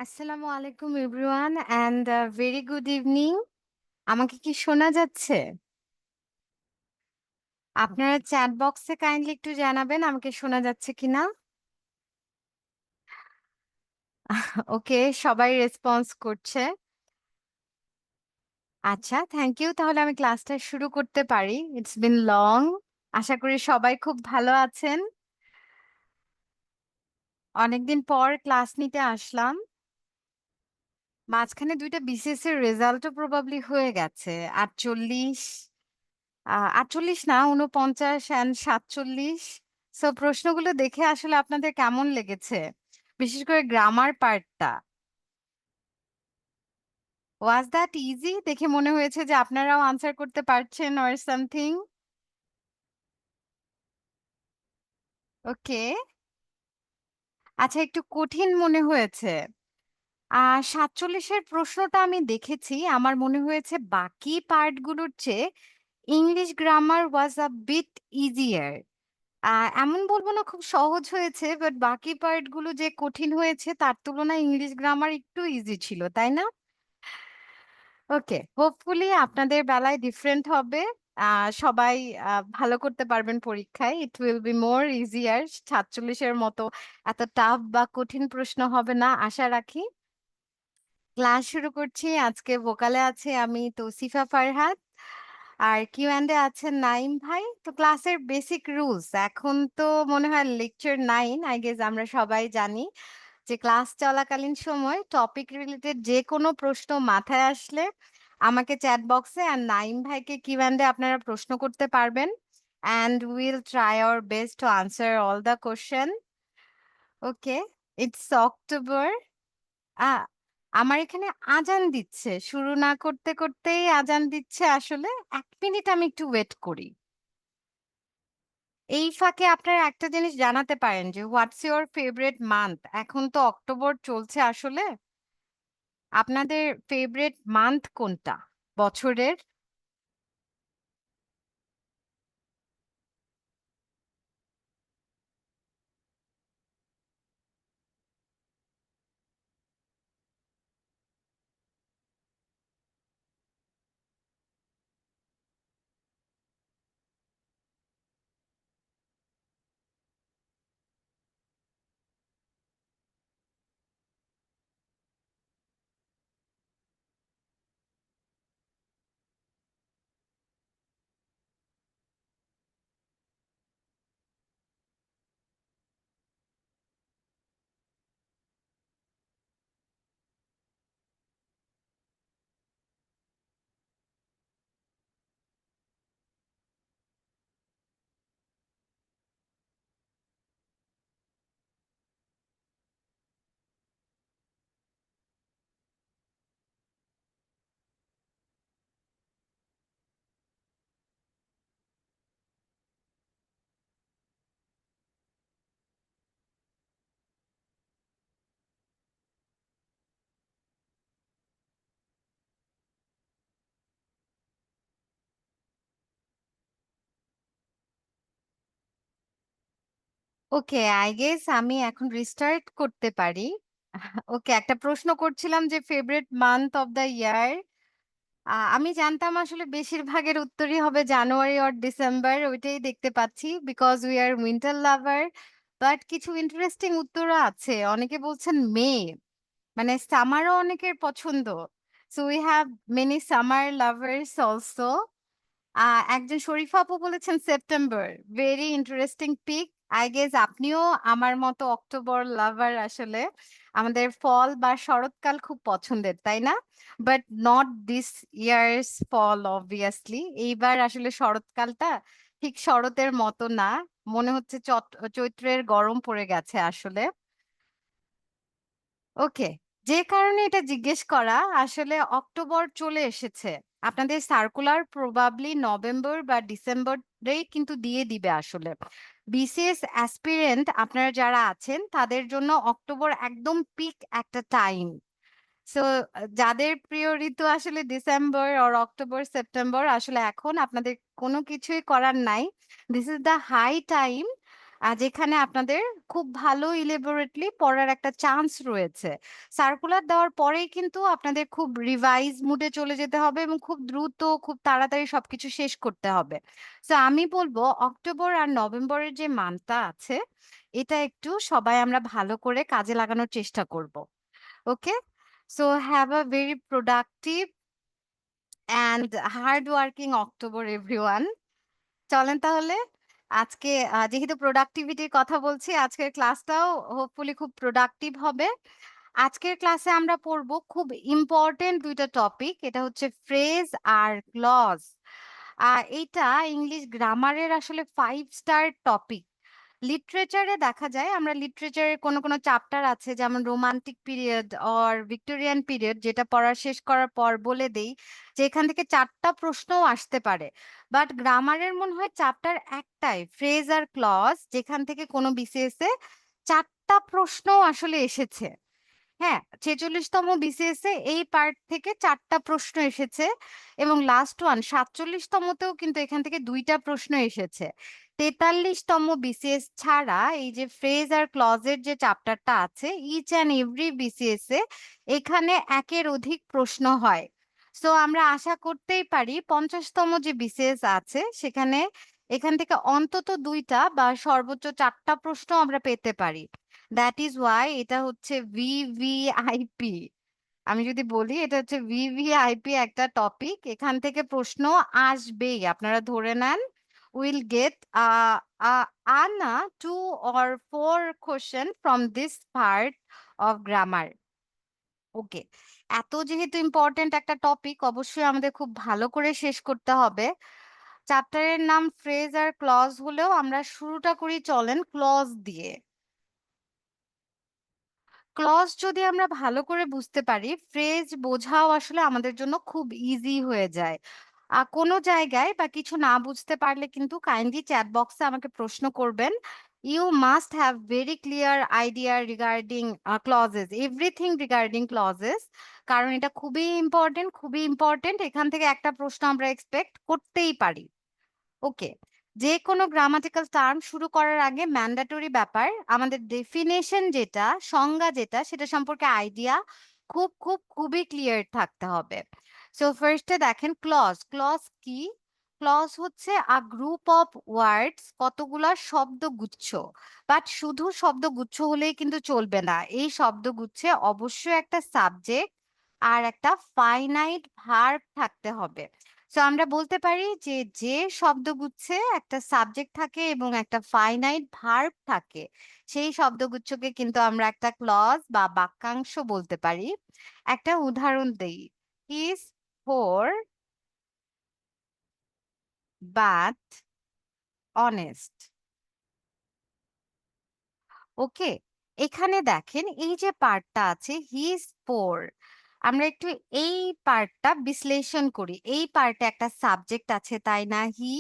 আসসালামু আলাইকুম everyone and very good evening. আমাকে কি শোনা যাচ্ছে? আপনারা চ্যাট বক্সে কাইন্ডলি একটু জানাবেন আমাকে শোনা যাচ্ছে কিনা। ওকে, সবাই রেসপন্স করছে। আচ্ছা, থ্যাংক ইউ। তাহলে আমি ক্লাসটা শুরু করতে পারি। It's been long. আশা করি সবাই খুব ভালো আছেন। অনেকদিন পর ক্লাস নিতে আসলাম। মাঝখানে ২টা বিসিএস এর রেজাল্টও প্রবাবলি হয়ে গেছে। ৪৮ ৪৮ না ৪৯ অ্যান্ড ৪৭। সো প্রশ্নগুলো দেখে আসলে আপনাদের কেমন লেগেছে? বিশেষ করে গ্রামার পার্টটা। Was that easy? দেখে মনে হয়েছে যে আপনারাও আনসার করতে পারছেন অর সামথিং? ওকে। আচ্ছা, একটু কঠিন মনে হয়েছে। ৪৭ এর প্রশ্নটা আমি দেখেছি। আমার মনে হয়েছে বাকি পার্টগুলোর চেয়ে English grammar was a bit easier. আ এমন বলব না খুব সহজ হয়েছে, বাট বাকি পার্ট গুলো যে কঠিন হয়েছে তার তুলনায় ইংলিশ গ্রামার একটু ইজি ছিল, তাই না? ওকে, হোপফুলি আপনাদের বেলায় ডিফারেন্ট হবে। আ সবাই ভালো করতে পারবেন পরীক্ষায়। It will be more easier. ৪৭ এর মতো এত টাফ বা কঠিন প্রশ্ন হবে না আশা রাখি। ক্লাস শুরু করছি। আজকে ভোকালে আছি আমি তৌসিফা ফারহাদ। আর কিউ&এ আছেন নাইম ভাই। তো ক্লাসের বেসিক রুলস এখন তো মনে হয় লেকচার 9 আই গেস আমরা সবাই জানি যে ক্লাস চলাকালীন সময় টপিক রিলেটেড যে কোনো প্রশ্ন মাথায় আসলে আমাকে চ্যাট বক্সে আর নাইম ভাইকে কিউ&এ আপনারা প্রশ্ন করতে পারবেন। And will try our best to answer all the question. Okay, it's October. আ আমার এখানে আজান দিচ্ছে। শুরু না করতে করতেই আজান দিচ্ছে আসলে। ১ মিনিট আমি একটু ওয়েট করি। এই ফাঁকে আপনারা একটা জিনিস জানাতে পারেন যে হোয়াটস ইউর ফেভারিট মান্থ? এখন তো অক্টোবর চলছে আসলে। আপনাদের ফেভারিট মান্থ কোনটা বছরের? ওকে, আই গেস আমি এখন রিস্টার্ট করতে পারি। ওকে, একটা প্রশ্ন করছিলাম যে favourite month of the year. আমি জানতাম আসলে বেশিরভাগের উত্তরই হবে জানুয়ারি অর ডিসেম্বর। ওইটাই দেখতে পাচ্ছি because we are winter lover. But কিছু ইন্টারেস্টিং উত্তরও আছে। অনেকে বলছেন মে, মানে সামারও অনেকের পছন্দ। So we have many summer lovers also. একজন শরীফা আপু বলেছেন September. Very interesting pick. I guess আপনিও আমার মতো অক্টোবর লাভার আসলে। আমাদের ফল বা শরৎকাল খুব পছন্দের, তাই না? But not this year's fall obviously. এইবার আসলে শরৎকালটা ঠিক শরতের মতো না। মনে হচ্ছে চৈত্রের গরম পড়ে গেছে আসলে। ওকে, যে কারণে এটা জিজ্ঞেস করা আসলে অক্টোবর চলে এসেছে। আপনাদের সার্কুলার প্রবাবলি নভেম্বর বা ডিসেম্বরেই কিন্তু দিয়ে দিবে আসলে। বিসিএস অ্যাসপিরেন্ট আপনারা যারা আছেন তাদের জন্য অক্টোবর একদম পিক একটা টাইম। সো যাদের প্রিয় ঋতু আসলে ডিসেম্বর অর অক্টোবর, সেপ্টেম্বর আসলে এখন আপনাদের কোনো কিছুই করার নাই। This is the high time যেখানে আপনাদের খুব ভালো ইলাবোরেটলি পড়ার একটা চান্স রয়েছে। সার্কুলার দেওয়ার পরেই কিন্তু আপনাদের খুব রিভাইজ মুডে চলে যেতে হবে এবং খুব দ্রুত, খুব তাড়াতাড়ি সবকিছু শেষ করতে হবে। সো আমি বলব অক্টোবর আর নভেম্বরের যে মান্থটা আছে, এটা একটু সবাই আমরা ভালো করে কাজে লাগানোর চেষ্টা করব। Okay? So have a very productive and hard working October everyone. চলেন তাহলে আজকে যেহেতু প্রোডাক্টিভিটির কথা বলছি, আজকের ক্লাসটাও হোপফুলি খুব প্রোডাক্টিভ হবে। আজকের ক্লাসে আমরা পড়ব খুব ইম্পোর্টেন্ট ২ টা টপিক। এটা হচ্ছে ফ্রেজ আর ক্লজ। এইটা ইংলিশ গ্রামারের আসলে 5 স্টার টপিক। লিটারেচারে দেখা যায় আমরা লিটারেচারের কোনো চ্যাপ্টার আছে যেমন romantic period or Victorian period যেটা পড়া শেষ করার পর বলে দেই যে এখান থেকে ৪ টা প্রশ্নও আসতে পারে। বাট গ্রামারের মনে হয় চ্যাপ্টার একটাই ফ্রেজ আর ক্লজ যেখান থেকে কোনো বিসিএস এ ৪ টা প্রশ্নও আসলে এসেছে। হ্যাঁ, ৪৬ তম বিসিএস এ এই পার্ট থেকে ৪ টা প্রশ্ন এসেছে এবং লাস্ট ওয়ান ৪৭ তমতেও কিন্তু এখান থেকে ২ টা প্রশ্ন এসেছে। ৪৩ তম বিসিএস ছাড়া এই যে ফ্রেজ আর ক্লজ এর যে চ্যাপ্টারটা আছে ইচ অ্যান্ড এভরি বিসিএস এ এখানে একের অধিক প্রশ্ন হয়। সো আমরা আশা করতেই পারি ৫০ তম যে বিসিএস আছে সেখানে এখান থেকে অন্তত ২ টা বা সর্বোচ্চ ৪ টা প্রশ্ন আমরা পেতে পারি। দ্যাট ইজ ওয়াই এটা হচ্ছে ভিভিআইপি। আমি যদি বলি এটা হচ্ছে ভিভিআইপি একটা টপিক। এখান থেকে প্রশ্ন আসবেই। আপনারা ধরে নেন will get a a a 2 or 4 question from this part of grammar. ওকে। এত যেহেতু ইম্পোর্টেন্ট একটা টপিক অবশ্যই আমাদের খুব ভালো করে শেষ করতে হবে। চ্যাপ্টারের নাম ফ্রেজ আর ক্লজ হলেও আমরা শুরুটা করি চলেন ক্লজ দিয়ে। ক্লজ যদি আমরা ভালো করে বুঝতে পারি, ফ্রেজ বোঝাও আসলে আমাদের জন্য খুব ইজি হয়ে যায়। কোনো জায়গায় বা কিছু না বুঝতে পারলে কিন্তু কাইন্ডলি চ্যাট বক্সে আমাকে প্রশ্ন করবেন। You must have very clear idea regarding clauses, everything regarding clauses. কারণ এটা খুবই ইম্পোর্টেন্ট, খুবই ইম্পোর্টেন্ট। এখান থেকে একটা প্রশ্ন আমরা এক্সপেক্ট করতেই পারি। ওকে। যেকোনো গ্রামাটিক্যাল টার্ম শুরু করার আগে ম্যান্ডেটরি ব্যাপার আমাদের ডেফিনেশন যেটা, সংজ্ঞা যেটা সেটা সম্পর্কে আইডিয়া খুবই ক্লিয়ার থাকতে হবে। সো ফার্স্টে দেখেন ক্লজ। ক্লজ কি? ক্লজ হচ্ছে আ গ্রুপ অফ ওয়ার্ডস কতগুলা শব্দগুচ্ছ। বাট শুধু শব্দগুচ্ছ হলেই কিন্তু চলবে না। এই শব্দগুচ্ছে অবশ্যই একটা সাবজেক্ট আর একটা ফাইনাইট ভার্ব থাকতে হবে। সো আমরা বলতে পারি যে, যে শব্দগুচ্ছে একটা সাবজেক্ট থাকে এবং একটা ফাইনাইট ভার্ব থাকে, সেই শব্দগুচ্ছকে কিন্তু আমরা একটা ক্লজ বা বাক্যাংশ বলতে পারি। একটা উদাহরণ দেই। He is poor but honest. Okay? এখানে দেখেন এই যে পার্টটা আছে হি ইজ পোর। আমরা একটু এই পার্টটা বিশ্লেষণ করি। এই পার্টে একটা সাবজেক্ট আছে তাই না? হি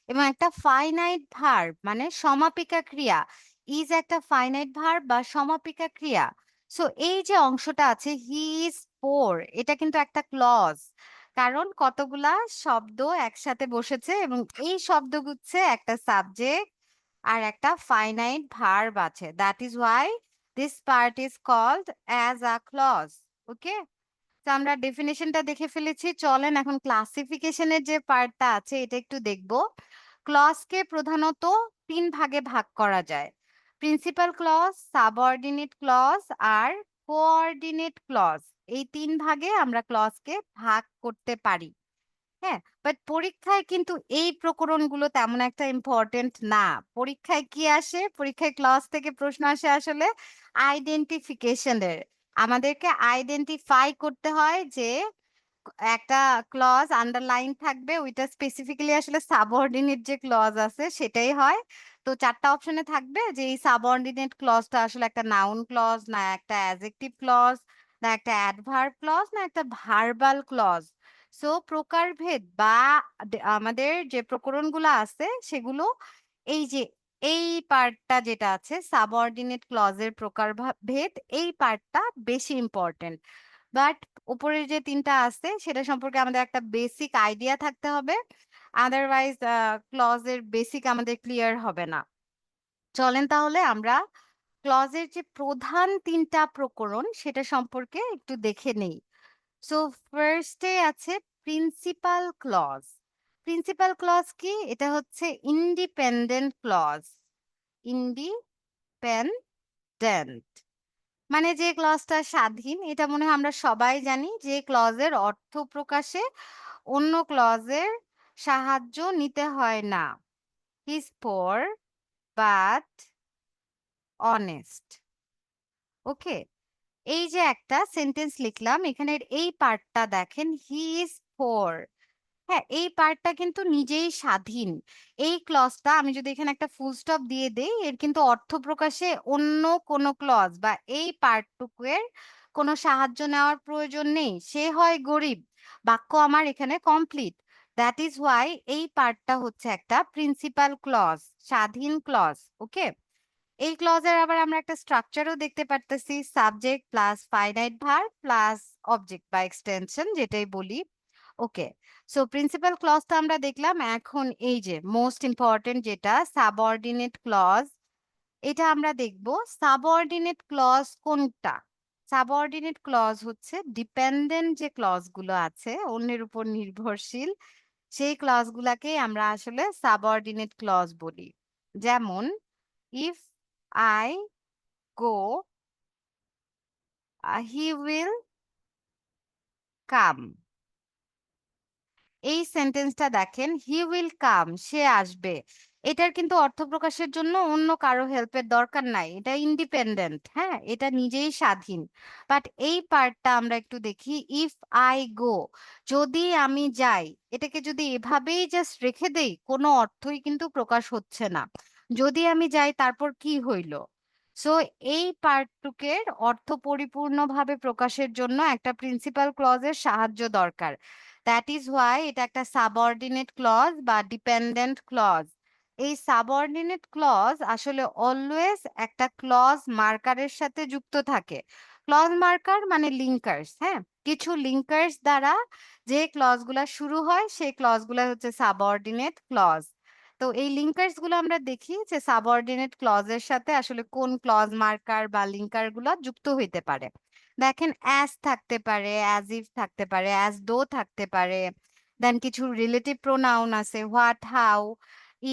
এবং একটা ফাইনাইট ভার্ব মানে সমাপিকা ক্রিয়া। ইজ একটা ফাইনাইট ভার্ব বা সমাপিকা ক্রিয়া। সো এই যে অংশটা আছে হি ইজ পোর এটা কিন্তু একটা ক্লজ। কারণ কতগুলা শব্দ একসাথে বসেছে এবং এই শব্দগুচ্ছে একটা সাবজেক্ট আর একটা ফাইনাইট ভার্ব আছে। That is why this part is called as a clause. Okay? তো আমরা ডেফিনিশনটা দেখে ফেলেছি। চলেন এখন ক্লাসিফিকেশনের যে পার্টটা আছে এটা একটু দেখব। ক্লজকে প্রধানত ৩ ভাগে ভাগ করা যায়। প্রিন্সিপাল ক্লজ, সাবঅর্ডিনেট ক্লজ আর কোঅর্ডিনেট ক্লজ। এই ৩ ভাগে আমরা ক্লজকে ভাগ করতে পারি। হ্যাঁ, বাট পরীক্ষায় কিন্তু এই প্রকরণগুলো তেমন একটা ইম্পোর্টেন্ট না। পরীক্ষায় কি আসে? পরীক্ষায় ক্লাস থেকে প্রশ্ন আসে আসলে আইডেন্টিফিকেশন এর। আমাদেরকে আইডেন্টিফাই করতে হয় যে একটা ক্লজ আন্ডারলাইন থাকবে ওইটা স্পেসিফিক্যালি আসলে সাবঅর্ডিনেট যে ক্লজ আছে সেটাই হয়। তো ৪ টা অপশনে থাকবে যে এই সাবঅর্ডিনেট ক্লজটা আসলে একটা নাউন ক্লজ না একটা অ্যাডজেক্টিভ ক্লজ না একটা অ্যাডভার্ব ক্লজ না একটা ভার্বাল ক্লজ। সো প্রকারভেদ বা আমাদের যে প্রকরণগুলো আছে সেগুলো এই যে এই পার্টটা যেটা আছে সাবঅর্ডিনেট ক্লজের ভেদ এই পার্টটা বেশি ইম্পর্টেন্ট। বাট উপরের যে ৩ টা আছে সেটা সম্পর্কে আমাদের একটা বেসিক আইডিয়া থাকতে হবে। আদারওয়াইজ ক্লজ এর বেসিক আমাদের ক্লিয়ার হবে না। চলেন তাহলে আমরা ক্লজের যে প্রধান ৩ টা প্রকরণ সেটা সম্পর্কে একটু দেখে নেই। সো ফার্স্টে আছে প্রিন্সিপাল ক্লজ। প্রিন্সিপাল ক্লজ কি? এটা হচ্ছে ইন্ডিপেন্ডেন্ট ক্লজ। ইন্ডিপেন্ডেন্ট মানে যে ক্লজটা স্বাধীন, এটা মনে হয় আমরা সবাই জানি যে ক্লজের অর্থ প্রকাশে অন্য ক্লজের সাহায্য নিতে হয় না। He's poor but honest. ওকে? এই যে একটা সেন্টেন্স লিখলাম, এখানের এই পার্টটা দেখেন, হি ইজ পোর। হ্যাঁ, এই পার্টটা কিন্তু নিজেই স্বাধীন। এই ক্লজটা আমি যদি এখানে একটা ফুল স্টপ দিয়ে দেই, এর কিন্তু অর্থ প্রকাশে অন্য কোনো ক্লজ বা এই পার্টটুকুয়ের কোনো সাহায্য নেওয়ার প্রয়োজন নেই। সে হয় গরিব। বাক্য আমার এখানে কমপ্লিট। দ্যাট ইজ হোয়াই এই পার্টটা হচ্ছে একটা প্রিন্সিপাল ক্লজ, স্বাধীন ক্লজ। ওকে? এই ক্লজের আবার আমরা একটা স্ট্রাকচারও দেখতে পারতেছি, subject plus finite verb plus object বা এক্সটেনশন যেটাই বলি। ওকে, সো প্রিন্সিপাল ক্লজ তো আমরা দেখলাম। এখন এই যে মোস্ট ইম্পর্টেন্ট যেটা সাবঅর্ডিনেট ক্লজ, এটা আমরা দেখব। সাবঅর্ডিনেট ক্লজ কোনটা? সাবঅর্ডিনেট ক্লজ হচ্ছে ডিপেন্ডেন্ট যে ক্লজ গুলো আছে, অন্যের উপর নির্ভরশীল, সেই ক্লজ গুলাকে আমরা আসলে সাবঅর্ডিনেট ক্লজ বলি। যেমন if I go, he will come. এই সেন্টেন্সটা দেখেন, হি উইল কাম, সে আসবে। এটার কিন্তু অর্থ প্রকাশের জন্য অন্য কারো হেল্পের দরকার নাই। এটা ইন্ডিপেন্ডেন্ট, হ্যাঁ? এটা নিজেই স্বাধীন। বাট এই পার্টটা আমরা একটু দেখি, ইফ আই গো, যদি আমি যাই, এটাকে যদি এভাবেই জাস্ট রেখে দেই, কোনো অর্থই কিন্তু প্রকাশ হচ্ছে না। যদি আমি যাই তারপর কি হইল? সো এই পার্টটুকের অর্থ পরিপূর্ণভাবে প্রকাশের জন্য একটা প্রিন্সিপাল ক্লজের সাহায্য দরকার। দ্যাট ইজ হোয়াই এটা একটা সাবঅর্ডিনেট ক্লজ বা ডিপেন্ডেন্ট ক্লজ। এই সাবঅর্ডিনেট ক্লজ আসলে অলওয়েজ একটা ক্লজ মার্কারের সাথে যুক্ত থাকে। ক্লজ মার্কার মানে লিঙ্কার্স, হ্যাঁ? কিছু লিঙ্কার্স দ্বারা যে ক্লজগুলা শুরু হয় সেই ক্লজগুলা হচ্ছে সাবঅর্ডিনেট ক্লজ। তো এই লিঙ্কার্স গুলো আমরা দেখি যে সাবঅর্ডিনেট ক্লজের সাথে আসলে কোন ক্লজ মার্কার বা লিঙ্কার গুলো যুক্ত হইতে পারে। দেখেন অ্যাজ থাকতে পারে, অ্যাজ ইফ থাকতে পারে, অ্যাজ দো থাকতে পারে। দেন কিছু রিলেটিভ প্রোনাউন আছে, what, how,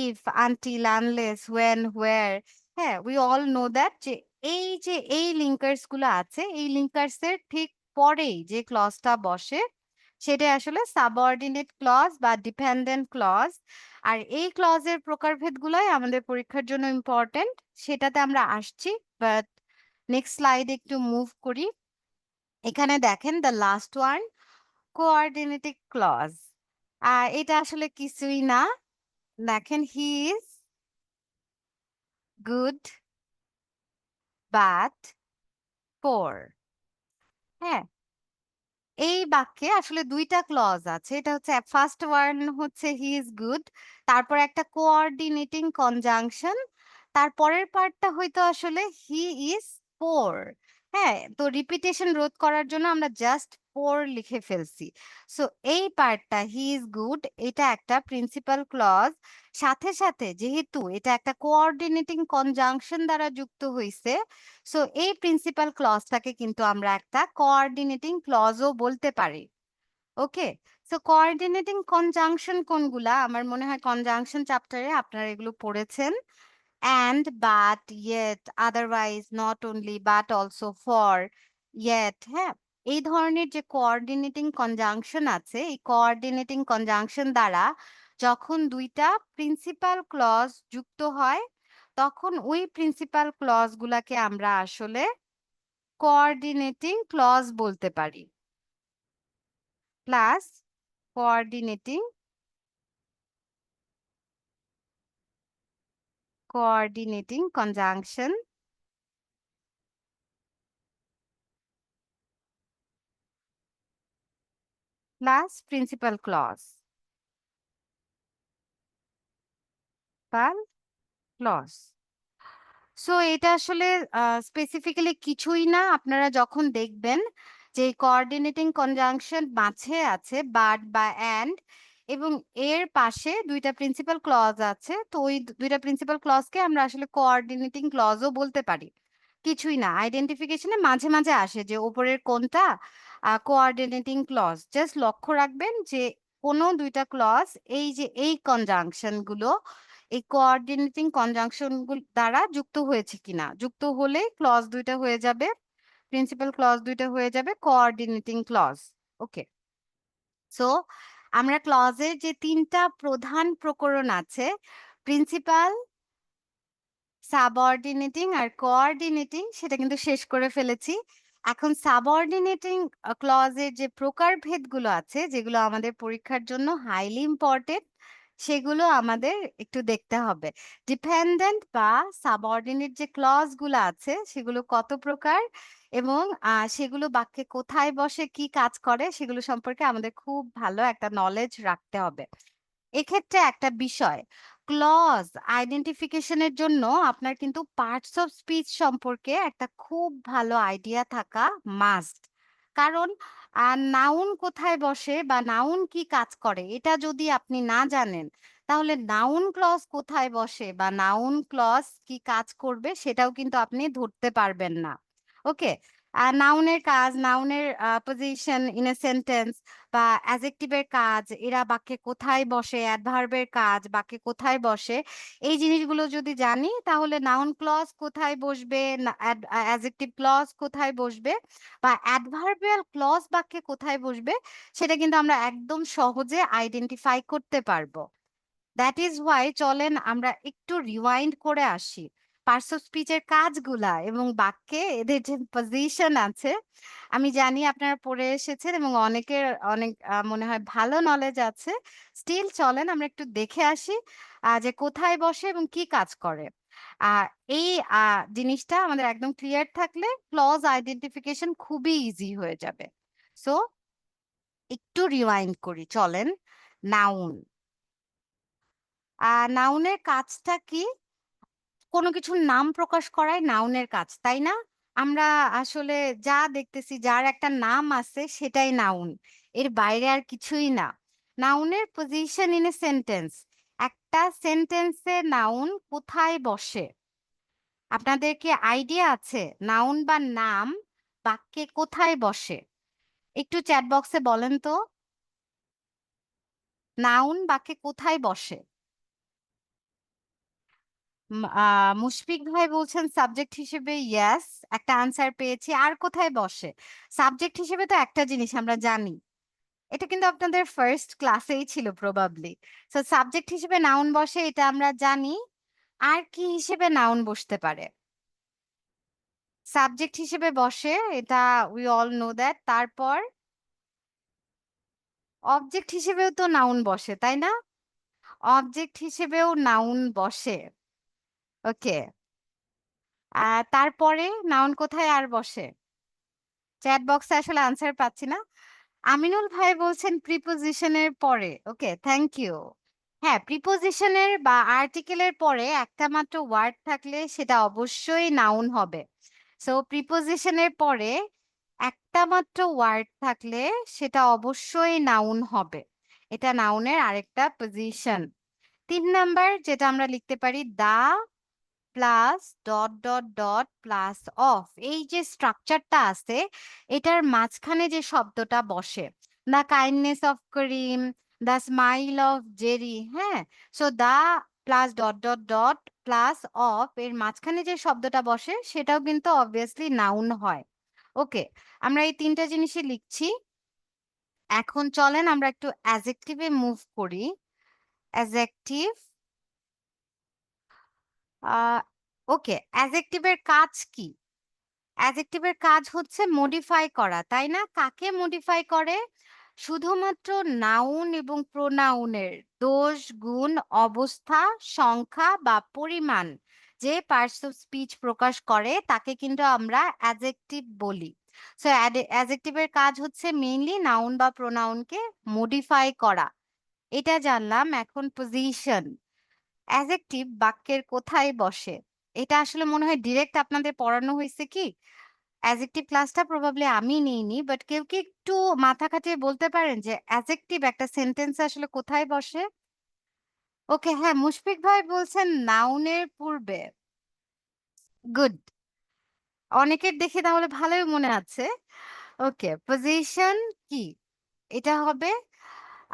if, until, unless, when, where. হ্যাঁ, উই অল নো দ্যাট যে এই লিঙ্কার্স গুলো আছে, এই লিঙ্কার্স এর ঠিক পরেই যে ক্লজটা বসে সেটা আসলে সাবঅর্ডিনেট ক্লজ বা ডিপেন্ডেন্ট ক্লজ। আর এই ক্লজের প্রকারভেদগুলাই আমাদের পরীক্ষার জন্য ইম্পর্টেন্ট। সেটাতে আমরা আসছি, বাট নেক্সট স্লাইড একটু মুভ করি। এখানে দেখেন the last one, coordinating clause. এটা আসলে কিছুই না। দেখেন he is good but poor. হ্যাঁ, এই বাক্যে আসলে ২ টা ক্লজ আছে। এটা হচ্ছে ফার্স্ট ওয়ান হচ্ছে হি ইজ গুড। তারপর একটা কোঅর্ডিনেটিং কনজাংশন। তার পরের পার্টটা হয়তো আসলে হি ইজ পোর। হ্যাঁ? তো রিপিটেশন রোধ করার জন্য আমরা জাস্ট পোর লিখে ফেলছি। সো এই পার্টটা হি ইজ গুড, এটা একটা প্রিন্সিপাল ক্লজ। সাথে, সাথে যেহেতু এটা একটা কোঅর্ডিনেটিং কনজাংশন দ্বারা যুক্ত হইছে, সো এই প্রিন্সিপাল ক্লজটাকে কিন্তু আমরা একটা কোঅর্ডিনেটিং ক্লজও বলতে পারি। ওকে? সো কোঅর্ডিনেটিং কনজাংশন কোনগুলা? আমার মনে হয় কনজাংশন চ্যাপ্টারে আপনারা এগুলো পড়েছেন। and, but, yet, otherwise, not only, but also, for, yet, হ্যাঁ? এই ধরনের যে কোঅর্ডিনেটিং কনজাংশন আছে, এই কোঅর্ডিনেটিং কনজাংশন দ্বারা যখন ২ টা প্রিন্সিপাল ক্লজ যুক্ত হয়, তখন ওই প্রিন্সিপাল ক্লজ গুলাকে আমরা আসলে কোঅর্ডিনেটিং ক্লজ বলতে পারি। Plus coordinating coordinating conjunction plus principal clause বা ক্লজ। সো এটা আসলে স্পেসিফিক্যালি কিছুই না। আপনারা যখন দেখবেন যে কোঅর্ডিনেটিং কনজাংশন মাঝে আছে বাট বা অ্যান্ড, এবং এর পাশে দুইটা প্রিন্সিপাল ক্লজ আছে। তো ওই দুইটা প্রিন্সিপাল ক্লজকে আমরা আসলে কোঅর্ডিনেটিং ক্লজও বলতে পারি। কিছুই না, আইডেন্টিফিকেশনে মাঝে মাঝে আসে যে ওপরের কোনটা কোঅর্ডিনেটিং ক্লজ। জাস্ট লক্ষ্য রাখবেন যে কোনো দুইটা ক্লজ এই যে এই কনজাংশন গুলো, এই কোঅর্ডিনেটিং কনজাংশন গুলো দ্বারা যুক্ত হয়েছে কিনা। যুক্ত হলে ক্লজ দুইটা হয়ে যাবে, প্রিন্সিপাল ক্লজ দুইটা হয়ে যাবে কোঅর্ডিনেটিং ক্লজ। ওকে, সো আমরা ক্লজের যে তিনটা প্রধান প্রকরণ আছে, প্রিন্সিপাল, সাবঅর্ডিনেটিং আর কোঅর্ডিনেটিং, সেটা কিন্তু শেষ করে ফেলেছি। এখন সাবঅর্ডিনেটিং ক্লজের যে প্রকারভেদগুলো আছে, যেগুলো আমাদের পরীক্ষার জন্য হাইলি ইম্পর্টেন্ট, সেগুলো আমাদের একটু দেখতে হবে। ডিপেন্ডেন্ট বা সাবঅর্ডিনেট যে ক্লজ গুলো আছে সেগুলো কত প্রকার, এবং সেগুলো বাক্যে কোথায় বসে, কি কাজ করে, সেগুলো সম্পর্কে আমাদের খুব ভালো একটা নলেজ রাখতে হবে। এক্ষেত্রে একটা বিষয়, ক্লজ আইডেন্টিফিকেশনের জন্য আপনার কিন্তু পার্টস অফ স্পিচ সম্পর্কে একটা খুব ভালো আইডিয়া থাকা মাস্ট। কারণ নাউন কোথায় বসে বা নাউন কি কাজ করে এটা যদি আপনি না জানেন, তাহলে নাউন ক্লজ কোথায় বসে বা নাউন ক্লজ কি কাজ করবে সেটাও কিন্তু আপনি ধরতে পারবেন না। ওকে, নাউনের কাজ, নাউনের পজিশন ইন এ সেন্টেন্স বা অ্যাজেক্টিভের কাজ, এরা বাক্যে কোথায় বসে, অ্যাডভার্বের কাজ বাক্যে কোথায় বসে, এই জিনিসগুলো যদি জানি তাহলে নাউন ক্লজ কোথায় বসবে, অ্যাজেক্টিভ ক্লজ কোথায় বসবে বা অ্যাডভার্বিয়াল ক্লজ বাক্যে কোথায় বসবে, সেটা কিন্তু আমরা একদম সহজে আইডেন্টিফাই করতে পারবো। দ্যাট ইজ হোয়াই চলেন আমরা একটু রিওয়াইন্ড করে আসি পার্টস অফ স্পিচের কাজগুলা এবং বাক্যে এদের যে পজিশন আছে। আমি জানি আপনারা পড়ে এসেছেন এবং অনেকের অনেক মনে হয় ভালো নলেজ আছে। স্টিল চলেন আমরা একটু দেখে আসি যে কোথায় বসে এবং কি কাজ করে। আহ এই জিনিসটা আমাদের একদম ক্লিয়ার থাকলে ক্লজ আইডেন্টিফিকেশন খুবই ইজি হয়ে যাবে। সো একটু রিওয়াইন্ড করি চলেন। নাউন, নাউনের কাজটা কি? কোনো কিছুর নাম প্রকাশ করাই নাউনের কাজ, তাই না? আমরা আসলে যা দেখতেছি, যার একটা নাম আছে সেটাই নাউন। এর বাইরে আর কিছুই না। নাউনের পজিশন ইন এ সেন্টেন্স, একটা সেন্টেন্সে নাউন কোথায় বসে? আপনাদের কি আইডিয়া আছে নাউন বা নাম বাক্যে কোথায় বসে? একটু চ্যাট বক্সে বলেন তো, নাউন বাক্যে কোথায় বসে? মুশফিক ভাই বলছেন সাবজেক্ট হিসেবে, ইয়েস, একটা আনসার পেয়েছি। আর কোথায় বসে? সাবজেক্ট হিসেবে তো একটা জিনিস আমরা জানি, এটা কিন্তু আপনাদের ফার্স্ট ক্লাসেই ছিল প্রবাবলি। সো সাবজেক্ট হিসেবে নাউন বসে এটা আমরা জানি। আর কি হিসেবে নাউন বসতে পারে? সাবজেক্ট হিসেবে বসে, এটা উই অল নো দ্যাট। তারপর অবজেক্ট হিসেবেও তো নাউন বসে, তাই না? অবজেক্ট হিসেবেও নাউন বসে। ওকে, তারপরে নাউন কোথায় আর বসে? চ্যাট বক্সে আসলে আনসার পাচ্ছি না। আমিনুল ভাই বলছেন প্রিপোজিশনের পরে। ওকে, থ্যাংক ইউ। হ্যাঁ, প্রিপোজিশনের বা আর্টিকেলের পরে একটা মাত্র ওয়ার্ড থাকলে সেটা অবশ্যই নাউন হবে। সো প্রিপোজিশনের পরে একটা মাত্র ওয়ার্ড থাকলে সেটা অবশ্যই নাউন হবে। এটা নাউনের আরেকটা পজিশন। 3 নাম্বার যেটা আমরা লিখতে পারি, the plus dot dot dot plus of, এই যে স্ট্রাকচারটা আছে এটার মাঝখানে যে শব্দটা বসে, the kindness of Karim, the smile of Jerry, হ্যাঁ, so the plus dot dot dot plus of এর মাঝখানে যে শব্দটা বসে সেটাও কিন্তু অবভিয়াসলি নাউন হয়। ওকে, আমরা এই তিনটা জিনিসই লিখছি। এখন চলেন আমরা একটু অ্যাজেক্টিভে মুভ করি। অ্যাজেক্টিভ, ওকে, অ্যাজেক্টিভের কাজ কি? অ্যাডজেক্টিভের কাজ হচ্ছে মডিফাই করা, তাই না? কাকে মডিফাই করে? শুধুমাত্র নাউন এবং প্রোনাউনের দোষ, গুণ, অবস্থা, সংখ্যা বা পরিমাণ যে পার্টস অফ স্পিচ প্রকাশ করে তাকে কিন্তু আমরা অ্যাডজেক্টিভ বলি। সো অ্যাডজেক্টিভের কাজ হচ্ছে মেইনলি নাউন বা প্রোনাউনকে মডিফাই করা। এটা জানলাম। এখন পজিশন, অ্যাডজেক্টিভ বাক্যের কোথায় বসে? এটা আসলে মনে হয় ডিরেক্ট আপনাদের পড়ানো হয়েছে কি? অ্যাডজেক্টিভ ক্লাসটা প্রবাবলি আমি নিইনি। বাট কেউ কি একটু মাথা খাটিয়ে বলতে পারেন যে অ্যাডজেক্টিভ একটা সেন্টেন্সে আসলে কোথায় বসে? ওকে, হ্যাঁ, মুশফিক ভাই বলছেন নাউনের পূর্বে। গুড। অনেকের দেখে তাহলে ভালোই মনে আছে। ওকে, পজিশন কি? এটা হবে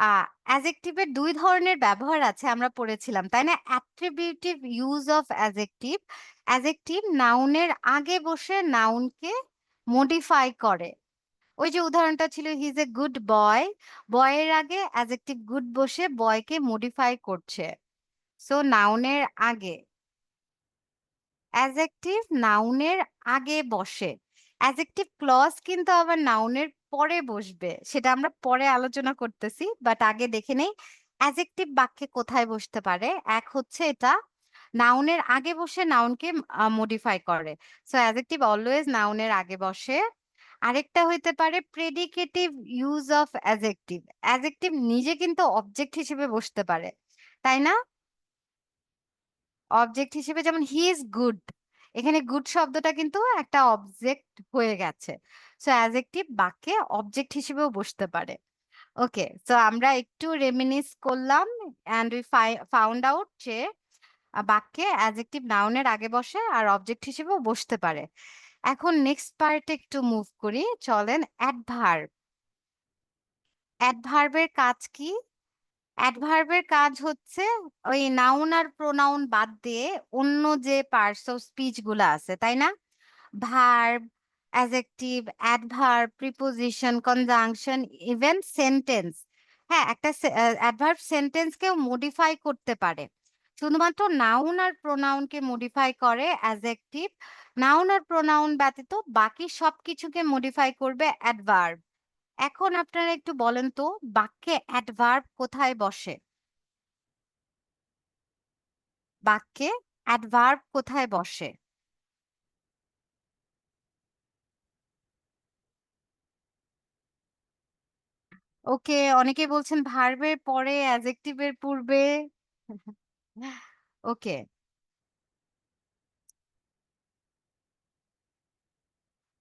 আ অ্যাডজেক্টিভ এর ২ ধরনের ব্যবহার আছে আমরা পড়েছিলাম, তাই না? Attributive use of adjective. Adjective নাউনের আগে বসে নাউনকে মডিফাই করে। ওই যে উদাহরণটা ছিল হি ইজ এ গুড বয়। বয়ের আগে অ্যাডজেক্টিভ গুড বসে বয়কে মডিফাই করছে। সো নাউনের আগে। অ্যাডজেক্টিভ নাউনের আগে বসে। অ্যাডজেক্টিভ ক্লজ কিন্তু আবার নাউনের পরে বসবে। সেটা আমরা পরে আলোচনা করতেছি। বাট আগে দেখে নেই অ্যাডজেক্টিভ বাক্যে কোথায় বসতে পারে। এক হচ্ছে এটা নাউনের আগে বসে নাউনকে মডিফাই করে। সো অ্যাডজেক্টিভ অলওয়েজ নাউনের আগে বসে। আরেকটা হইতে পারে predicative use of adjective. Adjective নিজে কিন্তু অবজেক্ট হিসেবে বসতে পারে। তাই না? অবজেক্ট হিসেবে যেমন হি ইজ গুড। এখানে গুড শব্দটা কিন্তু একটা অবজেক্ট হয়ে গেছে। সো অ্যাডজেক্টিভ বাক্যে অবজেক্ট হিসেবেও বসতে পারে। ওকে, সো আমরা একটু রেমিনিস করলাম অ্যান্ড উই ফাউন্ড আউট যে বাক্যে অ্যাডজেক্টিভ নাউনের আগে বসে আর অবজেক্ট হিসেবেও বসতে পারে। এখন নেক্সট পার্টে একটু মুভ করি। চলেন অ্যাডভার্ব। অ্যাডভার্বের কাজ কি? অ্যাডভার্বের কাজ হচ্ছে ওই নাউন আর প্রোনাউন বাদ দিয়ে অন্য যে পার্টস অফ স্পিচ গুলা আছে, তাই না? Verb, adjective, adverb, preposition, conjunction, even sentence. হ্যাঁ, একটা অ্যাডভার্ব সেন্টেন্সকেও মডিফাই করতে পারে। শুধুমাত্র নাউন আর প্রোনাউনকে মডিফাই করে অ্যাডজেক্টিভ। নাউন আর প্রোনাউন ব্যতীত বাকি সবকিছুকে মডিফাই করবে অ্যাডভার্ব। এখন আপনারা একটু বলেন তো বাক্যে অ্যাডভার্ব কোথায় বসে? বাক্যে অ্যাডভার্ব কোথায় বসে? ওকে, অনেকেই বলছেন ভার্বের পরে, অ্যাডজেক্টিভের পূর্বে। ওকে,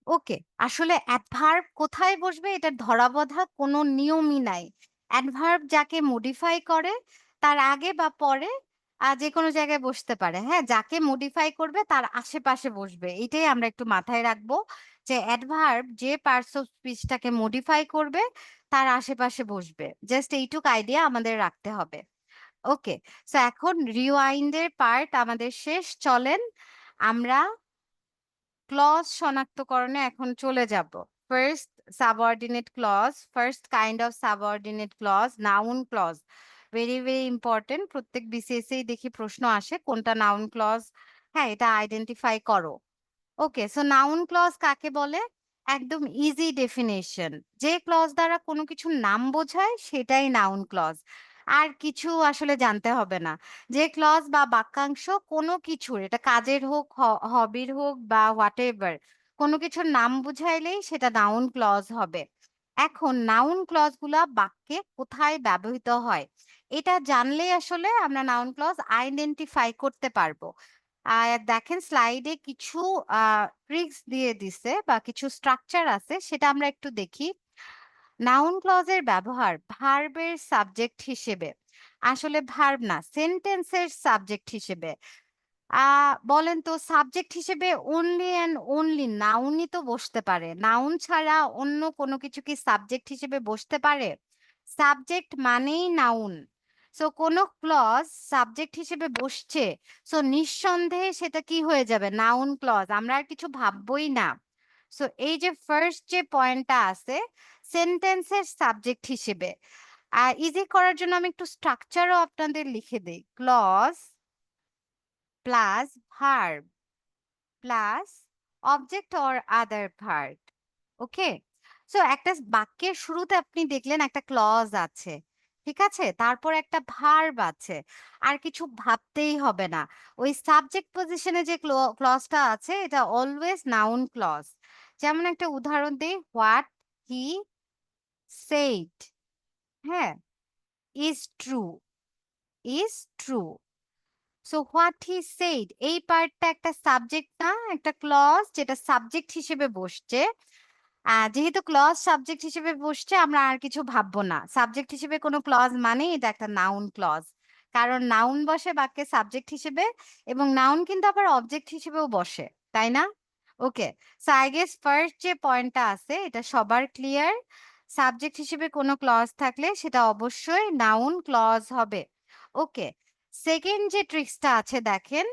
ওকে। আসলে অ্যাডভার্ব কোথায় বসবে এটার ধরাবাঁধা কোনো নিয়মই নাই। অ্যাডভার্ব যাকে মডিফাই করে তার আগে বা পরে যেকোনো জায়গায় বসতে পারে। হ্যাঁ? যাকে মডিফাই করবে তার আশেপাশে বসবে। এটাই আমরা একটু মাথায় রাখবো যে অ্যাডভার্ব যে পার্টস অফ স্পিচ টাকে মডিফাই করবে তার আশেপাশে বসবে। জাস্ট এইটুক আইডিয়া আমাদের রাখতে হবে। ওকে। সো এখন রিওয়াইন্ড এর পার্ট আমাদের শেষ। চলেন আমরা ক্লজ শনাক্তকরণে এখন চলে যাব। First subordinate clause, first kind of subordinate clause, noun clause. Very, very important. প্রত্যেক বিসিএস এই দেখি প্রশ্ন আসে কোনটা নাউন ক্লজ। হ্যাঁ, এটা আইডেন্টিফাই করো। ওকে, সো নাউন ক্লজ কাকে বলে? একদম ইজি ডেফিনেশন। যে ক্লজ দ্বারা কোনো কিছুর নাম বোঝায় সেটাই নাউন ক্লজ। আর কিছু আসলে জানতে হবে না। যে ক্লজ বা বাক্যাংশ কোনো কিছুর, এটা কাজের হোক, হবির হোক বা হোয়াটএভার, কোনো কিছুর নাম বুঝাইলেই সেটা নাউন ক্লজ হবে। এখন নাউন ক্লজ গুলা বাক্যে কোথায় ব্যবহৃত হয় এটা জানলেই আসলে আমরা নাউন ক্লজ আইডেন্টিফাই করতে পারবো। দেখেন স্লাইডে কিছু ট্রিক্স দিয়ে দিছে বা কিছু স্ট্রাকচার আছে সেটা আমরা একটু দেখি। নাউন ক্লজের ব্যবহার ভার্বের সাবজেক্ট হিসেবে, আসলে ভার্ব না, সেন্টেন্সের সাবজেক্ট হিসেবে। বলেন তো সাবজেক্ট হিসেবে অনলি অ্যান্ড অনলি নাউনই তো বসতে পারে। নাউন ছাড়া অন্য কোনো কিছু কি সাবজেক্ট হিসেবে বসতে পারে? সাবজেক্ট মানেই নাউন। সো কোনো ক্লজ সাবজেক্ট হিসেবে বসছে, সো নিঃসন্দেহে সেটা কি হয়ে যাবে? Noun clause. আমরা আর কিছু ভাববোই না। সো এই যে ফার্স্ট যে পয়েন্টটা আছে সেন্টেন্সের সাবজেক্ট হিসেবে, ইজি করার জন্য আমি একটু স্ট্রাকচারও আপনাদের লিখে দেই। Clause plus verb plus object or other verb. Okay, so একটা বাক্যের শুরুতে আপনি দেখলেন একটা ক্লজ আছে, ঠিক আছে, তারপর একটা ভার্ব আছে। আর কিছু ভাবতেই হবে না। ওই সাবজেক্ট পজিশনে যে ক্লজটা আছে এটা অলওয়েজ নাউন ক্লজ। যেমন একটা উদাহরণ দেই, হোয়াট হি সেইড, হ্যাঁ, is true, is true. So what he said এই পার্টটা একটা সাবজেক্ট না, একটা ক্লজ যেটা সাবজেক্ট হিসেবে বসছে। যেহেতু ক্লজ সাবজেক্ট হিসেবে বসছে আমরা আর কিছু ভাববো না। সাবজেক্ট হিসেবে কোনো ক্লজ মানেই এটা একটা নাউন ক্লজ। কারণ নাউন বসে বাক্যে সাবজেক্ট হিসেবে এবং নাউন কিন্তু আবার অবজেক্ট হিসেবেও বসে। তাই না? ওকে। সো আই গেস ফার্স্ট যে পয়েন্টটা আছে এটা সবার ক্লিয়ার। সাবজেক্ট হিসেবে কোনো ক্লজ থাকলে সেটা অবশ্যই নাউন ক্লজ হবে। ওকে। সেকেন্ড যে ট্রিক্সটা আছে দেখেন,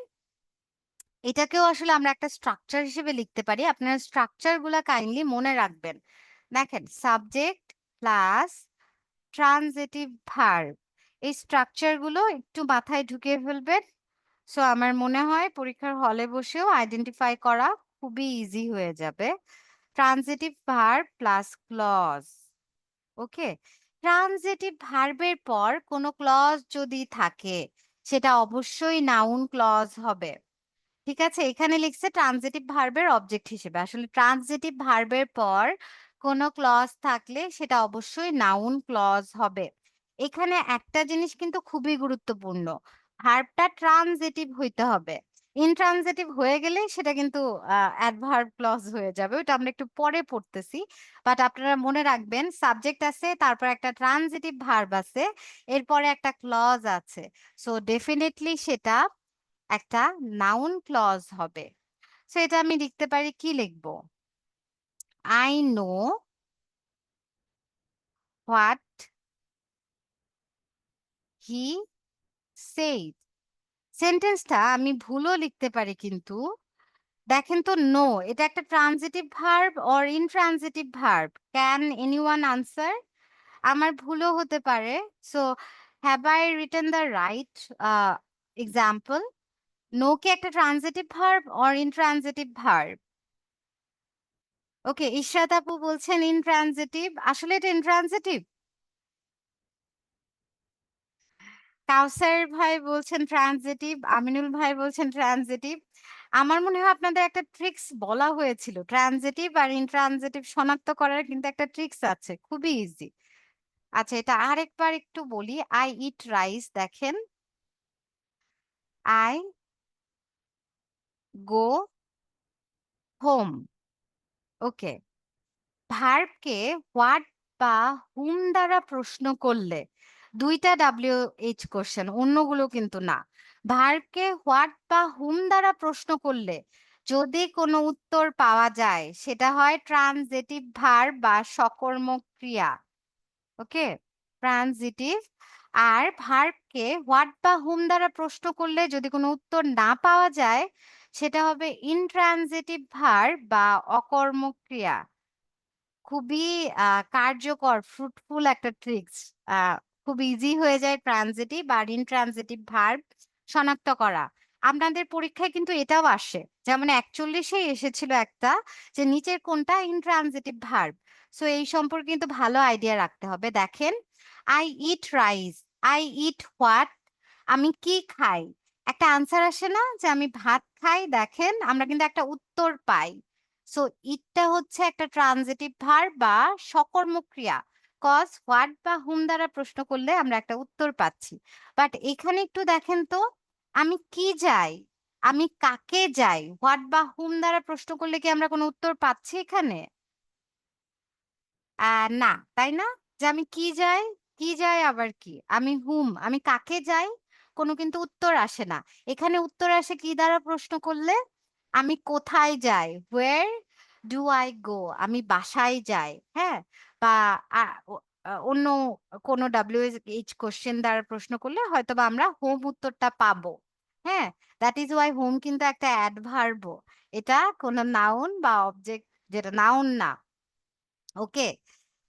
এটাকেও আসলে আমরা একটা স্ট্রাকচার হিসেবে লিখতে পারি। আপনারা স্ট্রাকচার গুলা কাইন্ডলি মনে রাখবেন। দেখেন সাবজেক্ট প্লাস ট্রানজিটিভ ভার্ব, এই স্ট্রাকচার গুলো একটু মাথায় ঢুকিয়ে ফেলবেন। সো আমার মনে হয় পরীক্ষার হলে বসেও আইডেন্টিফাই করা খুবই ইজি হয়ে যাবে। Transitive verb plus clause. Okay. Transitive ভার্বের পর কোনো ক্লজ যদি থাকে সেটা অবশ্যই নাউন ক্লজ হবে। ঠিক আছে? এখানে লিখছে ট্রানজিটিভ ভার্বের অবজেক্ট হিসেবে। আসলে ট্রানজিটিভ ভার্বের পর কোন ক্লজ থাকলে সেটা অবশ্যই নাউন ক্লজ হবে। এখানে একটা জিনিস কিন্তু খুবই গুরুত্বপূর্ণ। ভার্বটা ট্রানজিটিভ হইতে হবে। ইনট্রানজিটিভ হয়ে গেলে সেটা কিন্তু অ্যাডভার্ব ক্লজ হয়ে যাবে। ওটা আমরা একটু পরে পড়তেছি। বাট আপনারা মনে রাখবেন সাবজেক্ট আছে, তারপর একটা ট্রানজিটিভ ভার্ব আছে, এরপরে একটা ক্লজ আছে। সো ডেফিনিটলি সেটা একটা নাউন ক্লজ হবে। সো এটা আমি লিখতে পারি, কি লিখবো? I know what he said. সেন্টেন্সটা আমি ভুলও লিখতে পারি কিন্তু। দেখেন তো, নো এটা একটা transitive verb or intransitive verb? Can anyone answer? আমার ভুলও হতে পারে। So have I written the right example? No কি একটা transitive verb or intransitive verb? Okay, Ishrat আপু বলছেন ইনট্রানজিটিভ। আসলে এটা ইনট্রানজিটিভ। কাউসার ভাই বলছেন ট্রানজিটিভ, আমিনুল ভাই বলছেন ট্রানজিটিভ। আমার মনে হয় আপনাদের একটা ট্রিক্স বলা হয়েছিল, ট্রানজিটিভ আর ইনট্রানজিটিভ শনাক্ত করার কিন্তু একটা ট্রিক্স আছে, খুবই ইজি। আচ্ছা, এটা আরেকবার একটু বলি। আই ইট রাইস, দেখেন আই গো হোম। ওকে। ভার্বকে হোয়াট বা হুম দ্বারা প্রশ্ন করলে, দুইটা WH কোশ্চেন, অন্যগুলো কিন্তু না। ভার্বকে হোয়াট বা হুম দ্বারা প্রশ্ন করলে যদি কোনো উত্তর পাওয়া যায় সেটা হয় ট্রানজিটিভ ভার্ব বা সকর্মক ক্রিয়া। ওকে, ট্রানজিটিভ। আর ভার্বকে হোয়াট বা হুম দ্বারা প্রশ্ন করলে যদি কোনো উত্তর না পাওয়া যায় সেটা হবে ইনট্রানজিটিভ ভার্ব বা অকর্মক ক্রিয়া। খুবই কার্যকর, ফ্রুটফুল একটা ট্রিক্স। আ খুব ইজি হয়ে যায় ট্রানজিটিভ আর ইনট্রানজিটিভ ভার্ব শনাক্ত করা। আপনাদের পরীক্ষায় কিন্তু এটাও আসে। যেমন ৪১ এই এসেছিল একটা, যে নিচের কোনটা ইনট্রানজিটিভ ভার্ব। সো এই সম্পর্কে কিন্তু ভালো আইডিয়া রাখতে হবে। দেখেন, I eat rice, I it what? আমি কি খাই? একটা আনসার আসে না যে আমি ভাত খাই? দেখেন আমরা কিন্তু একটা উত্তর পাই। সো ইটটা হচ্ছে একটা ট্রানজিটিভ ভার্ব বা সকর্মক ক্রিয়া। কজ হোয়াট বা হুম দ্বারা প্রশ্ন করলে আমরা একটা উত্তর পাচ্ছি। বাট এখানে একটু দেখেন তো, আমি কি যাই? আমি কাকে যাই? হোয়াট বা হুম দ্বারা প্রশ্ন করলে কি আমরা কোনো উত্তর পাচ্ছি এখানে? না, তাই না? যে আমি কি যাই? কি যাই আবার কি? আমি হুম, আমি কাকে যাই? কোনো কিন্তু উত্তর আসে না। এখানে উত্তর আসে কি দ্বারা প্রশ্ন করলে? আমি কোথায় যাই? Where do I go? আমি বাসায় যাই। হ্যাঁ? বা আ ও অন্য কোনো WH কোয়েশ্চেন দ্বারা প্রশ্ন করলে হয়তোবা আমরা হোম উত্তরটা পাবো। হ্যাঁ? That is why হোম কিন্তু একটা অ্যাডভার্ব ও। এটা কোনো নাউন বা অবজেক্ট, যেটা নাউন না। ওকে।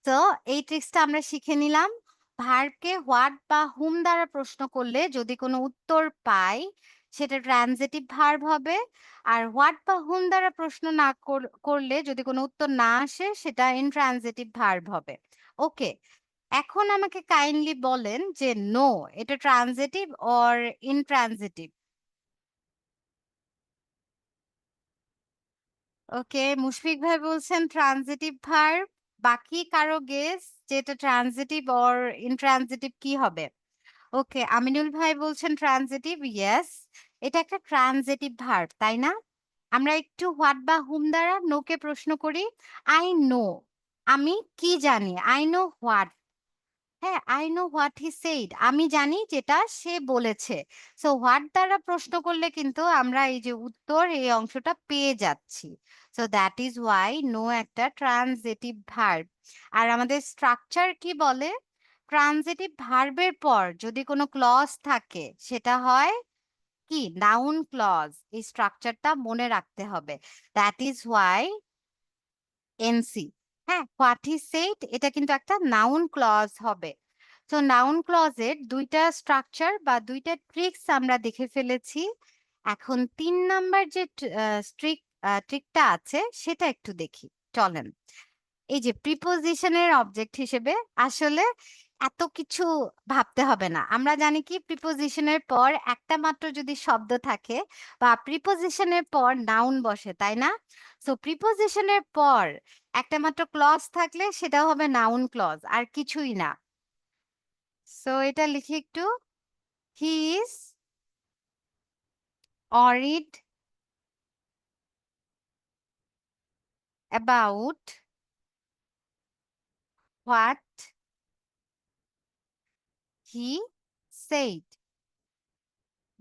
তো এই ট্রিক্সটা আমরা শিখে নিলাম। ভার্বকে হোয়াট বা হুম দ্বারা প্রশ্ন করলে যদি কোনো উত্তর পাই সেটা ট্রানজিটিভ ভার্ব হবে। আর হোয়াট বা হুম দ্বারা প্রশ্ন না করলে যদি কোনো উত্তর না আসে সেটা ইনট্রানজিটিভ ভার্ব হবে। ওকে। এখন আমাকে কাইন্ডলি বলেন যে নো এটা ট্রানজিটিভ অর ইনট্রানজিটিভ? ওকে, মুশফিক ভাই বলছেন ট্রানজিটিভ ভার্ব। বাকি কারো গেস যে এটা ট্রানজিটিভ অর ইনট্রানজিটিভ কি হবে? ওকে, আমিনুল ভাই বলছেন ট্রানজিটিভ। ইয়েস, এটা একটা ট্রানজিটিভ ভার্ব, তাই না? আমরা একটু হোয়াট বা হুম দ্বারা নো কে প্রশ্ন করি। আই নো, আমি কি জানি। I know what. হ্যাঁ, I know what he said, আমি জানি যেটা সে বলেছে। সো হোয়াট দ্বারা প্রশ্ন করলে কিন্তু আমরা এই যে উত্তর এই অংশটা পেয়ে যাচ্ছি। So that is why know একটা ট্রানজিটিভ ভার্ব। আর আমাদের স্ট্রাকচার কি বলে? ট্রানজিটিভ ভার্বের পর যদি কোনো ক্লজ থাকে সেটা হয় কি? Noun clause. এই স্ট্রাকচারটা মনে রাখতে হবে। That is why NC. হ্যাঁ, হোয়াট হি সেইড এটা কিন্তু একটা নাউন ক্লজ হবে। তো নাউন ক্লজের ২ টা স্ট্রাকচার বা ২ টা ট্রিকস আমরা দেখে ফেলেছি। এখন ৩ নাম্বার যে ট্রিকটা আছে সেটা একটু দেখি। চলেন। এই যে প্রিপোজিশনের অবজেক্ট হিসেবে আসলে এত কিছু ভাবতে হবে না। আমরা জানি কি প্রিপোজিশনের পর একটা মাত্র যদি শব্দ থাকে বা প্রিপোজিশনের পর নাউন বসে, তাই না? সো প্রিপোজিশনের পর একটা মাত্র ক্লজ থাকলে সেটাও হবে নাউন ক্লজ, আর কিছুই না। সো এটা লিখি একটু। He is অরিড about what he said.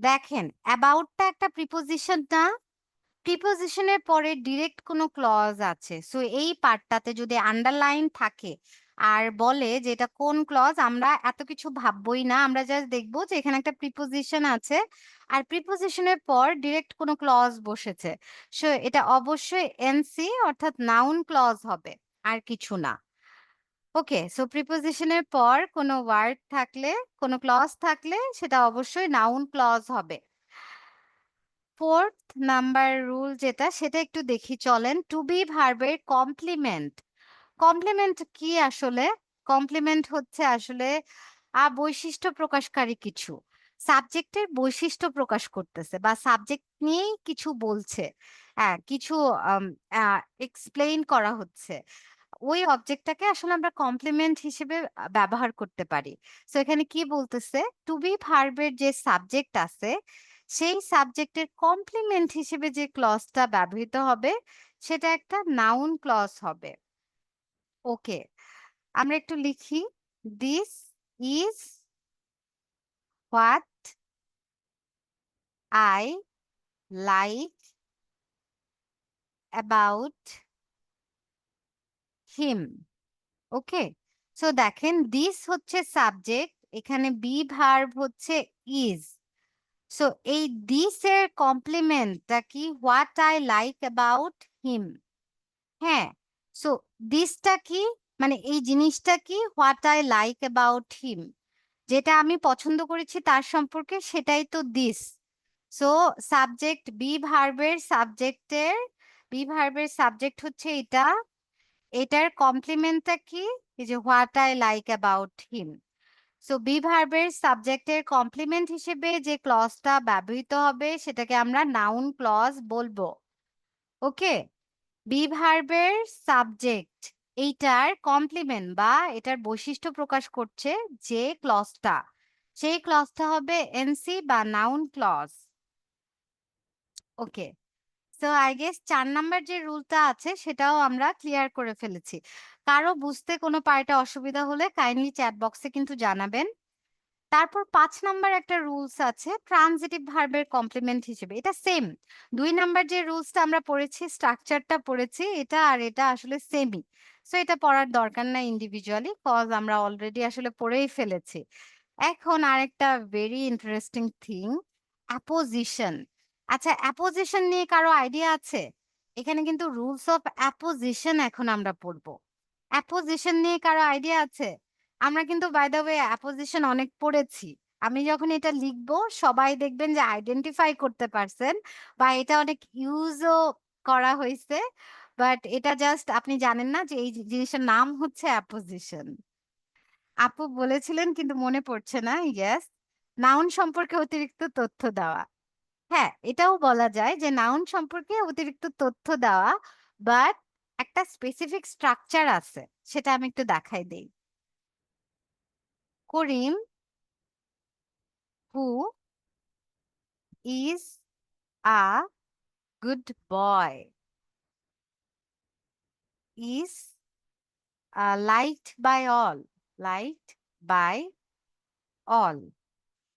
দেখেন, অ্যাবাউটটা একটা প্রিপোজিশন না? প্রিপোজিশনের পরে ডিরেক্ট কোনো ক্লজ আছে। সো এই পার্টটাতে যদি আন্ডারলাইন থাকে আর বলে যে এটা কোন ক্লজ, আমরা এত কিছু ভাববই না। আমরা জাস্ট দেখবো যে এখানে একটা প্রিপোজিশন আছে আর প্রিপোজিশনের পর ডিরেক্ট কোনো ক্লজ বসেছে। সো এটা অবশ্যই এনসি অর্থাৎ নাউন ক্লজ হবে, আর কিছু না। ওকে, সো প্রিপোজিশনের পর কোনো ওয়ার্ড থাকলে, কোনো ক্লজ থাকলে সেটা অবশ্যই নাউন ক্লজ হবে। 4th নাম্বার রুল যেটা সেটা একটু দেখি চলেন। টু বি ভার্বের কমপ্লিমেন্ট। কমপ্লিমেন্ট কি আসলে? কমপ্লিমেন্ট হচ্ছে আসলে বৈশিষ্ট্য প্রকাশকারী কিছু। সাবজেক্টের বৈশিষ্ট্য প্রকাশ করতেছে বা সাবজেক্ট নিয়েই কিছু বলছে। হ্যাঁ, কিছু আম আ এক্সপ্লেইন করা হচ্ছে। ওই অবজেক্টটাকে আসলে আমরা কমপ্লিমেন্ট হিসেবে ব্যবহার করতে পারি। সো এখানে কি বলতেছে? টু বি ভার্বের যে সাবজেক্ট আছে, সেই সাবজেক্টের কমপ্লিমেন্ট হিসেবে যে ক্লজটা ব্যবহৃত হবে, সেটা একটা নাউন ক্লজ হবে। ওকে, আমরা একটু লিখি। This is what I like about him. Okay, so দেখেন দিস হচ্ছে সাবজেক্ট, এখানে বি ভার্ব হচ্ছে ইজ। সো এই দিস এর কমপ্লিমেন্টটা কি? What I like about him. হ্যাঁ, সো দিসটা কি? মানে এই জিনিসটা কি? What I like about him. যেটা আমি পছন্দ করেছি তার সম্পর্কে, সেটাই তো দিস। সো সাবজেক্ট বি ভার্বের সাবজেক্ট হচ্ছে এটা। এটার কমপ্লিমেন্টটা কি? এই যে what I like about him. So B ভার্বের সাবজেক্টের কমপ্লিমেন্ট হিসেবে যে ক্লজটা ব্যবহৃত হবে সেটাকে আমরা নাউন ক্লজ বলবো। ওকে, বি ভার্বের সাবজেক্ট এইটার কমপ্লিমেন্ট বা এটার বৈশিষ্ট্য প্রকাশ করছে যে ক্লজটা, সেই ক্লজটা হবে এনসি বা noun clause. Okay, so I guess ৪ number যে রুলটা আছে সেটাও আমরা ক্লিয়ার করে ফেলেছি। কারো বুঝতে কোনো পার্টে অসুবিধা হলে কাইন্ডলি চ্যাট বক্সে কিন্তু জানাবেন। তারপর ৫ নাম্বার একটা রুলস আছে ট্রানজিটিভ ভার্বের কমপ্লিমেন্ট হিসেবে। এটা সেম। ২ নাম্বার যে রুলসটা আমরা পড়েছি, স্ট্রাকচারটা পড়েছি, এটা আর এটা আসলে সেমই। সো এটা পড়ার দরকার নাই ইন্ডিভিজুয়ালি, কজ আমরা অলরেডি আসলে পড়েই ফেলেছি। এখন আরেকটা ভেরি ইন্টারেস্টিং থিং, অ্যাপোজিশন। আচ্ছা, অ্যাপোজিশন নিয়ে কারো আইডিয়া আছে? এখানে কিন্তু রুলস অফ অ্যাপোজিশন এখন আমরা পড়বো। অ্যাপোজিশন নিয়ে কারো আইডিয়া আছে? আমরা কিন্তু বাই দ্য ওয়ে অ্যাপোজিশন অনেক পড়েছি। আমি যখন এটা লিখবো সবাই দেখবেন যে আইডেন্টিফাই করতে পারছেন বা এটা অনেক ইউজও করা হইছে। বাট এটা জাস্ট আপনি জানেন না যে এই জিনিসটার নাম হচ্ছে অ্যাপোজিশন। আপু বলেছিলেন কিন্তু মনে পড়ছে না। ইয়েস, নাউন সম্পর্কে অতিরিক্ত তথ্য দেওয়া। হ্যাঁ, এটাও বলা যায় যে নাউন সম্পর্কে অতিরিক্ত তথ্য দেওয়া, বাট একটা স্পেসিফিক স্ট্রাকচার আছে। সেটা আমি একটু দেখাই দেই। করিম Who is a good boy? Is liked by all. Liked by all.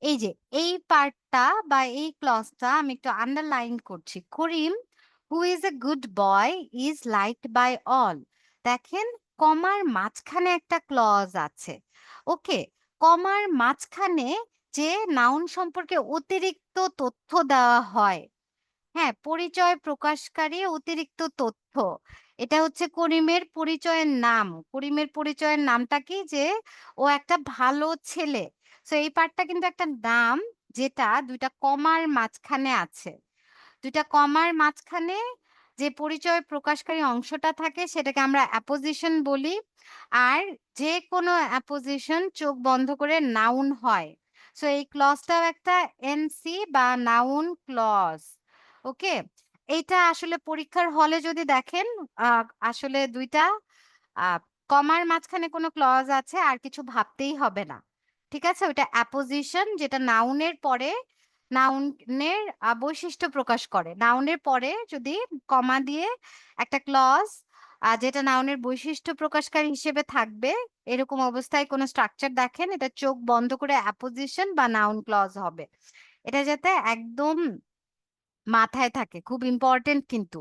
এই যে এই পার্টটা বা এই ক্লজটা আমি একটু আন্ডারলাইন করছি। Karim who is a good boy is liked by all. দেখেন কমার মাঝখানে একটা ক্লজ আছে। ওকে, কমার মাঝখানে যে নাউন সম্পর্কে অতিরিক্ত তথ্য দেওয়া হয়, হ্যাঁ, পরিচয় প্রকাশকারী অতিরিক্ত তথ্য। এটা হচ্ছে করিমের পরিচয়ের নাম। করিমের পরিচয়ের নামটা কি? যে ও একটা ভালো ছেলে। সো এই পার্টটা কিন্তু একটা নাম যেটা ২ টা কমার মাঝখানে আছে। ২ টা কমার মাঝখানে যে পরিচয় প্রকাশকারী অংশটা থাকে সেটাকে আমরা অ্যাপোজিশন বলি। আর যেকোনো অ্যাপোজিশন চোখ বন্ধ করে নাউন হয়। সো এই ক্লজটাও একটা এনসি বা নাউন ক্লজ। ওকে? এইটা আসলে পরীক্ষার হলে যদি দেখেন আ আসলে ২ টা আ কমার মাঝখানে কোনো ক্লজ আছে আর কিছু ভাবতেই হবে না। ঠিক আছে? ওইটা অ্যাপোজিশন যেটা নাউনের পরে নাউনের বৈশিষ্ট্য প্রকাশ করে। নাউনের পরে যদি কমা দিয়ে একটা ক্লজ যেটা নাউনের বৈশিষ্ট্য প্রকাশকারী হিসেবে থাকবে, এরকম অবস্থায় কোনো স্ট্রাকচার দেখেন, এটা চোখ বন্ধ করে অ্যাপোজিশন বা নাউন ক্লজ হবে। এটা যাতে একদম মাথায় থাকে। খুব ইম্পোর্টেন্ট কিন্তু।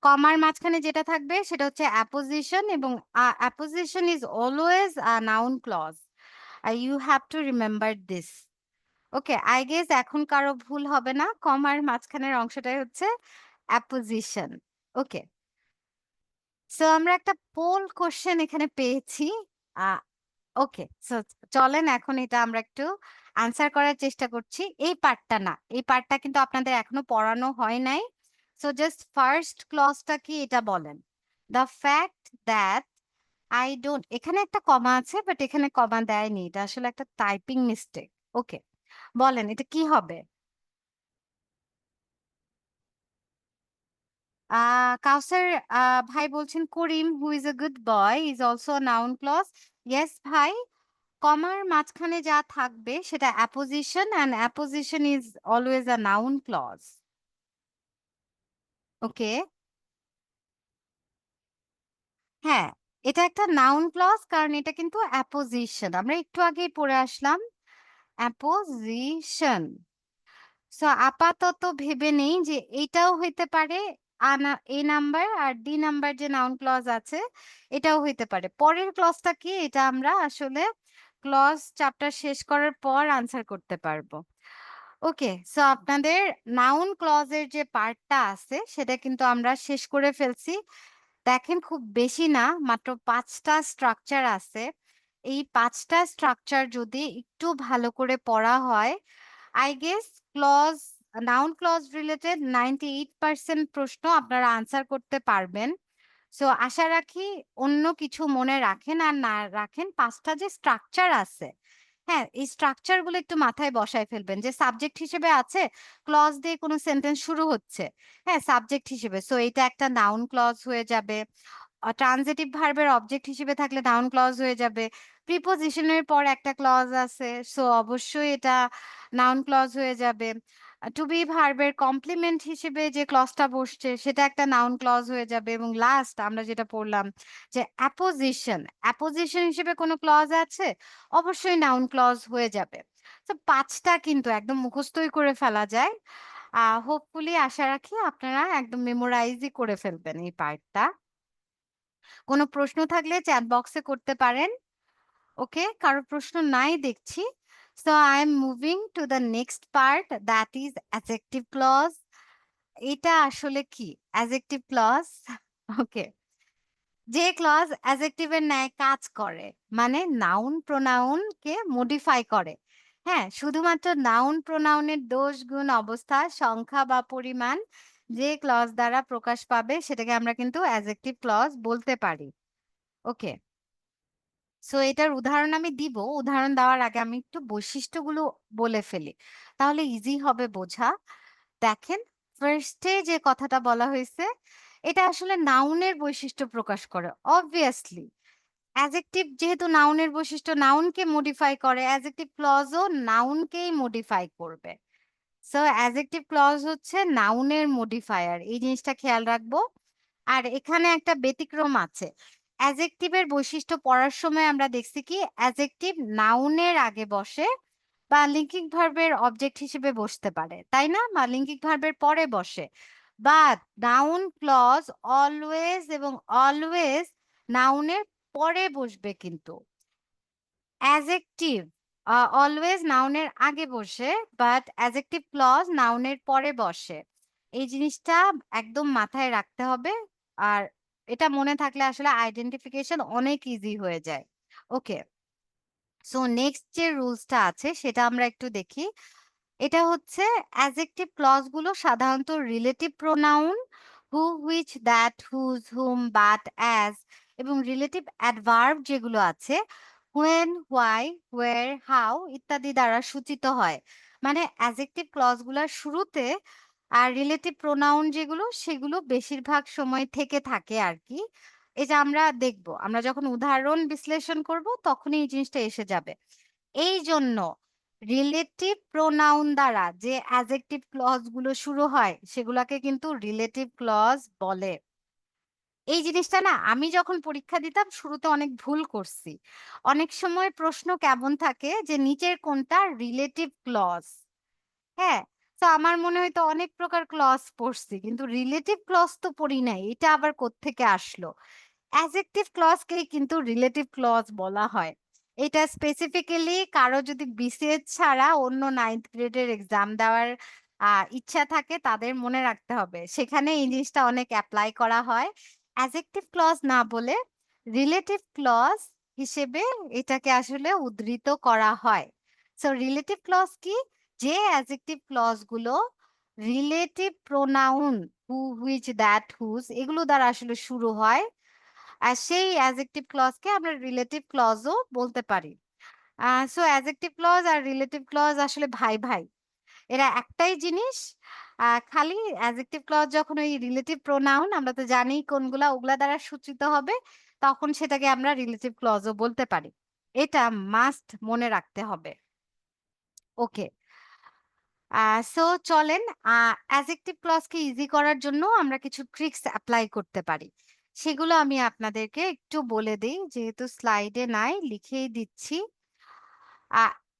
কমার মাঝখানে যেটা থাকবে সেটা হচ্ছে অ্যাপোজিশন এবং apposition is always a noun clause. You have to remember this. Okay, I guess এখন কারো ভুল হবে না। কমার মাঝখানের অংশটাই হচ্ছে অ্যাপোজিশন। ওকে। সো আমরা একটা পোল কোয়েশ্চেন এখানে পেয়েছি। আ ওকে। সো চলেন এখন এটা আমরা একটু আনসার করার চেষ্টা করছি। এই পার্টটা না। এই পার্টটা কিন্তু আপনাদের এখনো পড়ানো হয় নাই। সো জাস্ট ফার্স্ট ক্লজটা কি এটা বলেন। The fact that I don't, এখানে একটা কমা আছে বাট এখানে কমা দেয়নি। এটা আসলে একটা টাইপিং মিস্টেক। ওকে। বলেন এটা কি হবে? আ কাউসার ভাই বলছেন Karim who is a good boy is also a noun clause. Yes ভাই, কমার মাঝখানে যা থাকবে সেটা apposition and apposition is always a noun clause. ওকে? হ্যাঁ, এটা একটা নাউন ক্লজ কারণ এটা কিন্তু অ্যাপোজিশন। আমরা একটু আগেই পড়ে আসলাম অ্যাপোজিশন। সো আপাতত ভেবে নেই যে এটাও হইতে পারে এ নাম্বার আর ডি নাম্বার যে নাউন ক্লজ আছে এটাও হইতে পারে। পরের ক্লজটা কি এটা আমরা আসলে ক্লজ চ্যাপ্টার শেষ করার পর আনসার করতে পারবো। ওকে, সো আপনাদের নাউন ক্লজের যে পার্টটা আছে সেটা কিন্তু আমরা শেষ করে ফেলছি। দেখেন খুব বেশি না, মাত্র ৫ টা স্ট্রাকচার আছে। এই ৫ টা স্ট্রাকচার যদি একটু ভালো করে পড়া হয়, I guess clause noun clause related 98% প্রশ্ন আপনারা আনসার করতে পারবেন। সো আশা রাখি অন্য কিছু মনে রাখেন আর না রাখেন ৫ টা যে স্ট্রাকচার আছে, হ্যাঁ, এই স্ট্রাকচার গুলো একটু মাথায় বসায় ফেলবেন যে সাবজেক্ট হিসেবে আছে, ক্লজ দিয়ে কোনো সেন্টেন্স শুরু হচ্ছে। হ্যাঁ, সাবজেক্ট হিসেবে। সো এটা একটা নাউন ক্লজ হয়ে যাবে। ট্রান্সিটিভ ভার্বের অবজেক্ট হিসেবে থাকলে নাউন ক্লজ হয়ে যাবে। প্রিপোজিশনের পর একটা ক্লজ আছে। সো অবশ্যই এটা নাউন ক্লজ হয়ে যাবে। টু বি ভার্বের কমপ্লিমেন্ট হিসেবে যে ক্লজটা বসছে সেটা একটা নাউন ক্লজ হয়ে যাবে এবং লাস্ট আমরা যেটা পড়লাম যে অ্যাপোজিশন, অ্যাপোজিশন হিসেবে কোনো ক্লজ আছে? অবশ্যই নাউন ক্লজ হয়ে যাবে। তো ৫ টা কিন্তু একদম মুখস্থই করে ফেলা যায়। হোপফুলি আশা রাখি আপনারা একদম মেমোরাইজই করে ফেলবেন এই পার্টটা। কোনো প্রশ্ন থাকলে চ্যাট বক্সে করতে পারেন। ওকে, কারো প্রশ্ন নাই দেখছি। So I am moving to the next part that is adjective clause. এটা আসলে কি? Adjective clause okay. যে ক্লজ অ্যাডজেক্টিভ এর ন্যায় কাজ করে। মানে নাউন প্রোনাউন কে মডিফাই করে। হ্যাঁ, শুধুমাত্র নাউন প্রোনাউনের দোষ, গুণ, অবস্থা, সংখ্যা বা পরিমাণ যে ক্লজ দ্বারা প্রকাশ পাবে সেটাকে আমরা কিন্তু অ্যাডজেক্টিভ ক্লজ বলতে পারি। ওকে। সো এটার উদাহরণ আমি দিব। উদাহরণ দেওয়ার আগে আমি একটু বৈশিষ্ট্যগুলো বলে ফেলি। তাহলে ইজি হবে বোঝা। দেখেন, ফার্স্ট এ যে কথাটা বলা হয়েছে, এটা আসলে নাউনের বৈশিষ্ট্য প্রকাশ করে। অবভিয়াসলি। অ্যাডজেক্টিভ যেহেতু নাউনের বৈশিষ্ট্য নাউনকে মডিফাই করে, অ্যাডজেক্টিভ ক্লজও নাউনকেই মডিফাই করবে। সো অ্যাডজেক্টিভ ক্লজ হচ্ছে নাউনের মডিফায়ার। এই জিনিসটা খেয়াল রাখবো। আর এখানে একটা ব্যতিক্রম আছে। অ্যাডজেক্টিভের বৈশিষ্ট্য পড়ার সময় আমরা দেখছি কি অ্যাডজেক্টিভ নাউনের আগে বসে বা লিঙ্কিং ভার্বের অবজেক্ট হিসেবে বসতে পারে। তাই না? বা লিঙ্কিং ভার্বের পরে বসে। বাট নাউন ক্লজ অলওয়েজ এবং অলওয়েজ নাউনের পরে বসবে কিন্তু। অ্যাডজেক্টিভ অলওয়েজ নাউনের আগে বসে বাট অ্যাডজেক্টিভ ক্লজ নাউনের পরে বসে। এই জিনিসটা একদম মাথায় রাখতে হবে। আর এটা মনে থাকলে আসলে আইডেন্টিফিকেশন অনেক ইজি হয়ে যায়। ওকে। সো নেক্সট যে রুলসটা আছে সেটা আমরা একটু দেখি। এটা হচ্ছে অ্যাডজেক্টিভ ক্লজ গুলো সাধারণত relative pronoun who, which, that, whose, whom, but, as এবং রিলেটিভ অ্যাডভার্ব যেগুলো আছে হোয়েন, হোয়াই, ওয়ের, হাউ ইত্যাদি দ্বারা সূচিত হয়। মানে অ্যাডজেক্টিভ ক্লজ গুলার শুরুতে আর রিলেটিভ প্রোনাউন যেগুলো সেগুলো বেশিরভাগ সময় থেকে থাকে আর কি। এটা আমরা দেখব। আমরা যখন উদাহরণ বিশ্লেষণ করব তখনই এই জিনিসটা এসে যাবে। এই জন্য রিলেটিভ প্রোনাউন দ্বারা যে অ্যাডজেক্টিভ ক্লজ গুলো শুরু হয় সেগুলাকে কিন্তু রিলেটিভ ক্লজ বলে। এই জিনিসটা না আমি যখন পরীক্ষা দিতাম শুরুতে অনেক ভুল করছি। অনেক সময় প্রশ্ন কেমন থাকে যে নিচের কোনটা রিলেটিভ ক্লজ। হ্যাঁ? তো আমার মনে হয়তো অনেক প্রকার ক্লজ পড়ছি। কিন্তু রিলেটিভ ক্লজ তো পড়ি নাই। এটা আবার কোত্থেকে আসলো? অ্যাডজেক্টিভ ক্লজকেই কিন্তু রিলেটিভ ক্লজ বলা হয়। এটা স্পেসিফিক্যালি কারো যদি বিসিএস ছাড়া অন্য 9th গ্রেডের এক্সাম দেওয়ার ইচ্ছা থাকে তাদের মনে রাখতে হবে। সেখানে এই জিনিসটা অনেক এপ্লাই করা হয়। অ্যাডজেক্টিভ ক্লজ না বলে রিলেটিভ ক্লজ হিসেবে এটাকে আসলে উদ্ধৃত করা হয়। সো রিলেটিভ ক্লজ কি? যে অ্যাডজেক্টিভ ক্লজ গুলো relative pronoun who, which, that, whose এগুলো দ্বারা আসলে শুরু হয় আর সেই অ্যাডজেক্টিভ ক্লজকে আমরা রিলেটিভ ক্লজও বলতে পারি। সো অ্যাডজেক্টিভ ক্লজ আর রিলেটিভ ক্লজ আসলে ভাই, ভাই। এরা একটাই জিনিস। খালি অ্যাডজেক্টিভ ক্লজ যখন ওই রিলেটিভ প্রোনাউন আমরা তো জানি কোনগুলা ওগুলা দ্বারা সূচিত হবে, তখন সেটাকে আমরা রিলেটিভ ক্লজও বলতে পারি। এটা মাস্ট মনে রাখতে হবে। ওকে। সো চলেন অ্যাডজেক্টিভ ক্লজকে ইজি করার জন্য আমরা কিছু ট্রিক্স এপ্লাই করতে পারি। সেগুলো আমি আপনাদেরকে একটু বলে দেই। যেহেতু স্লাইডে নাই লিখেই দিচ্ছি।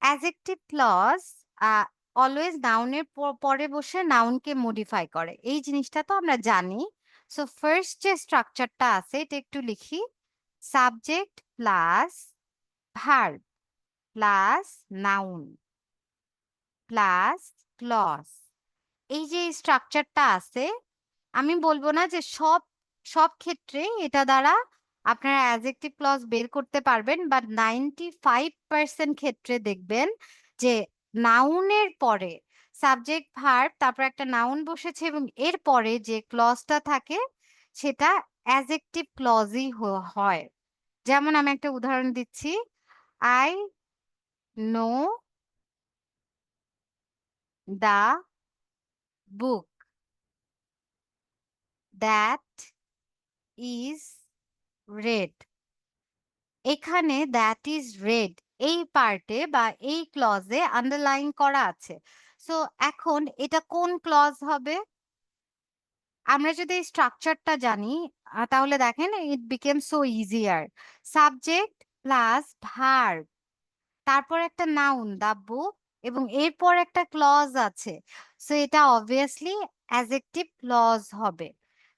অ্যাডজেক্টিভ ক্লজ আ অলওয়েজ নাউনের পরে বসে নাউনকে মডিফাই করে। এই জিনিসটা তো আমরা জানি। সো ফার্স্ট যে স্ট্রাকচারটা আছে এটা একটু লিখি। Subject plus verb plus noun plus clause. এই যে স্ট্রাকচারটা আছে আমি বলব না যে সব ক্ষেত্রে এটা দ্বারা আপনারা অ্যাডজেক্টিভ ক্লজ বের করতে পারবেন বাট 95% ক্ষেত্রে দেখবেন যে নাউনের পরে সাবজেক্ট ভার্ব তারপর একটা নাউন বসেছে এবং এর পরে যে ক্লজটা থাকে সেটা অ্যাডজেক্টিভ ক্লজই হয়। যেমন আমি একটা উদাহরণ দিচ্ছি। I know the book that is red. এখানে দ্যাট ইজ রেড এই পার্টে বা এই ক্লজে আন্ডারলাইন করা আছে। সো এখন এটা কোন ক্লজ হবে? আমরা যদি এই স্ট্রাকচারটা জানি তাহলে দেখেন ইট became so easier. Subject plus verb তারপর একটা নাউন দা বুক এবং এরপর একটা ক্লজ আছে। সো এটা অবভিয়াসলি অ্যাডজেক্টিভ ক্লজ হবে।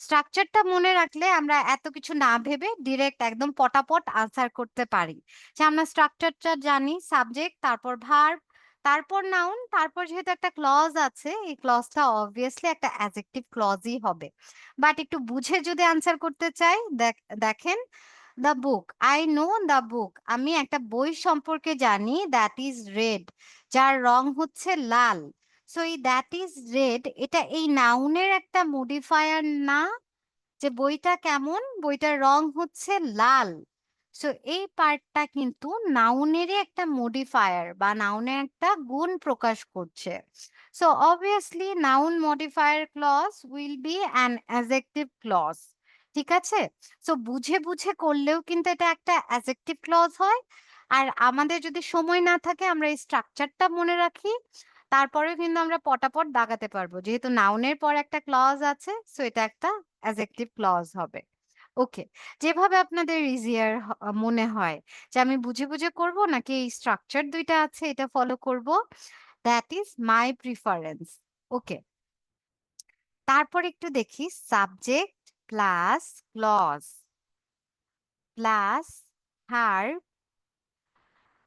স্ট্রাকচারটা মনে রাখলে আমরা এত কিছু না ভেবে ডিরেক্ট একদম পটাপট আনসার করতে পারি। যে আমরা স্ট্রাকচারটা জানি সাবজেক্ট তারপর ভার্ব তারপর নাউন তারপর যেহেতু একটা ক্লজ আছে এই ক্লজটা অবভিয়াসলি একটা অ্যাডজেক্টিভ ক্লজই হবে। বাট একটু বুঝে যদি আনসার করতে চাই দেখেন the book I know the book আমি একটা বই সম্পর্কে জানি দ্যাট ইজ রেড যার রং হচ্ছে লাল। সো এই দ্যাট ইজ রেড এটা এই নাউনের একটা মডিফায়ার না যে বইটা কেমন বইটার রং হচ্ছে লাল। সো এই পার্টটা কিন্তু নাউনেরই একটা মডিফায়ার বা নাউনের একটা গুণ প্রকাশ করছে। So obviously noun modifier clause will be an adjective clause. ঠিক আছে? সো বুঝে, বুঝে করলেও কিন্তু এটা একটা অ্যাডজেক্টিভ ক্লজ হয়। আর আমাদের যদি সময় না থাকে আমরা এই স্ট্রাকচারটা মনে রাখি। তারপরেও কিন্তু আমরা পটাপট দাগাতে পারবো। যেহেতু নাউনের পর একটা ক্লজ আছে, সো এটা একটা অ্যাডজেক্টিভ ক্লজ হবে। ওকে। যেভাবে আপনাদের ইজিয়ার মনে হয় যে আমি বুঝে, বুঝে করব নাকি এই স্ট্রাকচার ২ টা আছে এটা ফলো করব, দ্যাট ইস মাই প্রিফারেন্স। ওকে। তারপর একটু দেখি subject plus clause plus verb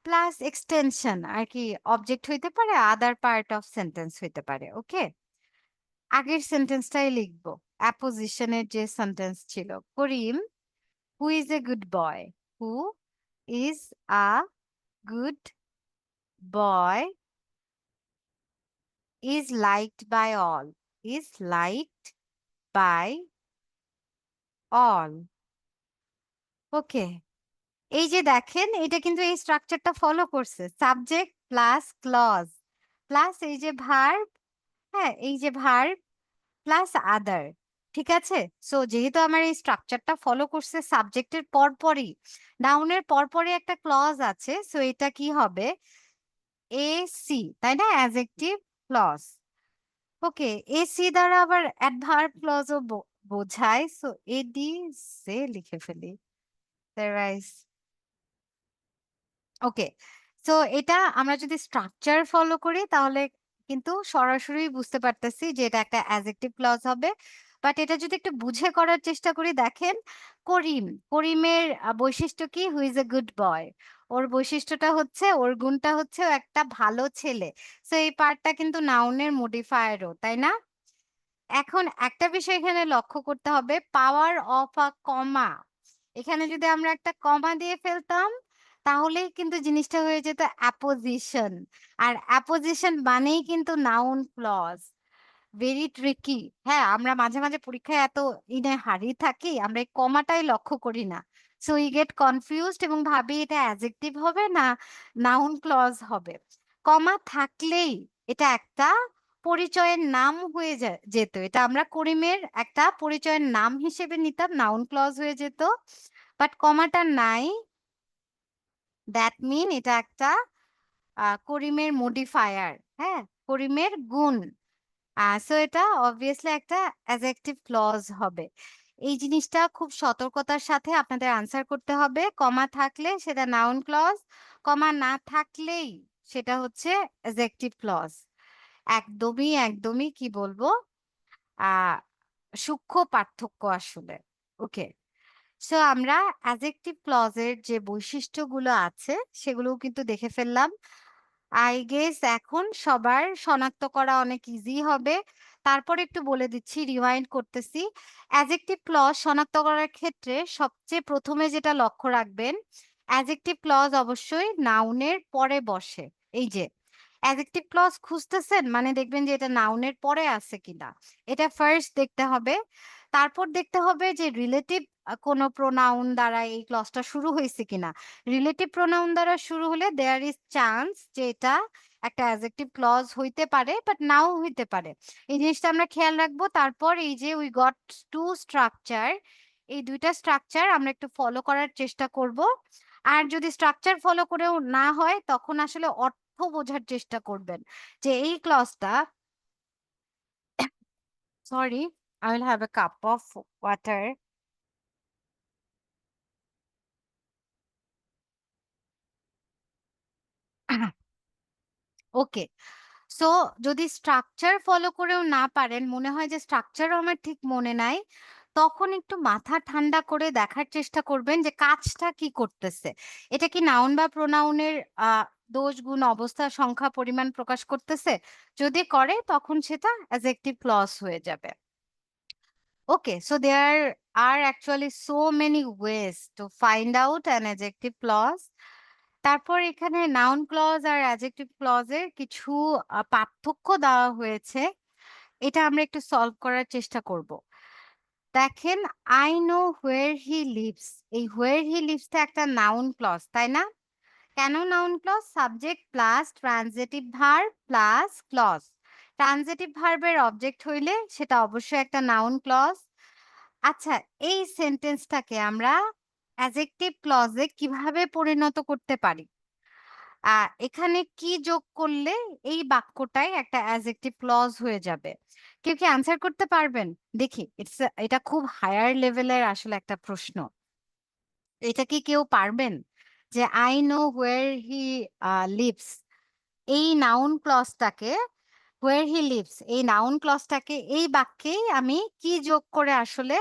plus extension আর কি অবজেক্ট হইতে পারে, আদার পার্ট অফ সেন্টেন্স হইতে পারে। ওকে? আগের সেন্টেন্সটাই লিখবো। অ্যাপোজিশনের যে সেন্টেন্স ছিল। Karim who is a good boy? Who is a good boy is liked by all. Is liked by all. Okay. এই যে দেখেন এটা কিন্তু এই স্ট্রাকচারটা ফলো করছে। সাবজেক্ট প্লাস ক্লজ প্লাস এই যে ভার্ব, হ্যাঁ, এই যে ভার্ব প্লাস আদার। ঠিক আছে? সো যেহেতু আমার এই স্ট্রাকচারটা ফলো করছে সাবজেক্টের পরপরই, নাউনের পরপরই একটা ক্লজ আছে। সো এটা কি হবে? এসি, তাই না? Adjective clause. ওকে, এসি দ্বারা আবার অ্যাডভার্ব ক্লজও বোঝায়। সো এডি সে লিখে ফেলি। ওকে। সো এটা আমরা যদি স্ট্রাকচার ফলো করি তাহলে কিন্তু সরাসরি বুঝতে পারতেছি যে এটা একটা অ্যাডজেক্টিভ ক্লজ হবে। বাট এটা যদি একটু বুঝে করার চেষ্টা করি দেখেন করিম, করিমের বৈশিষ্ট্য কি? হু ইজ এ গুড বয়। ওর বৈশিষ্ট্যটা হচ্ছে ওর গুণটা হচ্ছে ও একটা ভালো ছেলে। সো এই পার্টটা কিন্তু নাউনের মডিফায়ারও, তাই না? এখন একটা বিষয় এখানে লক্ষ্য করতে হবে পাওয়ার অফ আ কমা। এখানে যদি আমরা একটা কমা দিয়ে ফেলতাম তাহলেই কিন্তু জিনিসটা হয়ে যেত অ্যাপোজিশন। আর অ্যাপোজিশন মানেই কিন্তু নাউন ক্লজ। Very tricky. হ্যাঁ, আমরা মাঝে, মাঝে পরীক্ষায় এত হারিয়ে থাকি আমরা এই কমাটাই লক্ষ্য করি না। সো উই গেট কনফিউজড এবং ভাবি এটা অ্যাডজেক্টিভ হবে না নাউন ক্লজ হবে। কমা থাকলেই এটা একটা পরিচয়ের নাম হয়ে যেত। এটা আমরা করিমের একটা পরিচয়ের নাম হিসেবে নিতাম, নাউন ক্লজ হয়ে যেত। বাট কমাটা নাই, দ্যাট মিন এটা একটা করিমের মডিফায়ার। হ্যাঁ? করিমের গুণ। সো এটা obviously একটা adjective clause হবে। এই জিনিসটা খুব সতর্কতার সাথে আপনাদের আনসার করতে হবে। কমা থাকলে সেটা noun clause, কমা না থাকলেই সেটা হচ্ছে adjective clause। একদমই, একদমই কি বলবো? আ সূক্ষ্ম পার্থক্য আসলে। ওকে। সো আমরা অ্যাডজেক্টিভ ক্লজ এর যে বৈশিষ্ট্যগুলো আছে সেগুলোও কিন্তু দেখে ফেললাম। আই গেস এখন সবার শনাক্ত করা অনেক ইজি হবে। তারপরে একটু বলে দিচ্ছি, রিওয়াইন্ড করতেছি। অ্যাডজেক্টিভ ক্লজ শনাক্ত করার ক্ষেত্রে সবচেয়ে ১ম এ যেটা লক্ষ্য রাখবেন, অ্যাডজেক্টিভ ক্লজ অবশ্যই নাউনের পরে বসে। এই যে অ্যাডজেক্টিভ ক্লজ খুঁজতেছেন মানে দেখবেন যে এটা নাউনের পরে আছে কিনা। এটা ফার্স্ট দেখতে হবে। তারপর দেখতে হবে যে রিলেটিভ কোনো প্রোনাউন দ্বারা এই ক্লজটা শুরু হইছে কিনা। রিলেটিভ প্রোনাউন দ্বারা শুরু হলে দেয়ার ইজ চান্স যে এটা একটা অ্যাডজেক্টিভ ক্লজ হইতে পারে বাট নাও হইতে পারে। এই জিনিসটা আমরা খেয়াল রাখবো। তারপর এই যে উই গট 2 স্ট্রাকচার, এই ২ টা স্ট্রাকচার আমরা একটু ফলো করার চেষ্টা করব। আর যদি স্ট্রাকচার ফলো করেও না হয় তখন আসলে অর্থ বোঝার চেষ্টা করবেন। যে এই ক্লজটা sorry, I will have a cup of water. Okay. So যদি স্ট্রাকচার ফলো করেও না পারেন, মনে হয় যে স্ট্রাকচারও আমার ঠিক মনে নাই, তখন একটু মাথা ঠান্ডা করে দেখার চেষ্টা করবেন যে কাজটা কি করতেছে। এটা কি নাউন বা প্রোনাউনের আ দোষ, গুণ, অবস্থা, সংখ্যা, পরিমাণ প্রকাশ করতেছে? যদি করে তখন সেটা অ্যাডজেক্টিভ ক্লজ হয়ে যাবে। Okay, so there are actually so many ways to find out an adjective clause. তারপর এখানে নাউন ক্লজ আর অ্যাডজেক্টিভ ক্লজ এর কিছু পার্থক্য দেওয়া হয়েছে। এটা আমরা একটু সলভ করার চেষ্টা করব। দেখেন, I know where he lives. এই where he lives টা একটা নাউন ক্লজ, তাই না? কেন noun clause? Subject plus transitive verb plus clause. Transitive ভার্বের অবজেক্ট হইলে সেটা অবশ্যই একটা নাউন ক্লজ। আচ্ছা, এই সেন্টেন্সটাকে আমরা অ্যাডজেক্টিভ ক্লজে কিভাবে পরিণত করতে পারি? আ এখানে কি যোগ করলে এই বাক্যটাই একটা অ্যাডজেক্টিভ ক্লজ হয়ে যাবে? কেউ কি আনসার করতে পারবেন? দেখি এটা খুব হায়ার লেভেলের আসলে একটা প্রশ্ন। এটা কি কেউ পারবেন? যে I know where he lives এই নাউন ক্লজটাকে where he lives এই নাউন ক্লজটাকে এই বাক্যেই আমি কি যোগ করে আসলে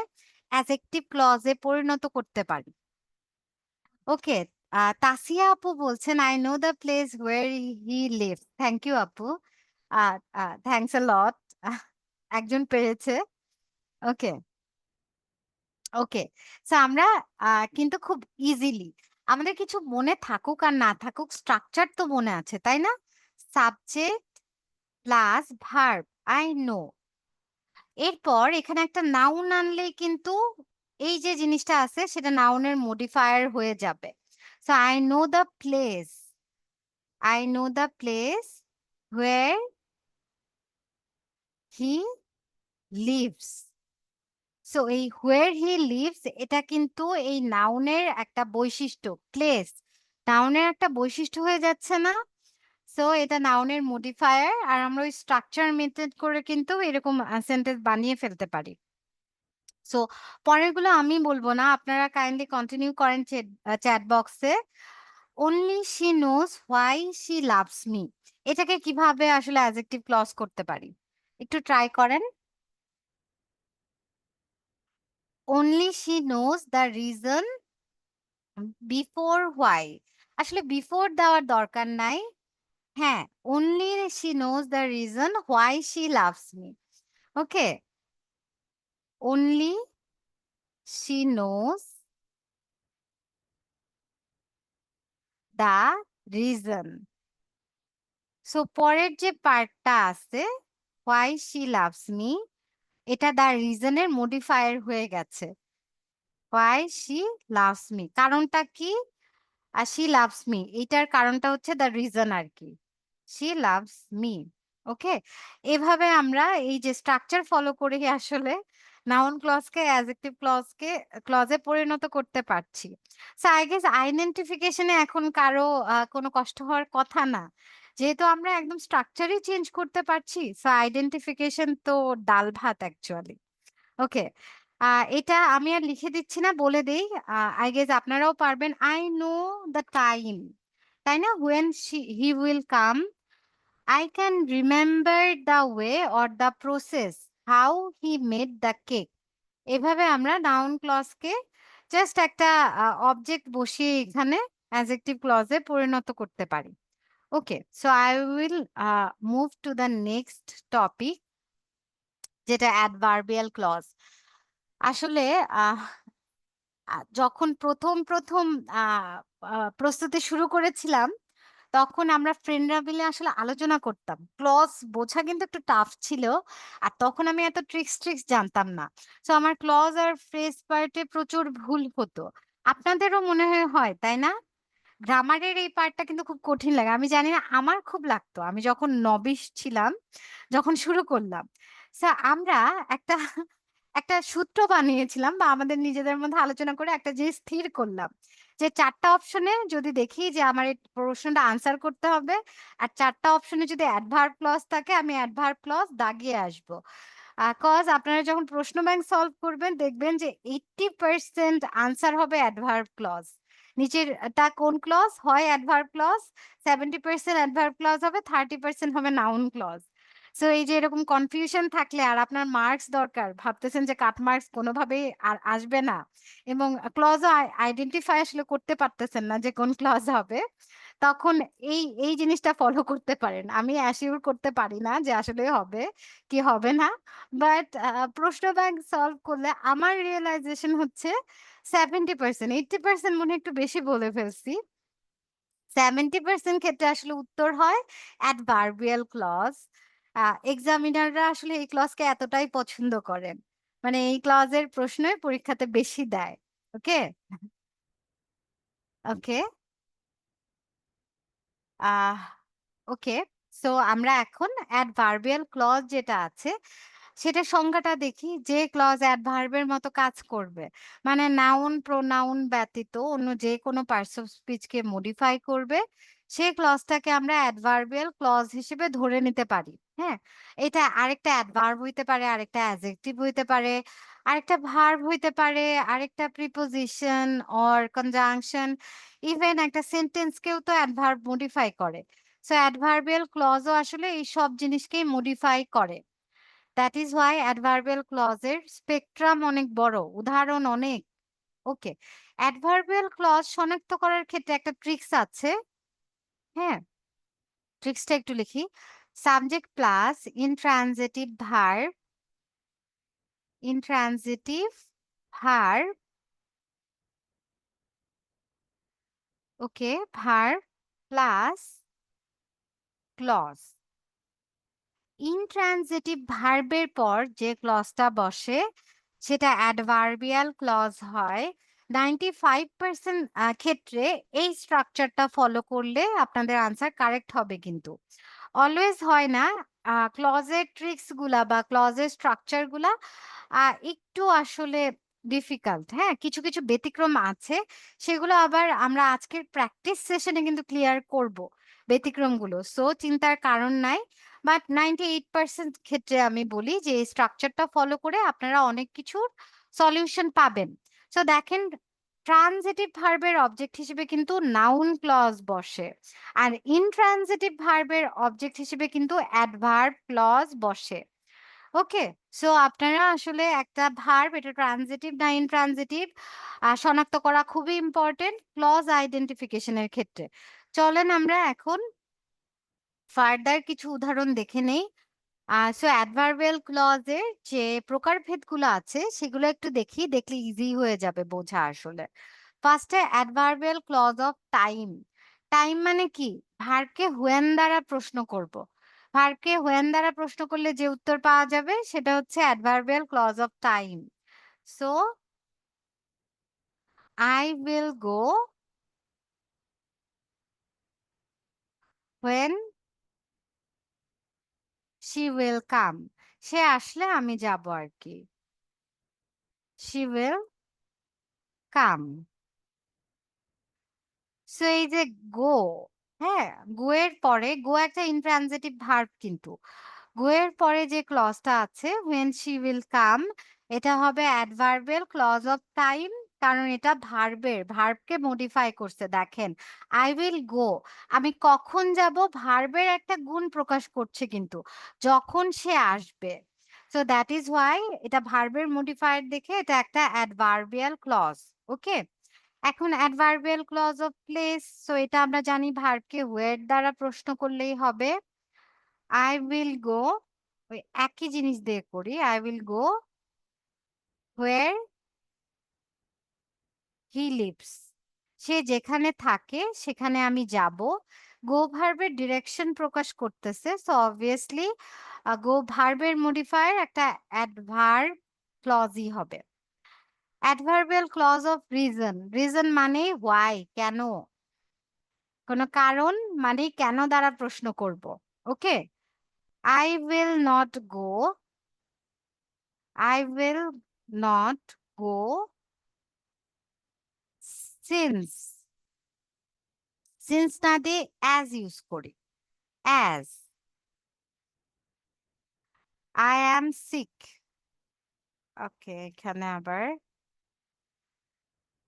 অ্যাডজেক্টিভ ক্লজে পরিণত করতে পারি? ওকে। তাসিয়া আপু বলছেন, "I know the place where he lives." Thank you আপু। Uh uh thanks a lot. আহ একজন পেরেছে। ওকে, ওকে। সো আমরা আ কিন্তু খুব ইজিলি আমাদের কিছু মনে থাকুক আর না থাকুক স্ট্রাকচার তো মনে আছে, তাই না? Subject plus verb, I know। এরপর এখানে একটা নাউন আনলেই কিন্তু এই যে জিনিসটা আছে সেটা নাউনের মডিফায়ার হয়ে যাবে। So I know the place, I know the place where he lives। So এই where he lives এটা কিন্তু এই নাউনের একটা বৈশিষ্ট্য, প্লেস নাউনের একটা বৈশিষ্ট্য হয়ে যাচ্ছে না? সো এটা নাউনের মডিফায়ার আর আমরা ওই স্ট্রাকচার মেথড করে কিন্তু এরকম সেন্টেন্স বানিয়ে ফেলতে পারি। সো পরেরগুলো আমি বলব না। আপনারা কাইন্ডলি কন্টিনিউ করেন চ্যাট বক্সে। only she knows why she loves me এটাকে কিভাবে আসলে অ্যাডজেক্টিভ ক্লজ করতে পারি? একটু ট্রাই করেন। only she knows the reason before why আসলে বিফোর দেওয়ার দরকার নাই। হ্যাঁ, only she knows the reason why she loves me। Okay? only she knows the reason। So পরের যে পার্টটা আছে why she loves me এটা দ্য রিজন এর মডিফায়ার হয়ে গেছে। why she loves me কারণটা কি? she loves me এটার কারণটা হচ্ছে দ্য রিজন আরকি। she loves me। ওকে? এভাবে আমরা এই যে স্ট্রাকচার ফলো করে আসলে নাউন ক্লজকে অ্যাডজেক্টিভ ক্লজে পরিণত করতে পারছি। সো আই গেস আইডেন্টিফিকেশন এ এখন কারো কোনো কষ্ট হওয়ার কথা না। যেহেতু আমরা একদম স্ট্রাকচারই চেঞ্জ করতে পারছি, সো আইডেন্টিফিকেশন তো ডাল ভাত অ্যাকচুয়ালি। ওকে। আ এটা আমি আর লিখে দিচ্ছি না, বলে দেই। I guess আপনারাও পারবেন। I know the time, তাই না? When he will come, I can remember the way or the process how he made the cake। এভাবে আমরা নাউন ক্লজকে জাস্ট একটা অবজেক্ট বসিয়ে এখানে অ্যাডজেক্টিভ ক্লজে পরিণত করতে পারি। Okay, so I will move to the next topic যেটা অ্যাডভার্বিয়াল ক্লজ। আসলে আহ যখন ১ম আ আ প্রস্তুতি শুরু করেছিলাম, তখন আমরা ফ্রেন্ডরা মিলে আসলে আলোচনা করতাম। ক্লজ বোঝা কিন্তু একটু টাফ ছিল। আর তখন আমি এত ট্রিক্স জানতাম না। সো আমার ক্লজ আর ফ্রেজ পার্টে প্রচুর ভুল হতো। আপনাদেরও মনে হয়, তাই না? গ্রামারের এই পার্টটা কিন্তু খুব কঠিন লাগে। আমি জানি না আমার খুব লাগতো। আমি যখন নবিশ ছিলাম, যখন শুরু করলাম। আমরা একটা একটা সূত্র বানিয়েছিলাম বা আমাদের নিজেদের মধ্যে আলোচনা করে একটা জিনিস স্থির করলাম। যে ৪ টা অপশনে যদি দেখি যে আমার এই প্রশ্নটা আনসার করতে হবে আর ৪ টা অপশনে যদি অ্যাডভার্ব ক্লজ থাকে আমি অ্যাডভার্ব ক্লজ দাগিয়ে আসব। কজ আপনারা যখন প্রশ্ন ব্যাংক সলভ করবেন দেখবেন যে 80% আনসার হবে অ্যাডভার্ব ক্লজ। নিচেরটা কোন ক্লজ? হয় অ্যাডভার্ব ক্লজ, 70% অ্যাডভার্ব ক্লজ হবে, 30% হবে নাউন ক্লজ। সো এই যে এরকম কনফিউশন থাকলে আর আপনার মার্কস দরকার, ভাবতেছেন যে কাট মার্কস কোনোভাবেই আর আসবে না এবং ক্লজও আইডেন্টিফাই আসলে করতে পারতেছেন না যে কোন ক্লজ হবে। তখন এই জিনিসটা ফলো করতে পারেন। আমি অ্যাসিউর করতে পারি না যে আসলে হবে কি হবে না। বাট প্রশ্ন ব্যাংক সলভ করলে আমার রিয়ালাইজেশন হচ্ছে 70% 80% মনে হয় একটু বেশি বলে ফেলছি। 70% ক্ষেত্রে আসলে উত্তর হয় অ্যাডভার্বিয়াল ক্লজ। এক্সামিনাররা আসলে এই ক্লজকে এতটাই পছন্দ করেন। মানে এই ক্লজের প্রশ্নই পরীক্ষাতে বেশি দেয়। ওকে? ওকে। আহ ওকে। সো আমরা এখন অ্যাডভার্বিয়াল ক্লজ যেটা আছে সেটার সংজ্ঞাটা দেখি। যে ক্লজ অ্যাডভার্বের মতো কাজ করবে। মানে নাউন, প্রোনাউন ব্যতীত অন্য যেকোনো পার্টস অফ স্পিচকে মডিফাই করবে, সেই ক্লজটাকে আমরা অ্যাডভার্বিয়াল ক্লজ হিসেবে ধরে নিতে পারি। হ্যাঁ? এটা আরেকটা অ্যাডভার্ব হইতে পারে, আরেকটা অ্যাডজেক্টিভ হইতে পারে, আরেকটা ভার্ব হইতে পারে, আরেকটা প্রিপোজিশন অর কনজাংশন, ইভেন একটা সেন্টেন্সকেও তো অ্যাডভার্ব মডিফাই করে। সো অ্যাডভার্বিয়াল ক্লজও আসলে এই সব জিনিসকেই মডিফাই করে। দ্যাট ইজ হোয়াই অ্যাডভার্বিয়াল ক্লজের স্পেকট্রাম অনেক বড়, উদাহরণ অনেক। ওকে, অ্যাডভার্বিয়াল ক্লজ শনাক্ত করার ক্ষেত্রে একটা ট্রিক্স আছে। হ্যাঁ, ট্রিক্সটা একটু লিখি। Subject plus intransitive verb, intransitive verb, okay, verb plus clause. Intransitive ভার্বের পর যে ক্লজটা বসে সেটা অ্যাডভার্বিয়াল ক্লজ হয়। 95% ক্ষেত্রে এই স্ট্রাকচারটা ফলো করলে আপনাদের আনসার কারেক্ট হবে, কিন্তু অলওয়েজ হয় না। ক্লজের ট্রিক্স গুলা বা ক্লজের স্ট্রাকচার গুলা একটু আসলে ডিফিকাল্ট। হ্যাঁ, কিছু কিছু ব্যতিক্রম আছে, সেগুলো আবার আমরা আজকের প্র্যাকটিস সেশনে কিন্তু ক্লিয়ার করব ব্যতিক্রমগুলো। সো চিন্তার কারণ নাই। বাট 98% ক্ষেত্রে আমি বলি যে এই স্ট্রাকচারটা ফলো করে আপনারা অনেক কিছুর সলিউশন পাবেন। সো দেখেন, ট্রানজিটিভ ভার্বের অবজেক্ট হিসেবে কিন্তু নাউন ক্লজ বসে, আর ইনট্রানজিটিভ ভার্বের অবজেক্ট হিসেবে কিন্তু অ্যাডভার্ব ক্লজ বসে। ওকে, সো আপনারা আসলে একটা ভার্ব এটা ট্রানজিটিভ না ইনট্রানজিটিভ শনাক্ত করা খুবই ইম্পর্টেন্ট ক্লজ আইডেন্টিফিকেশনের ক্ষেত্রে। চলেন আমরা এখন ফার্দার কিছু উদাহরণ দেখে নেই। সো অ্যাডভার্বিয়াল ক্লজের যে প্রকারভেদগুলো আছে সেগুলো একটু দেখি, দেখলে ইজি হয়ে যাবে বোঝা আসলে। ফার্স্টে adverbial clause of time. Time মানে কি? ভার্বকে হোয়েন দ্বারা প্রশ্ন করব। ভার্বকে হোয়েন দ্বারা প্রশ্ন করলে যে উত্তর পাওয়া যাবে সেটা হচ্ছে adverbial clause of time. So I will go when she will come. সে আসলে আমি যাব আর কি। She will come. সো এই যে গো, হ্যাঁ, গো এর পরে, গো একটা ইনট্রানজিটিভ ভার্ব, কিন্তু গো এর পরে যে ক্লজটা আছে when she will come, এটা হবে অ্যাডভার্বিয়াল ক্লজ অফ টাইম। কারণ এটা ভার্বকে মডিফাই করছে। দেখেন, আই উইল গো, আমি কখন যাব, ভার্বের একটা গুণ প্রকাশ করছে কিন্তু, যখন সে আসবে। সো দ্যাট ইজ হোয়াই এটা ভার্বের মডিফায়ার দেখে এটা একটা অ্যাডভার্বিয়াল ক্লজ। ওকে, এখন adverbial clause of place. So এটা আমরা জানি ভার্বকে ওয়ের দ্বারা প্রশ্ন করলেই হবে। আই উইল গো, ওই একই জিনিস দিয়ে করি। I will go where he lives, সে যেখানে থাকে সেখানে আমি যাব। গো ভার্বের ডিরেকশন প্রকাশ করতেছে, সো অবভিয়াসলি গো ভার্বের মডিফায়ার একটা অ্যাডভার্ব ক্লজই হবে। Adverbial clause of reason. Reason মানে হোয়াই, কেন, কোনো কারণ মানে কেন দ্বারা প্রশ্ন করব। Okay, I will not go, I will not go since, since না দিয়ে অ্যাজ ইউজ করি। As I am sick. Okay, এখানে আবার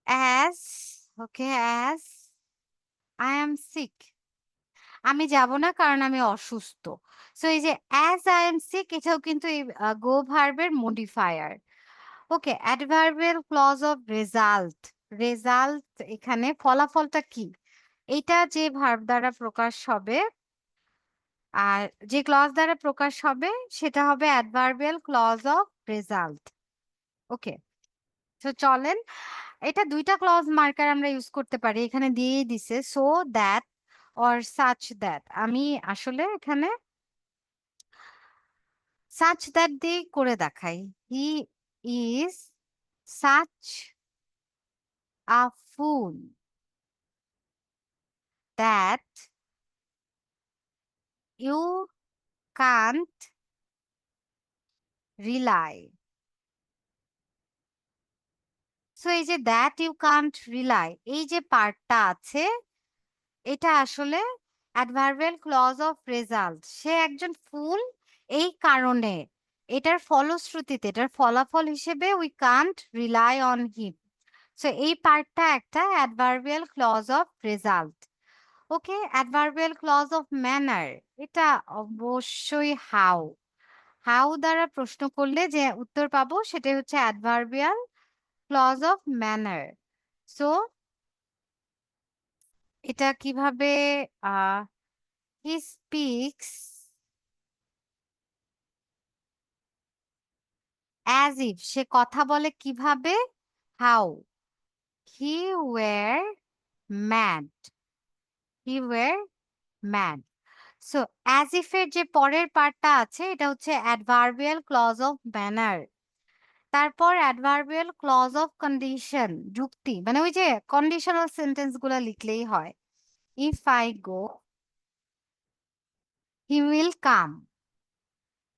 as, okay, as I am sick, আমি যাব না কারণ আমি অসুস্থ। সো এই যে অ্যাজ আই এম সিক এটাও কিন্তু এই গো ভার্বের modifier. Okay, adverbial clause of result. Result এখানে ফলাফলটা কি, এটা যে ভার্ব দ্বারা প্রকাশ হবে, আর যে ক্লজ দ্বারা প্রকাশ হবে সেটা হবে অ্যাডভার্বিয়াল ক্লজ অফ রেজাল্ট। ওকে, তো চলেন, এটা দুইটা ক্লজ মার্কার আমরা ইউজ করতে পারি, এখানে দিয়েই দিছে so that or such that. আমি আসলে এখানে সাচ দ্যাট দিয়ে করে দেখাই। He is such a fool that you can't rely. So এই যে দ্যাট ইউ কান্ট রিলাই এই যে পার্টটা আছে এটা আসলে অ্যাডভার্বিয়াল ক্লজ অফ রেজাল্ট। সে একজন ফুল এই কারণে এটার ফলশ্রুতিতে এটার ফলাফল হিসেবে we can't rely on him. So এই পার্টটা একটা adverbial clause of result. Okay, adverbial clause of manner এটা অবশ্যই হাউ। হাউ দ্বারা প্রশ্ন করলে যে উত্তর পাবো সেটাই হচ্ছে adverbial clause of manner. So এটা কিভাবে uh he speaks as if সে কথা বলে কিভাবে how he were mad he were mad. So as if এর যে পরের পার্টটা আছে এটা হচ্ছে অ্যাডভার্বিয়াল ক্লজ অফ ম্যানার। তারপর অ্যাডভার্বিয়াল ক্লজ অফ কন্ডিশন যুক্তি মানে ওই যে কন্ডিশনাল সেন্টেন্স গুলা লিখলেই হয়। If I go he will come.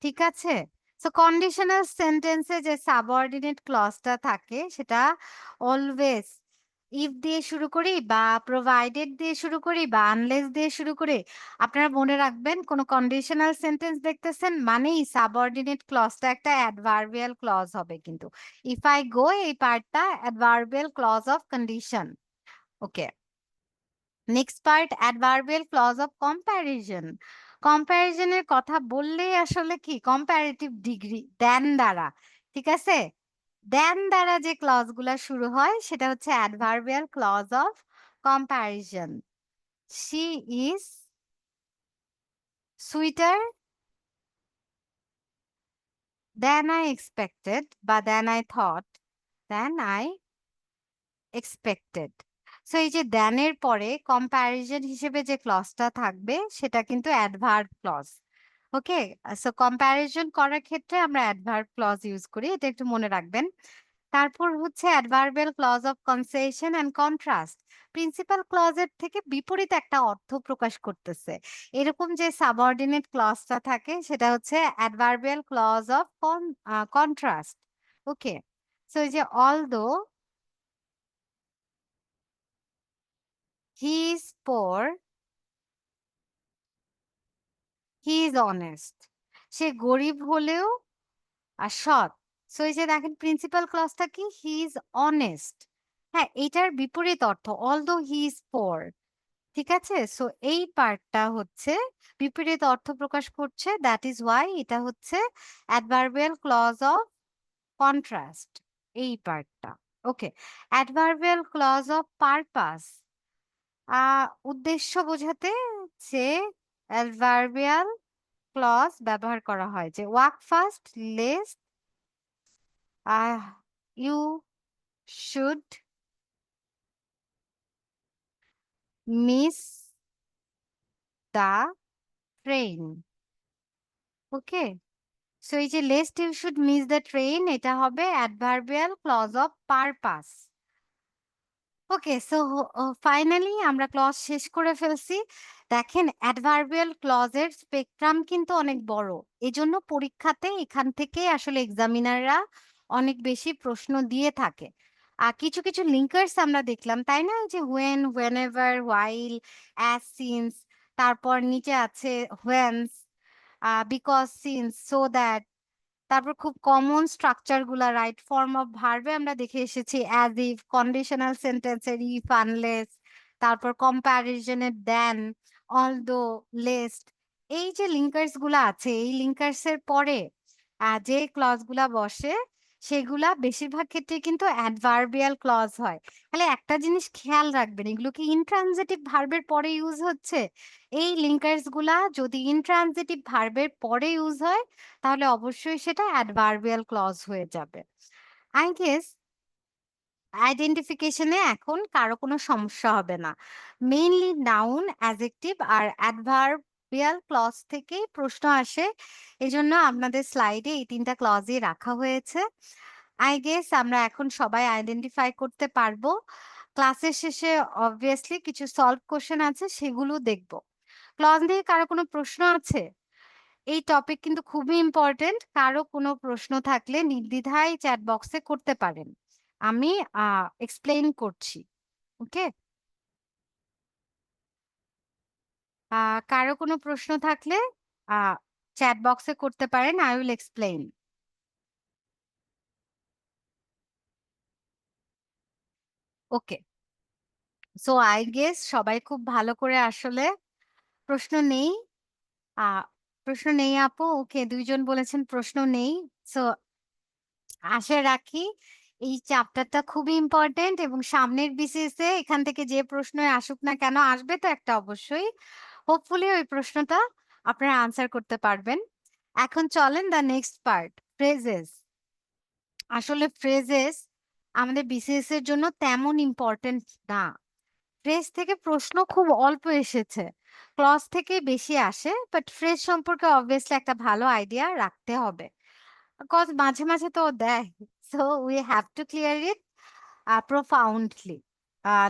ঠিক আছে? সো কন্ডিশনাল সেন্টেন্সে যে সাবঅর্ডিনেট ক্লজটা থাকে সেটা অলওয়েজ ইফ দিয়ে শুরু করি বা প্রোভাইডেড দিয়ে শুরু করি বা আনলেস দিয়ে শুরু করি। আপনারা মনে রাখবেন কোন কন্ডিশনাল সেন্টেন্স দেখতেছেন মানেই সাবঅর্ডিনেট ক্লজটা একটা অ্যাডভার্বিয়াল ক্লজ হবে কিন্তু। ইফ আই গো এই পার্টটা adverbial clause of condition. Okay, next part adverbial clause of comparison. কম্প্যারিজনের কথা বললেই আসলে কি কম্প্যারেটিভ ডিগ্রি দেন দ্বারা। ঠিক আছে, দেন দ্বারা যে ক্লজ গুলা শুরু হয় সেটা হচ্ছে adverbial clause of comparison. She is sweeter than I expected বা than I thought than I expected. So এই যে দেন এর পরে কম্প্যারিজন হিসেবে যে ক্লজটা থাকবে সেটা কিন্তু adverb clause. Okay, so comparison করার ক্ষেত্রে আমরা অ্যাডভার্ব ক্লজ ইউজ করি, এটা একটু মনে রাখবেন। তারপর হচ্ছে adverbial clause of concession and contrast. Principal ক্লজের থেকে বিপরীত একটা অর্থ প্রকাশ করতেছে এরকম যে সাবঅর্ডিনেট ক্লজটা থাকে সেটা হচ্ছে adverbial clause of contrast. Okay, so এই যে although he is poor he is honest. সে গরিব হলেও সৎ। সো এই যে দেখেন প্রিন্সিপাল ক্লজটা কি হি ইজ অনেস্ট। হ্যাঁ, এটার বিপরীত অর্থ অলদো হি ইজ পোর। ঠিক আছে, সো এই পার্টটা হচ্ছে বিপরীত অর্থ প্রকাশ করছে, দ্যাট ইজ ওয়াই এটা হচ্ছে অ্যাডভার্বিয়াল ক্লজ অফ কন্ট্রাস্ট এই পার্টটা। Okay, adverbial clause of purpose উদ্দেশ্য বোঝাতে যে অ্যাডভার্বিয়াল ক্লজ ব্যবহার করা হয় যে walk fast lest you should miss the train. Okay, so এই যে lest you should miss the train এটা হবে adverbial clause of purpose. Okay, so finally আমরা ক্লজ শেষ করে ফেলছি। দেখেন অ্যাডভার্বিয়াল ক্লজের স্পেকট্রাম কিন্তু অনেক বড়, এজন্য পরীক্ষাতে এখান থেকে আসলে এক্সামিনাররা অনেক বেশি প্রশ্ন দিয়ে থাকে। আর কিছু কিছু লিঙ্কার্স আমরা দেখলাম তাই না, এই যে হোয়েন, হোয়েনেভার, হোয়াইল, অ্যাজ, সিন্স, তারপর নিচে আছে whence, because, since, so that. তারপর খুব কমন স্ট্রাকচার গুলা রাইট ফর্ম অফ ভার্বে আমরা দেখে এসেছি অ্যাজ ইফ, কন্ডিশনাল সেন্টেন্সের ইফ, আনলেস, তারপর কম্প্যারিজনের দেন, অলদো, লেস্ট। এই যে লিঙ্কার্স গুলা আছে এই লিঙ্কার্স এর পরে যে ক্লজ গুলা বসে সেগুলা বেশিরভাগ ক্ষেত্রে কিন্তু অ্যাডভার্বিয়াল ক্লজ হয়। তাহলে একটা জিনিস খেয়াল রাখবেন, এগুলো কি ইনট্রানজিটিভ ভার্বের পরে ইউজ হচ্ছে। এই লিঙ্কার্স গুলা যদি ইনট্রানজিটিভ ভার্বের পরে ইউজ হয় তাহলে অবশ্যই সেটা অ্যাডভার্বিয়াল ক্লজ হয়ে যাবে। আই গেস আইডেন্টিফিকেশনে এখন কারো কোনো সমস্যা হবে না। মেইনলি নাউন, অ্যাডজেক্টিভ আর অ্যাডভার্বিয়াল ক্লজ থেকেই প্রশ্ন আসে, এজন্য আপনাদের স্লাইডে এই তিনটা ক্লজই রাখা হয়েছে। আই গেস আমরা এখন সবাই আইডেন্টিফাই করতে পারবো। ক্লাসের শেষে অবভিয়াসলি কিছু সলভ কোশ্চেন আছে সেগুলো দেখব। ক্লজ নিয়ে কারো কোনো প্রশ্ন আছে? এই টপিক কিন্তু খুবই ইম্পর্টেন্ট। কারো কোনো প্রশ্ন থাকলে নির্দ্বিধায় চ্যাট বক্সে করতে পারেন। আমি এক্সপ্লেইন করছি। ওকে? আ কারো কোনো প্রশ্ন থাকলে আ চ্যাট বক্সে করতে পারেন। I will explain. Okay. So I guess সবাই খুব ভালো করে আসলে প্রশ্ন নেই। আ প্রশ্ন নেই আপু। ওকে ২ জন বলেছেন প্রশ্ন নেই। সো আশা রাখি এই চ্যাপ্টারটা খুবই ইম্পোর্টেন্ট এবং সামনের বিসিএস এ এখান থেকে যে প্রশ্নই আসুক না কেন, আসবে তো একটা অবশ্যই। হোপফুলি ওই প্রশ্নটা আপনারা আনসার করতে পারবেন। এখন চলেন দ্য নেক্সট পার্ট, ফ্রেজেস। আসলে ফ্রেজেস আমাদের বিসিএস এর জন্য তেমন ইম্পোর্টেন্ট না। ফ্রেজ থেকে প্রশ্ন খুব অল্প এসেছে। ক্লজ থেকে বেশি আসে। বাট ফ্রেজ সম্পর্কে অবভিয়াসলি একটা ভালো আইডিয়া রাখতে হবে। কজ মাঝে, মাঝে তো দেয়। So we have to clear it profoundly.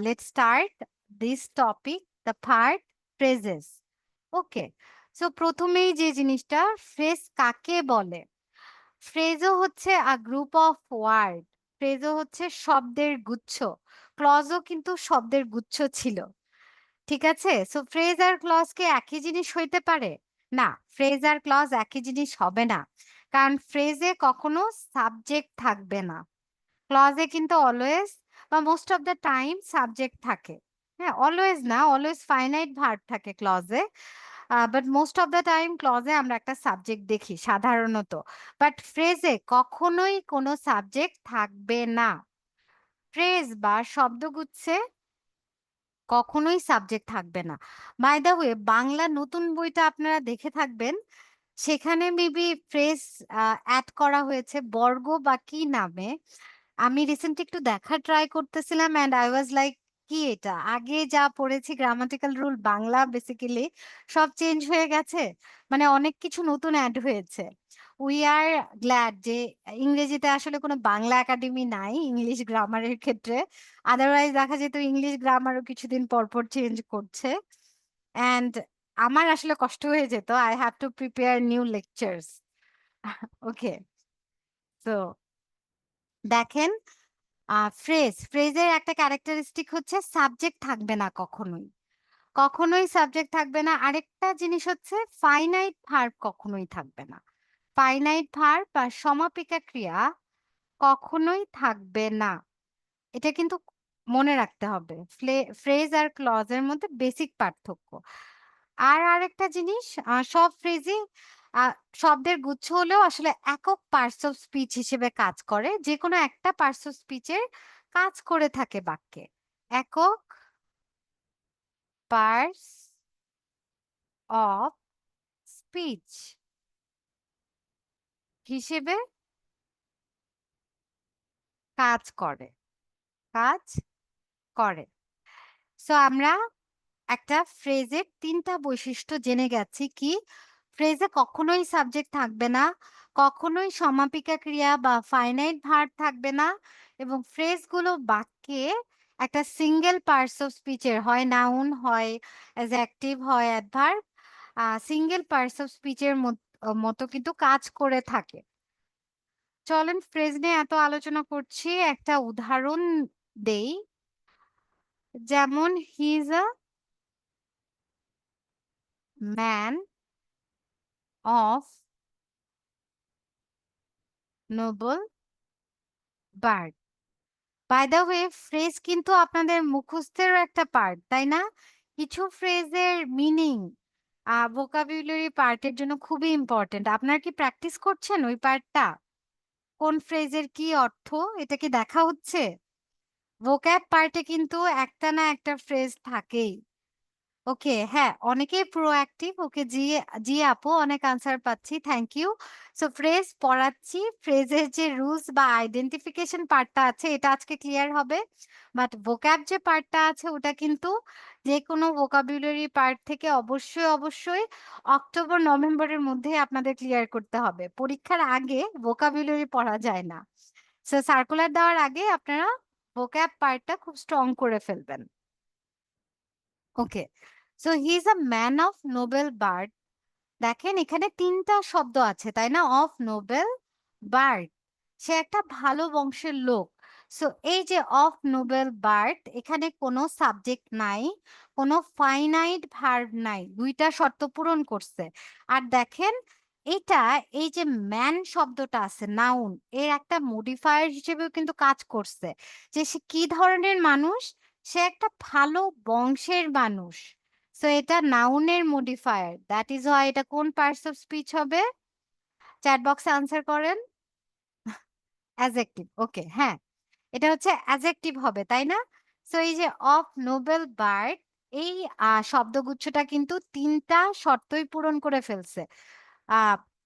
Let's start this topic, the part phrases. Okay. So ১ম এই যে জিনিসটা ফ্রেজ কাকে বলে? ফ্রেজও হচ্ছে a group of word. ফ্রেজও হচ্ছে শব্দের গুচ্ছ। ক্লজও কিন্তু শব্দের গুচ্ছ ছিল। ঠিক আছে? সো ফ্রেজ আর ক্লজ কি একই জিনিস হইতে পারে? না, ফ্রেজ আর ক্লজ একই জিনিস হবে না। কারণ ফ্রেজে কখনো সাবজেক্ট থাকবে না। ক্লজে কিন্তু অলওয়েজ বা most of the time subject থাকে। হ্যাঁ, অলওয়েজ না, অলওয়েজ ফাইনাইট ভার্ব থাকে ক্লজে। But most of the time ক্লজে আমরা একটা সাবজেক্ট দেখি সাধারণত। বাট ফ্রেজে কখনোই কোনো সাবজেক্ট থাকবে না। ফ্রেজ বা শব্দগুচ্ছে কখনোই সাবজেক্ট থাকবে না। বাই দ্য ওয়ে বাংলা নতুন বইটা আপনারা দেখে থাকবেন। সেখানে মেবি ফ্রেজ এড করা হয়েছে বর্গ বা কি নামে। আমি রিসেন্টলি একটু দেখার ট্রাই করতেছিলাম অ্যান্ড আই ওয়াজ লাইক কি এটা? আগে যা পড়েছি গ্রামাটিক্যাল রুল বাংলা বেসিক্যালি সব চেঞ্জ হয়ে গেছে। মানে অনেক কিছু নতুন এড হয়েছে। উই আর গ্ল্যাড যে ইংরেজিতে আসলে কোনো বাংলা একাডেমি নাই ইংলিশ গ্রামারের ক্ষেত্রে। আদারওয়াইজ দেখা যেত ইংলিশ গ্রামারও কিছুদিন পর, পর চেঞ্জ করছে। অ্যান্ড আমার আসলে কষ্ট হয়ে যেত। I have to prepare new lectures. Okay. So দেখেন ফ্রেজের একটা ক্যারেক্টারিস্টিক হচ্ছে সাবজেক্ট থাকবে না কখনোই। কখনোই সাবজেক্ট থাকবে না। আরেকটা জিনিস হচ্ছে ফাইনাইট ভার্ব কখনোই থাকবে না। ফাইনাইট ভার্ব বা সমাপিকা ক্রিয়া কখনোই থাকবে না। এটা কিন্তু মনে রাখতে হবে। ফ্রেজ আর ক্লজ এর মধ্যে বেসিক পার্থক্য। আর আরেকটা জিনিস সব ফ্রেজই আ শব্দের গুচ্ছ হলেও আসলে একক পার্টস অফ স্পিচ হিসেবে কাজ করে। যেকোনো একটা পার্টস অফ স্পিচ এর কাজ করে থাকে বাক্যে। একক পার্টস অফ স্পিচ হিসেবে কাজ করে। কাজ করে। সো আমরা একটা ফ্রেজের ৩ টা বৈশিষ্ট্য জেনে গেছি কি? ফ্রেজে কখনোই সাবজেক্ট থাকবে না, কখনোই সমাপিকা ক্রিয়া বা ফাইনাইট ভার্ব থাকবে না এবং ফ্রেজগুলো বাক্যে একটা সিঙ্গেল পার্টস অফ স্পিচ এর হয় নাউন, হয় অ্যাডজেক্টিভ, হয় adverb single parts of speech এর মতো কিন্তু কাজ করে থাকে। চলেন ফ্রেজ নিয়ে এত আলোচনা করছি, একটা উদাহরণ দেই। যেমন he is a man of noble birth. By the way phrase কিন্তু আপনাদের মুখস্থেরও একটা পার্ট, তাই না? কিছু ফ্রেজের মিনিং ভোকাবুলারি পার্টের জন্য খুবই ইম্পর্টেন্ট। আপনারা কি প্র্যাকটিস করছেন ওই পার্টটা? কোন ফ্রেজের কি অর্থ এটা কি দেখা হচ্ছে? ভোক্যাব পার্টে কিন্তু একটা না একটা ফ্রেজ থাকেই। ওকে, হ্যাঁ, অনেকেই প্রোঅ্যাক্টিভ। ওকে, জি, জি আপু অনেক আনসার পাচ্ছি। Thank you. সো ফ্রেজ পড়াচ্ছি। ফ্রেজের যে রুলস বা আইডেন্টিফিকেশন পার্টটা আছে এটা আজকে ক্লিয়ার হবে। বাট ভোক্যাব যে পার্টটা আছে ওটা কিন্তু যেকোনো ভোকাবুলারি পার্ট থেকে অবশ্যই, অবশ্যই অক্টোবর, নভেম্বরের মধ্যেই আপনাদের ক্লিয়ার করতে হবে। পরীক্ষার আগে ভোকাবুলারি পড়া যায় না। সো সার্কুলার দেওয়ার আগে আপনারা ভোক্যাব পার্টটা খুব স্ট্রং করে ফেলবেন। ওকে। So he is a man of noble birth. দেখেন এখানে ৩ টা শব্দ আছে, তাই না? Of Nobel birth. সে একটা ভালো বংশের লোক। সো এই যে অফ নোবেল বার্থ এখানে কোনো সাবজেক্ট নাই, কোনো ফাইনাইট ভার্ব নাই। ২ টা শর্ত পূরণ করছে। আর দেখেন এটা এই যে ম্যান শব্দটা আছে নাউন এর একটা মডিফায়ার হিসেবেও কিন্তু কাজ করছে। যে সে কি ধরনের মানুষ? সে একটা ভালো বংশের মানুষ। সো এটা নাউনের মডিফায়ার। দ্যাট ইজ হোয়াই এটা কোন পার্টস অফ স্পিচ হবে? চ্যাট বক্সে আনসার করেন। অ্যাডজেক্টিভ। ওকে, হ্যাঁ। এটা হচ্ছে অ্যাডজেক্টিভ হবে, তাই না? সো এই যে অফ নোবেল বার্ড এই শব্দগুচ্ছটা কিন্তু ৩ টা শর্তই পূরণ করে ফেলছে। আ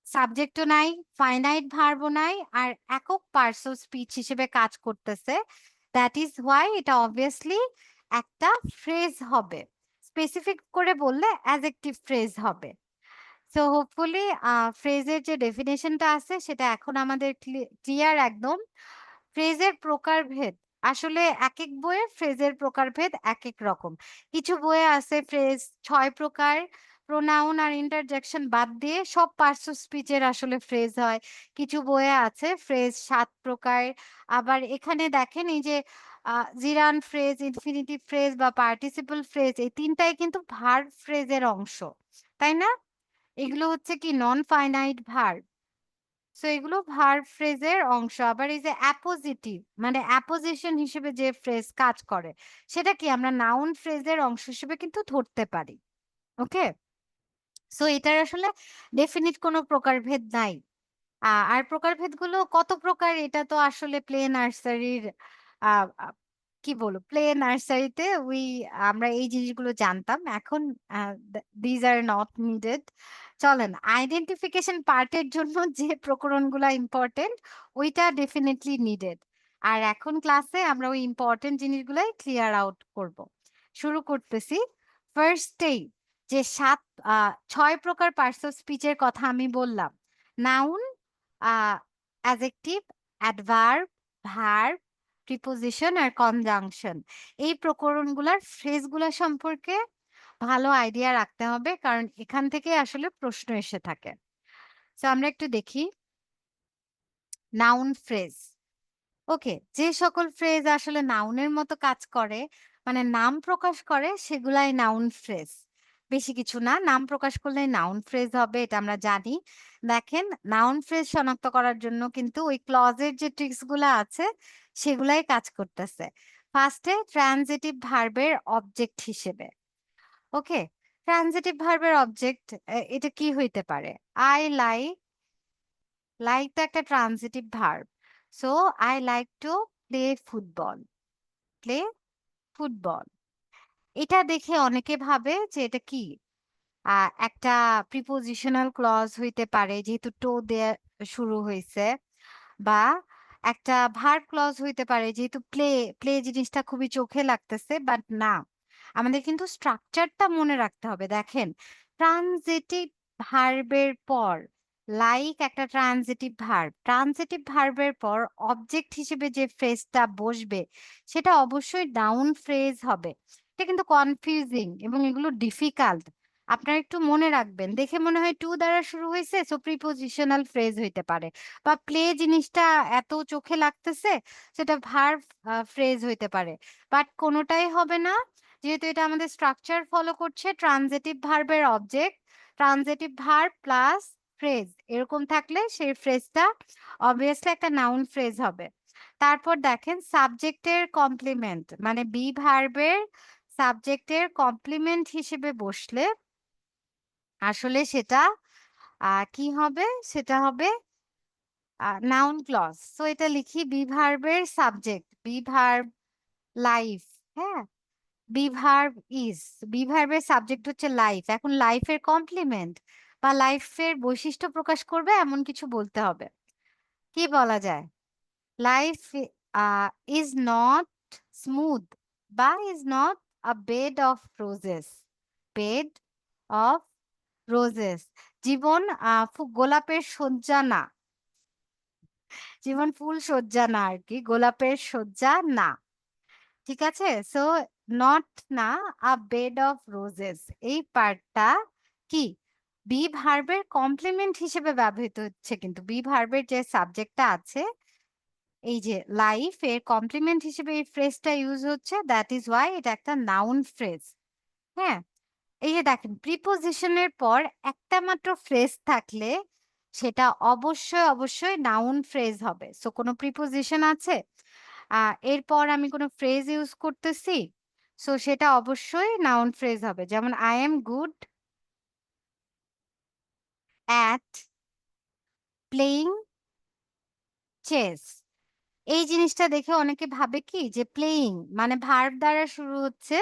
সাবজেক্টও নাই, ফাইনাইট ভার্বও নাই, আর একক পার্টস অফ স্পিচ হিসেবে কাজ করতেছে। দ্যাট ইজ হোয়াই এটা অবভিয়াসলি একটা ফ্রেজ হবে। স্পেসিফিক করে বললে অ্যাডজেক্টিভ ফ্রেজ হবে। সো হোপফুলি ফ্রেজের যে ডেফিনেশনটা আছে সেটা এখন আমাদের ক্লিয়ার একদম। ফ্রেজের প্রকারভেদ আসলে একেক বইয়ে ফ্রেজের প্রকারভেদ একেক রকম। কিছু বইয়ে আছে ফ্রেজ ৬ প্রকার, প্রোনাউন আর ইন্টারজেকশন বাদ দিয়ে সব পার্টস অফ স্পিচের আসলে ফ্রেজ হয়। কিছু বইয়ে আছে ফ্রেজ ৭ প্রকার। আবার এখানে দেখেন এই যে জিরান্ড ফ্রেজ, ইনফিনিটিভ ফ্রেজ বা পার্টিসিপল ফ্রেজ এই ৩ টাই কিন্তু ভার্ব ফ্রেজের অংশ। তাই না? এগুলো হচ্ছে কি নন ফাইনাইট ভার্ব। সো এগুলো ভার্ব ফ্রেজের অংশ। আবার এই যে অ্যাপোজিটিভ মানে অ্যাপোজিশন হিসেবে যে ফ্রেজ কাজ করে সেটা কি আমরা নাউন ফ্রেজের অংশ হিসেবে কিন্তু ধরতে পারি। ওকে? সো এটার আসলে ডেফিনিট কোনো প্রকারভেদ নাই। আর প্রকারভেদগুলো কত প্রকার এটা তো আসলে প্লে নার্সারির আ আ কি বলবো? প্লে নার্সারিতে আমরা এই জিনিসগুলো জানতাম। এখন আ these are not needed. চলেন আইডেন্টিফিকেশন পার্টের জন্য যে প্রকরণগুলা ইম্পোর্টেন্ট ওইটা ডেফিনিটলি নিডেড। আর এখন ক্লাসে আমরা ওই ইম্পোর্টেন্ট জিনিসগুলাই ক্লিয়ার আউট করব। শুরু করতেছি। ফার্স্টেই যে ৬ প্রকার পার্টস অফ স্পিচ এর কথা আমি বললাম। Noun, adjective, adverb, verb, preposition আর কনজাংশন। এই প্রকরণগুলার ফ্রেজগুলা সম্পর্কে ভালো আইডিয়া রাখতে হবে কারণ এখান থেকে আসলে প্রশ্ন এসে থাকে। সো আমরা একটু দেখি নাউন ফ্রেজ। ওকে, যে সকল ফ্রেজ আসলে নাউনের মতো কাজ করে মানে নাম প্রকাশ করে সেগুলাই নাউন ফ্রেজ। বেশি কিছু না, নাম প্রকাশ করলে নাউন ফ্রেজ হবে এটা আমরা জানি। দেখেন নাউন ফ্রেজ শনাক্ত করার জন্য কিন্তু ওই ক্লজের যে ট্রিক্স গুলা আছে সেগুলাই কাজ করতেছে। ফার্স্টে ট্রানজিটিভ ভার্বের অবজেক্ট হিসেবে। ওকে, ট্রানজিটিভ ভার্বের অবজেক্ট এটা কি হইতে পারে? আই লাইক, লাইক তো একটা transitive verb. So I like to play football. Play football. এটা দেখে অনেকে ভাবে যে এটা কি? একটা প্রিপোজিশনাল ক্লজ হইতে পারে যেহেতু টো দিয়ে শুরু হইছে বা একটা ভার্ব ক্লজ হইতে পারে যেহেতু প্লে, প্লে জিনিসটা খুবই চোখে লাগতেছে বাট না। আমাদের কিন্তু স্ট্রাকচারটা মনে রাখতে হবে। দেখেন ট্রানজিটিভ ভার্বের পর লাইক একটা ট্রানজিটিভ ভার্ব। ট্রানজিটিভ ভার্বের পর অবজেক্ট হিসেবে যে ফ্রেজটা বসবে সেটা অবশ্যই নাউন ফ্রেজ হবে। এটা কিন্তু কনফিউজিং এবং এগুলো ডিফিকাল্ট। আপনারা একটু মনে রাখবেন। দেখে মনে হয় টু দ্বারা শুরু হইছে সো প্রিপোজিশনাল ফ্রেজ হইতে পারে। বা প্লে জিনিসটা এত চোখে লাগতেছে সেটা ভার্ব ফ্রেজ হইতে পারে। বাট কোনটাই হবে না। যেহেতু এটা আমাদের স্ট্রাকচার ফলো করছে ট্রানজিটিভ ভার্বের object, transitive verb plus phrase এরকম থাকলে সেই ফ্রেজটা অবভিয়াসলি একটা নাউন ফ্রেজ হবে। তারপর দেখেন সাবজেক্টের কমপ্লিমেন্ট মানে বি ভার্বের সাবজেক্টের কমপ্লিমেন্ট হিসেবে বসলে আসলে সেটা কি হবে? সেটা হবে নাউন ক্লজ। সো এটা লিখি বি ভার্বের সাবজেক্ট, বি ভার্ব লাইফ, হ্যাঁ? বি ভার্ব ইজ, বি ভার্বের সাবজেক্ট হচ্ছে লাইফ। এখন লাইফের কমপ্লিমেন্ট বা লাইফের বৈশিষ্ট্য প্রকাশ করবে এমন কিছু বলতে হবে। কি বলা যায়? লাইফ ইজ নট স্মুথ বা is not a bed of roses. Bed of roses. জীবন গোলাপের শয্যা না। জীবন ফুল শয্যা না আরকি। গোলাপের শয্যা না। ঠিক আছে? সো নট না আ বেড অফ রোজেস এই পার্টটা কি? বি ভার্বের কমপ্লিমেন্ট হিসেবে ব্যবহৃত হচ্ছে, কিন্তু বি ভার্বের যে সাবজেক্টটা আছে, এই যে লাইফ এর কমপ্লিমেন্ট হিসেবে এই ফ্রেজটা ইউজ হচ্ছে, দ্যাট ইজ ওয়াই এটা একটা নাউন ফ্রেজ। হ্যাঁ, এই যে দেখেন প্রিপোজিশনের পর একটা মাত্র ফ্রেজ থাকলে সেটা অবশ্যই অবশ্যই নাউন ফ্রেজ হবে। সো কোনো প্রিপোজিশন আছে, এরপর আমি কোনো ফ্রেজ ইউজ করতেছি, সো সেটা অবশ্যই নাউন ফ্রেজ হবে। যেমন I am good at playing chess. এই জিনিসটা দেখে অনেকে ভাবে কি যে প্লেইং মানে ভার্ব দ্বারা শুরু হচ্ছে,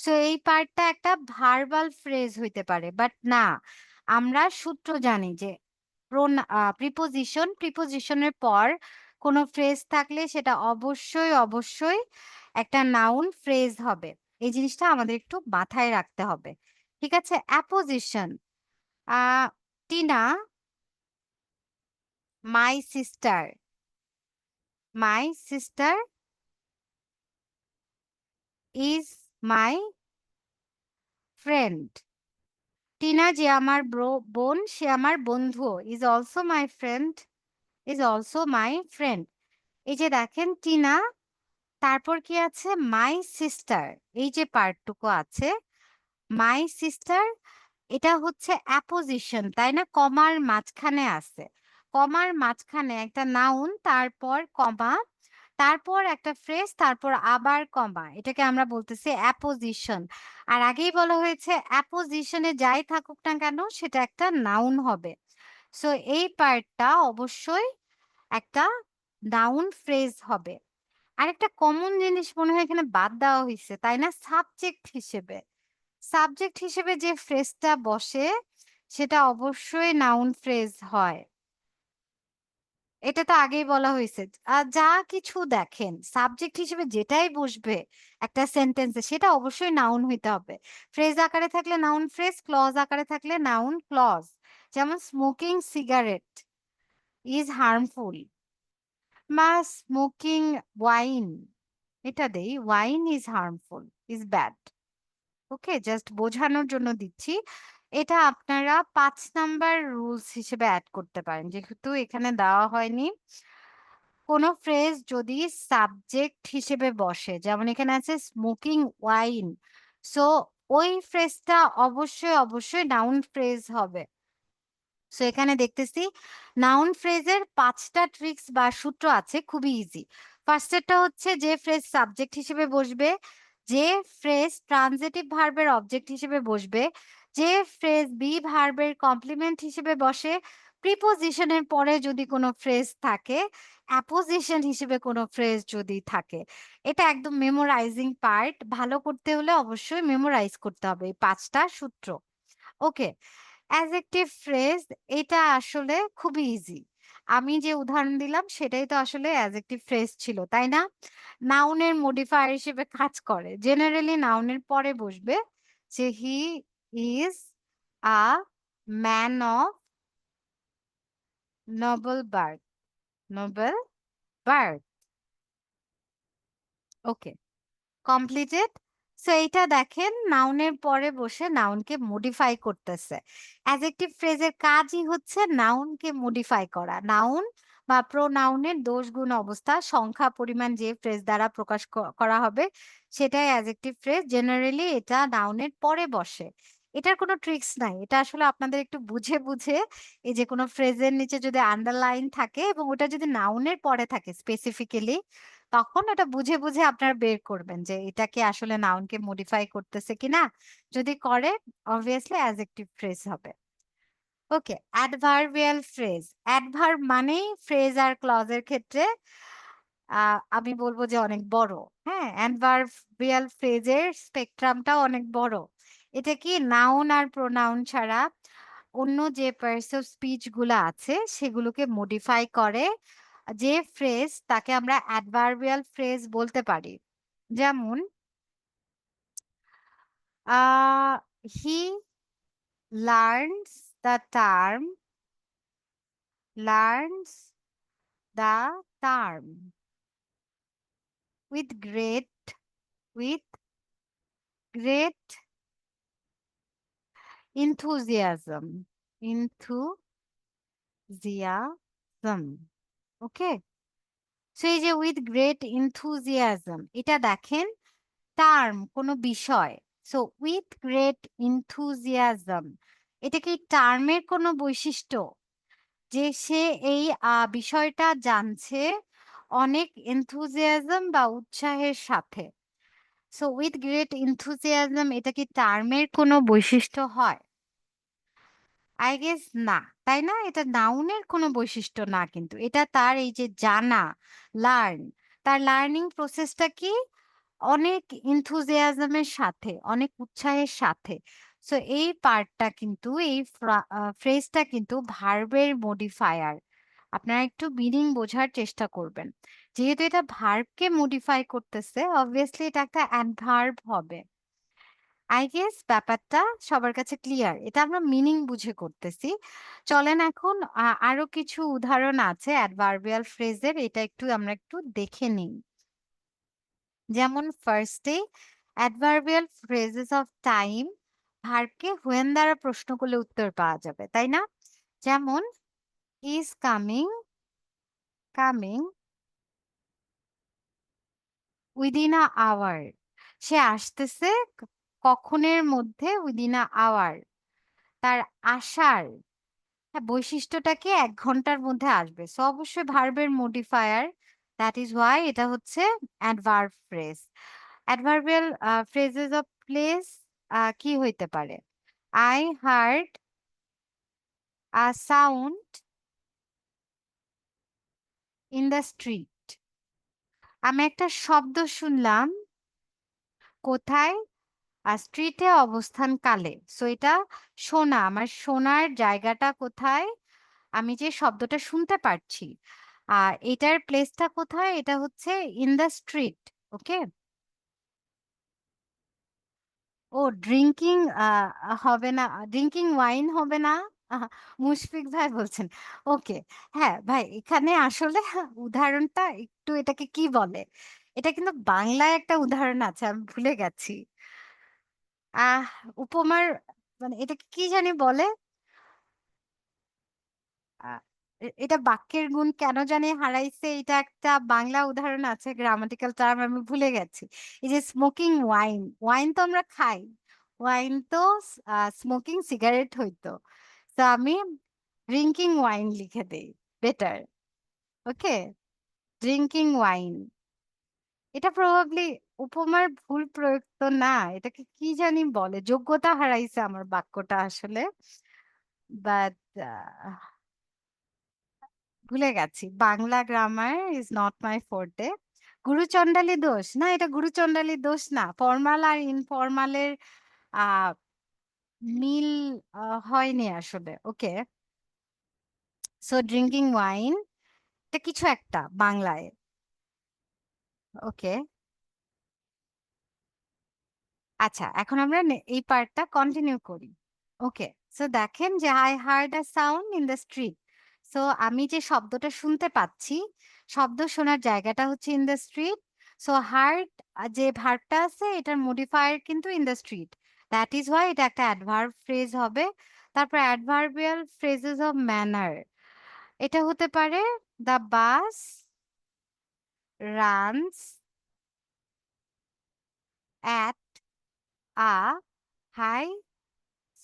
সো এই পার্টটা একটা ভার্বাল ফ্রেজ হইতে পারে, বাট না। আমরা সূত্র জানি যে প্রিপোজিশনের পর কোনো ফ্রেজ থাকলে সেটা অবশ্যই অবশ্যই একটা নাউন ফ্রেজ হবে। এই জিনিসটা আমাদের একটু মাথায় রাখতে হবে। ঠিক আছে, apposition. Uh Tina my sister, my sister is my friend. Tina যে আমার বোন, সে আমার বন্ধু। Is also my friend, is also my friend. এই যে দেখেন টিনা, তারপর কি আছে মাই সিস্টার, এই যে পার্টটুকু আছে মাই সিস্টার, এটা হচ্ছে অ্যাপোজিশন, তাই না? কমার মাঝখানে আছে, কমার মাঝখানে একটা নাউন, তারপর কমা, তারপর একটা ফ্রেজ, তারপর আবার কমা, এটাকে আমরা বলতেছি অ্যাপোজিশন। আর আগেই বলা হয়েছে অ্যাপোজিশনে যাই থাকুক না কেন সেটা একটা নাউন হবে। সো এই পার্টটা অবশ্যই একটা নাউন ফ্রেজ হবে। আরেকটা কমন জিনিস মনে হয় এখানে বাদ দেওয়া হয়েছে, তাই না? সাবজেক্ট হিসেবে, সাবজেক্ট হিসেবে যে ফ্রেজটা বসে সেটা অবশ্যই নাউন ফ্রেজ হয়। এটা তো আগেই বলা হয়েছে। আর যা কিছু দেখেন সাবজেক্ট হিসেবে যেটাই বসবে একটা সেন্টেন্সে সেটা অবশ্যই নাউন হইতে হবে। ফ্রেজ আকারে থাকলে নাউন ফ্রেজ, ক্লজ আকারে থাকলে নাউন ক্লজ। যেমন স্মোকিং সিগারেট ইজ হার্মফুল, বা স্মোকিং ওয়াইন, এটা দেই wine is harmful, is bad. Okay, just বোঝানোর জন্য দিচ্ছি। এটা আপনারা ৫ নাম্বার রুলস হিসেবে অ্যাড করতে পারেন, যেহেতু এখানে দেওয়া হয়নি। কোন ফ্রেজ যদি সাবজেক্ট হিসেবে বসে, যেমন এখানে আছে স্মোকিং ওয়াইন, সো ওই ফ্রেজটা অবশ্যই অবশ্যই নাউন ফ্রেজ হবে। সো এখানে দেখতেছি নাউন ফ্রেজের ৫টা ট্রিক্স বা সূত্র আছে, খুবই ইজি। ফার্স্টেরটা হচ্ছে যে ফ্রেজ সাবজেক্ট হিসেবে বসবে, যে ফ্রেজ ট্রানজিটিভ ভার্বের অবজেক্ট হিসেবে বসবে, যে ফ্রেজ বি ভার্বের কমপ্লিমেন্ট হিসেবে বসে, প্রিপোজিশনের পরে যদি কোনো ফ্রেজ থাকে, অ্যাপোজিশন হিসেবে কোনো ফ্রেজ যদি থাকে। এটা একদম মেমোরাইজিং পার্ট, ভালো করতে হলে অবশ্যই মেমোরাইজ করতে হবে এই ৫টা সূত্র। ওকে, অ্যাডজেক্টিভ ফ্রেজ এটা আসলে খুবই ইজি। আমি যে উদাহরণ দিলাম সেটাই তো আসলে অ্যাডজেক্টিভ ফ্রেজ ছিল, তাই না? নাউনের মডিফায়ার হিসেবে কাজ করে। জেনারেলি নাউনের পরে বসবে যে হি is a man of Nobel birth, Nobel birth. Okay, completed. So এইটা দেখেন নাউনের পরে বসে নাউনকে মডিফাই করতেছে। অ্যাডজেক্টিভ ফ্রেজের কাজই হচ্ছে নাউনকে মডিফাই করা। নাউন বা প্রোনাউনের দোষ গুণ অবস্থা সংখ্যা পরিমাণ যে ফ্রেজ দ্বারা প্রকাশ করা হবে সেটাই অ্যাডজেক্টিভ ফ্রেজ। জেনারেলি এটা নাউনের পরে বসে। এটার কোনো ট্রিক্স নাই, এটা আসলে আপনাদের একটু বুঝে বুঝে, এই যে কোনো ফ্রেজের নিচে যদি আন্ডারলাইন থাকে এবং ওটা যদি নাউনের পরে থাকে স্পেসিফিক্যালি, তখন এটা বুঝে বুঝে আপনারা বের করবেন যে এটা কি আসলে নাউনকে মডিফাই করতেছে কিনা। যদি করে অবভিয়াসলি অ্যাডজেক্টিভ ফ্রেজ হবে। ওকে, অ্যাডভার্বিয়াল ফ্রেজ। অ্যাডভার্ব মানেই ফ্রেজ আর ক্লজের ক্ষেত্রে আমি বলবো যে অনেক বড়। হ্যাঁ, অ্যাডভার্বিয়াল ফ্রেজের স্পেকট্রামটাও অনেক বড়। এটা কি নাউন আর প্রোনাউন ছাড়া অন্য যে পার্টস অফ স্পিচ গুলো আছে সেগুলোকে মডিফাই করে যে ফ্রেজ, তাকে আমরা অ্যাডভার্বিয়াল ফ্রেজ বলতে পারি। যেমন he learns the term, learns the term with great, with great enthusiasm. enthusiasm. Okay, so এই যে উইথ গ্রেট ইনথুজিয়াজম, এটা দেখেন টার্ম, কোনো বিষয়। সো উইথ গ্রেট ইনথুজিয়াজম, এটা কি টার্মের কোনো বৈশিষ্ট্য যে সে এই বিষয়টা জানছে অনেক এনথুজিয়াজম বা উৎসাহের সাথে? সো উইথ গ্রেট ইনথুজিয়াজম, এটা কি টার্মের কোনো বৈশিষ্ট্য হয়? আই গেস না, তাই না? এটা নাউনের কোনো বৈশিষ্ট্য না, কিন্তু এটা তার এই যে জানা, লার্ন, তার লার্নিং প্রসেসটা কি অনেক enthusiasm-এর সাথে, অনেক উৎসাহের সাথে। সো এই পার্টটা কিন্তু, এই ফ্রেজটা কিন্তু ভার্বের মডিফায়ার। আপনারা একটু মিনিং বোঝার চেষ্টা করবেন। যেহেতু এটা ভার্বকে মডিফাই করতেছে, অবভিয়াসলি এটা একটা অ্যাডভার্ব হবে। আই গেস ব্যাপারটা সবার কাছে ক্লিয়ার। এটা আমরা মিনিং বুঝে করতেছি। চলেন এখন আরো কিছু উদাহরণ আছে অ্যাডভার্বিয়াল ফ্রেজের, এটা একটু আমরা একটু দেখে নিই। যেমন ফার্স্টে অ্যাডভার্বিয়াল ফ্রেজেস অফ টাইম, ভার্বকে হোয়েন দ্বারা প্রশ্ন করলে উত্তর পাওয়া যাবে, তাই না? যেমন is coming, coming within a hour, সে আসতেছে কখনের মধ্যে, উইদিন আ আওয়ার, তার আসার, হ্যাঁ, বৈশিষ্ট্যটা কি ১ ঘন্টার মধ্যে আসবে। সো অবশ্যই ভার্বের মডিফায়ার, দ্যাট ইজ হোয়াই এটা হচ্ছে adverb phrase. Adverbial phrases of place কি হইতে পারে? I heard a sound in the street. আমি একটা শব্দ শুনলাম কোথায়? স্ট্রিটে অবস্থানকালে। সো এটা শোনা, আমার শোনার জায়গাটা কোথায়? আমি যে শব্দটা শুনতে পারছি, এটার প্লেসটা কোথায়? এটা হচ্ছে ইন দ্য স্ট্রিট। ওকে, ও ড্রিঙ্কিং হবে না, ড্রিঙ্কিং ওয়াইন হবে না? আহা, মুশফিক ভাই বলছেন। ওকে, হ্যাঁ ভাই, এখানে আসলে উদাহরণটা একটু, এটাকে কি বলে? এটা কিন্তু বাংলায় একটা উদাহরণ আছে, আমি ভুলে গেছি। আহ উপমার, মানে এটাকে কি জানি বলে? আহ, এটা বাক্যের গুণ কেন জানি হারাইছে, এটা একটা বাংলা উদাহরণ আছে, গ্রামাটিক্যাল টার্ম আমি ভুলে গেছি। এই যে স্মোকিং ওয়াইন, ওয়াইন তো আমরা খাই, ওয়াইন তো স্মোকিং সিগারেট হইতো। তো আমি ড্রিঙ্কিং ওয়াইন লিখে দেই, বেটার। ওকে, ড্রিঙ্কিং ওয়াইন, এটা প্রবাবলি উপমার ভুল প্রয়োগ তো না, এটাকে কি জানি বলে, যোগ্যতা হারাইছে আমার বাক্যটা আসলে। বাট ভুলে গেছি, Bangla grammar is not my forte. গুরুচণ্ডালী দোষ না, এটা গুরুচণ্ডালী দোষ না, ফর্মাল আর ইনফর্মালের আহ মিল হয়নি আসলে। ওকে, সো ড্রিঙ্কিং ওয়াইন, এটা কিছু একটা বাংলায়। ওকে, আচ্ছা, এখন আমরা এই পার্টটা কন্টিনিউ করি। ওকে, সো দেখেন যে I hard a sound in the street. So আমি যে শব্দটা শুনতে পাচ্ছি, শব্দ শোনার জায়গাটা হচ্ছে in the street. So hard, যে ভার্বটা আছে, এটার মডিফায়ার কিন্তু in the street, that is why এটা একটা অ্যাডভার্ব ফ্রেজ হবে। তারপর অ্যাডভার্বিয়াল ফ্রেজেস অফ ম্যানার, এটা হতে পারে the bus runs at a high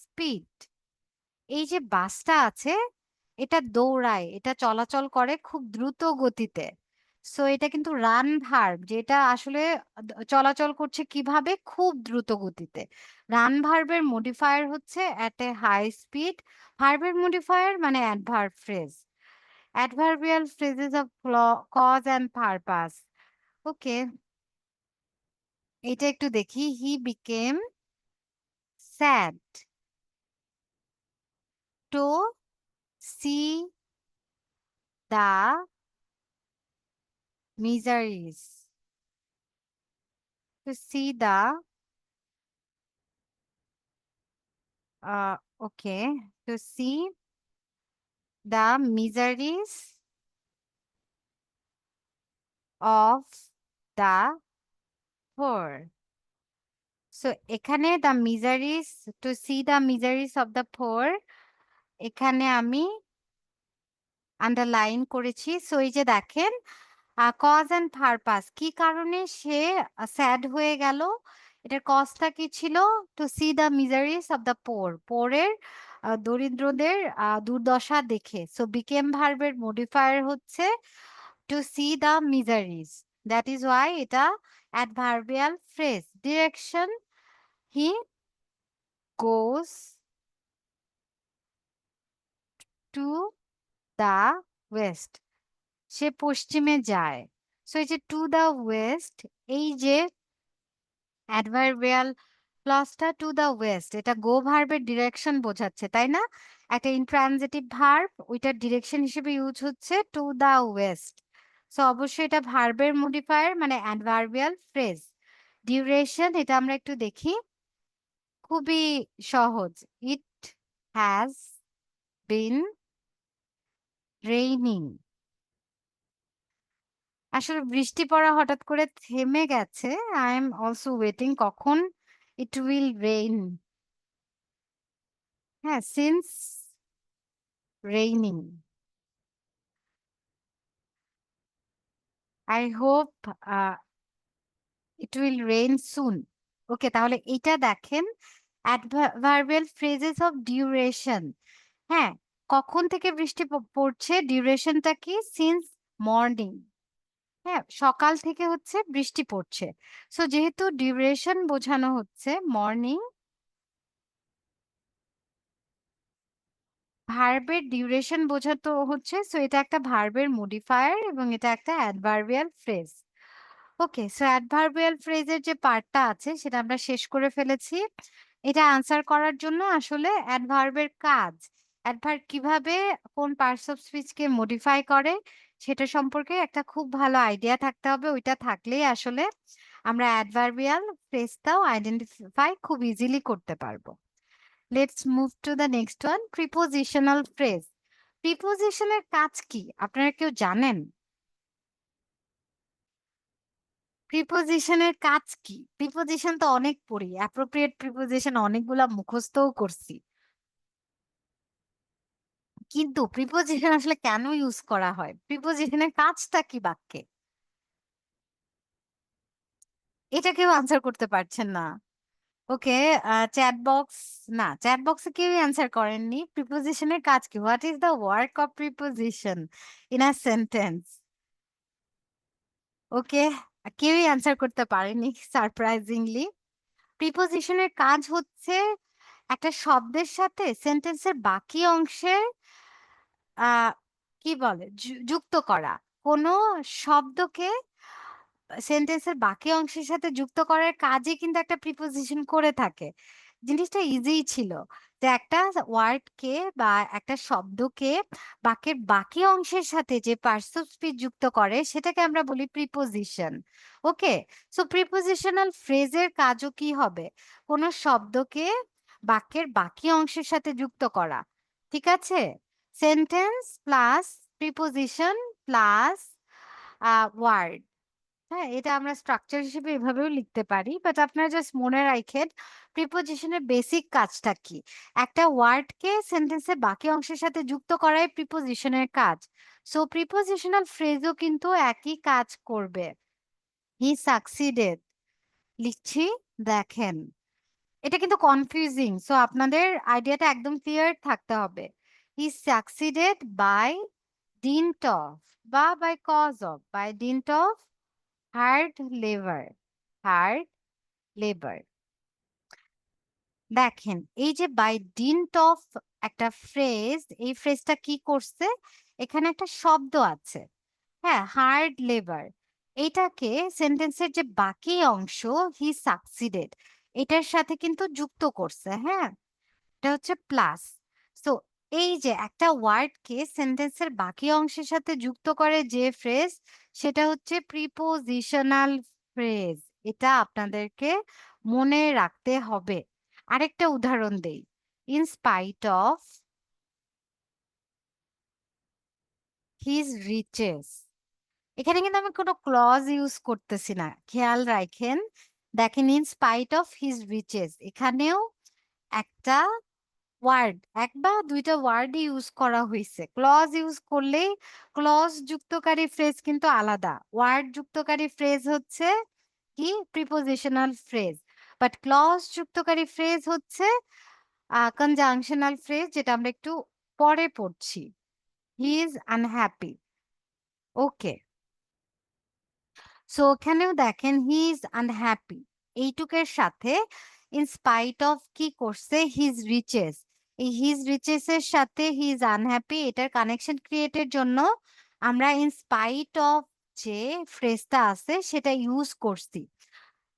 speed. এই যে বাসটা আছে, এটা দৌড়ায়, এটা চলাচল করে খুব দ্রুত গতিতে। সো এটা কিন্তু রান ভার্ব, যেটা আসলে চলাচল করছে কিভাবে, খুব দ্রুত গতিতে। রান ভার্বের মডিফায়ার হচ্ছে এট এ হাই স্পিড। ভার্বের মডিফায়ার মানে adverb phrase. Adverbial phrases of cause and purpose. Okay, এটা একটু দেখি। He became sad to see the miseries, to see the okay, to see the miseries of the poor. So এখানে the miseries, to see the miseries of the poor, এখানে আমি underline করেছি। So এই যে দেখেন কজ অ্যান্ড পারপাস কি কারণে সে sad হয়ে গেল, এটার কজটা কি ছিল? To see the miseries of the poor, পোরের দরিদ্রদের দুর্দশা দেখে। সো বিকেম ভার্বের মডিফায়ার হচ্ছে to see the miseries, that is why এটা adverbial phrase. Direction, he goes to the west, সে পশ্চিমে যায়। সো এই যে টু দ্য ওয়েস্ট, এই যে অ্যাডভার্বিয়াল ক্লজটা টু দ্য ওয়েস্ট, এটা গো ভার্বের ডিরেকশন বোঝাচ্ছে তাই না? একটা ইনট্রানজিটিভ ভার্ব, ওইটার ডিরেকশন হিসেবে ইউজ হচ্ছে টু দ্য ওয়েস্ট। সো অবশ্যই এটা ভার্বের মডিফায়ার মানে অ্যাডভার্বিয়াল ফ্রেজ। ডিউরেশন, এটা আমরা একটু দেখি, খুবই সহজ। ইট হ্যাজ বিন রেইনিং, আসলে বৃষ্টি পড়া হঠাৎ করে থেমে গেছে। আই এম অলসো ওয়েটিং কখন ইট উইল রেইন। হ্যাঁ, since raining, I hope it will rain soon. Okay, তাহলে এটা দেখেন অ্যাডভার্বিয়াল ফ্রেজেস অফ ডিউরেশন। হ্যাঁ, কখন থেকে বৃষ্টি পড়ছে, ডিউরেশনটা কি? Since morning. হ্যাঁ, সকাল থেকে হচ্ছে বৃষ্টি পড়ছে। সো যেহেতু ডিউরেশন বোঝানো হচ্ছে মর্নিং, ভার্বের ডিউরেশন বোঝাতো হচ্ছে, সো এটা একটা ভার্বের মডিফায়ার এবং এটা একটা অ্যাডভার্বিয়াল ফ্রেজ। ওকে, সো অ্যাডভার্বিয়াল ফ্রেজের যে পার্টটা আছে সেটা আমরা শেষ করে ফেলেছি। এটা আনসার করার জন্য আসলে অ্যাডভার্বের কাজ, অ্যাডভার্ব কিভাবে কোন পার্টস অফ স্পিচকে মডিফাই করে সেটা সম্পর্কে একটা খুব ভালো আইডিয়া থাকতে হবে। ওইটা থাকলেই আসলে আমরা অ্যাডভার্বিয়াল ফ্রেজটাও আইডেন্টিফাই খুব ইজিলি করতে পারবো। Let's move to the next one, prepositional phrase. প্রিপোজিশনের কাজ কি আপনারা কেউ জানেন? প্রিপোজিশনের কাজ কি? প্রিপোজিশন তো অনেক পড়ি, অ্যাপ্রোপ্রিয়েট প্রিপোজিশন অনেকগুলা মুখস্থও করছি, কিন্তু প্রিপোজিশন আসলে কেন ইউজ করা হয়, প্রিপোজিশনের কাজটা কি বাক্যে? এটা কেউ আনসার করতে পারছেন না। ওকে, চ্যাট বক্স, না চ্যাট বক্সে কেউই অ্যান্সার করেননি। প্রিপোজিশনের কাজ কি? What is the work of preposition in a sentence? Okay, কেউই অ্যান্সার করতে পারেনি সারপ্রাইজিংলি। প্রিপোজিশনের কাজ হচ্ছে একটা শব্দের সাথে সেন্টেন্সের বাকি অংশের আহ কি বলে যুক্ত করা। কোনো শব্দকে সেন্টেন্সের বাকি অংশের সাথে যুক্ত করার কাজে কিন্তু একটা প্রিপোজিশন করে থাকে। জিনিসটা ইজিই ছিল যে একটা ওয়ার্ডকে বা একটা শব্দকে বাক্যের বাকি অংশের সাথে যে পার্টস অফ স্পিচ যুক্ত করে সেটাকে আমরা বলি প্রিপোজিশন। ওকে, সো প্রিপোজিশনাল ফ্রেজের কাজও কি হবে? কোন শব্দকে বাক্যের বাকি অংশের সাথে যুক্ত করা। ঠিক আছে, sentence plus preposition plus word. হ্যাঁ, এটা আমরা স্ট্রাকচার হিসেবে এভাবেও লিখতে পারি, বাট আপনারা জাস্ট মনে রাখেন প্রিপোজিশনের বেসিক কাজটা কি। একটা ওয়ার্ডকে সেন্টেন্সের বাকি অংশের সাথে যুক্ত করাই প্রিপোজিশনের কাজ। সো প্রিপোজিশনাল ফ্রেজও কিন্তু একই কাজ করবে। হি সাকসিডেড, লিখছি, দেখেন এটা কিন্তু কনফিউজিং, সো আপনাদের আইডিয়াটা একদম ক্লিয়ার থাকতে হবে। He succeeded by dint of বা by cause of, by dint of hard labour, hard labour. দেখেন এই যে বাই ডিন্ট অফ একটা ফ্রেজ, এই ফ্রেজটা কি করছে? এখানে একটা শব্দ আছে, হ্যাঁ, হার্ড লেবার, এটাকে সেন্টেন্সের যে বাকি অংশ হি সাকসিডেড এটার সাথে কিন্তু যুক্ত করছে। হ্যাঁ, এটা হচ্ছে প্লাস। সো এই যে একটা ওয়ার্ডকে সেন্টেন্সের বাকি অংশের সাথে যুক্ত করে যে ফ্রেজ, সেটা হচ্ছে প্রিপোজিশনাল ফ্রেজ। এটা আপনাদেরকে মনে রাখতে হবে। আরেকটা উদাহরণ দেই, in spite of his riches, এখানে কিন্তু আমি কোনো ক্লজ ইউজ করতেছি না, খেয়াল রাখেন। দেখেন in spite of his riches, এখানেও একটা ওয়ার্ড, এক বা দুইটা ওয়ার্ড ইউজ করা হয়েছে। ক্লজ ইউজ করলেই ক্লজ যুক্তকারী ফ্রেজ কিন্তু আলাদা। ওয়ার্ড যুক্তকারী ফ্রেজ হচ্ছে কি প্রিপোজিশনাল ফ্রেজ, বাট ক্লজ যুক্তকারী ফ্রেজ হচ্ছে কনজাংশনাল ফ্রেজ, যেটা আমরা একটু পরে পড়ছি। He is unhappy. Okay, so এখানেও দেখেন হি ইজ আনহ্যাপি এইটুকের সাথে ইন স্পাইট অফ কি করছে হিজ রিচেস, এই হিজ রিচেস এর সাথে হি ইজ আনহ্যাপি এটার কানেকশন ক্রিয়েটের জন্য আমরা ইন স্পাইট অফ যে ফ্রেজটা আছে সেটা ইউজ করছি,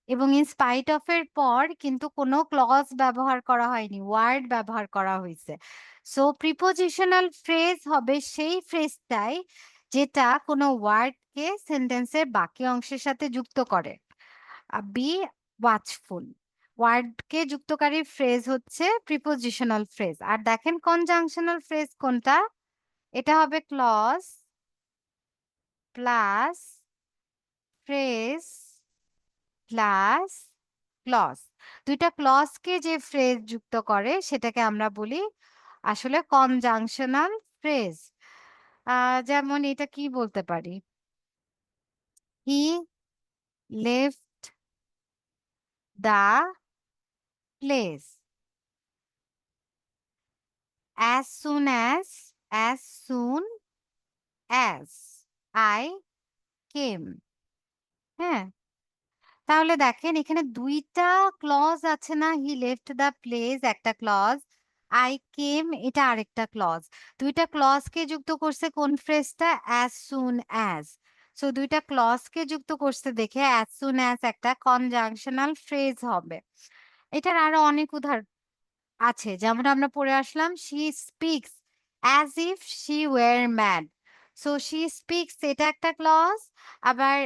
এবং ইন স্পাইট অফ এর পর কিন্তু কোনো ক্লজ ব্যবহার করা হয়নি, ওয়ার্ড ব্যবহার করা হয়েছে। সো প্রিপোজিশনাল ফ্রেজ হবে সেই ফ্রেজটাই যেটা কোনো ওয়ার্ডকে সেন্টেন্সের বাকি অংশের সাথে যুক্ত করে। বি ওয়াচফুল, ওয়ার্ডকে যুক্তকারী ফ্রেজ হচ্ছে প্রিপোজিশনাল ফ্রেজ। আর দেখেন কনজাংশনাল ফ্রেজ কোনটা, এটা হবে clause plus phrase plus clause. দুইটা ক্লজকে যে ফ্রেজ যুক্ত করে সেটাকে আমরা বলি আসলে কনজাংশনাল ফ্রেজ। যেমন এটা কি বলতে পারি, he left the place as soon as soon as I came। হ্যাঁ, তাহলে দেখেন এখানে দুইটা ক্লজ আছে না, হি লেফট দ্য প্লেস একটা ক্লজ, আই কেম এটা আরেকটা ক্লজ। দুইটা ক্লজকে যুক্ত করছে কোন ফ্রেজটা, অ্যাজ সুন অ্যাজ। সো দুইটা ক্লজকে যুক্ত করছে দেখে অ্যাজ সুন অ্যাজ একটা কনজাংশনাল ফ্রেজ হবে। এটার আরো অনেক উদাহরণ আছে, যেমন আমরা পড়ে আসলাম she speaks as if she were mad. So she speaks এটা একটা ক্লজ, আবার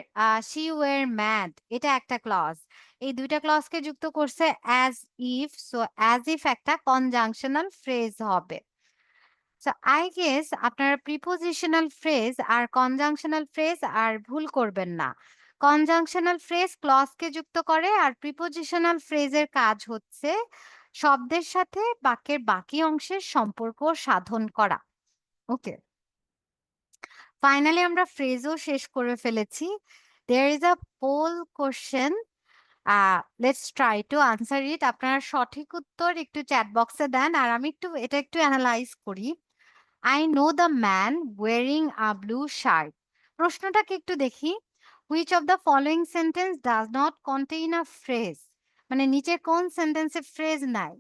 শি ওয়ার ম্যাড এটা একটা ক্লজ। এই দুইটা ক্লজকে যুক্ত করছে as if, so as if একটা কনজাংশনাল ফ্রেজ হবে। সো আই গেস আপনারা প্রিপোজিশনাল ফ্রেজ আর কনজাংশনাল ফ্রেজ আর ভুল করবেন না। কনজাংশনাল ফ্রেজ ক্লজকে যুক্ত করে, আর প্রিপোজিশনাল ফ্রেজের কাজ হচ্ছে শব্দের সাথে বাক্যের বাকি অংশের সম্পর্ক সাধন করা। ওকে, ফাইনালি আমরা ফ্রেজও শেষ করে ফেলেছি। There is a poll question, let's try to answer it. আপনারা সঠিক উত্তর একটু চ্যাট বক্সে দেন আর আমি এটা একটু অ্যানালাইজ করি। I know the man wearing a blue shirt. প্রশ্নটাকে একটু দেখি। Which of the following sentence does not contain a phrase? মানে নিচে কোন সেন্টেন্সে ফ্রেজ নাই?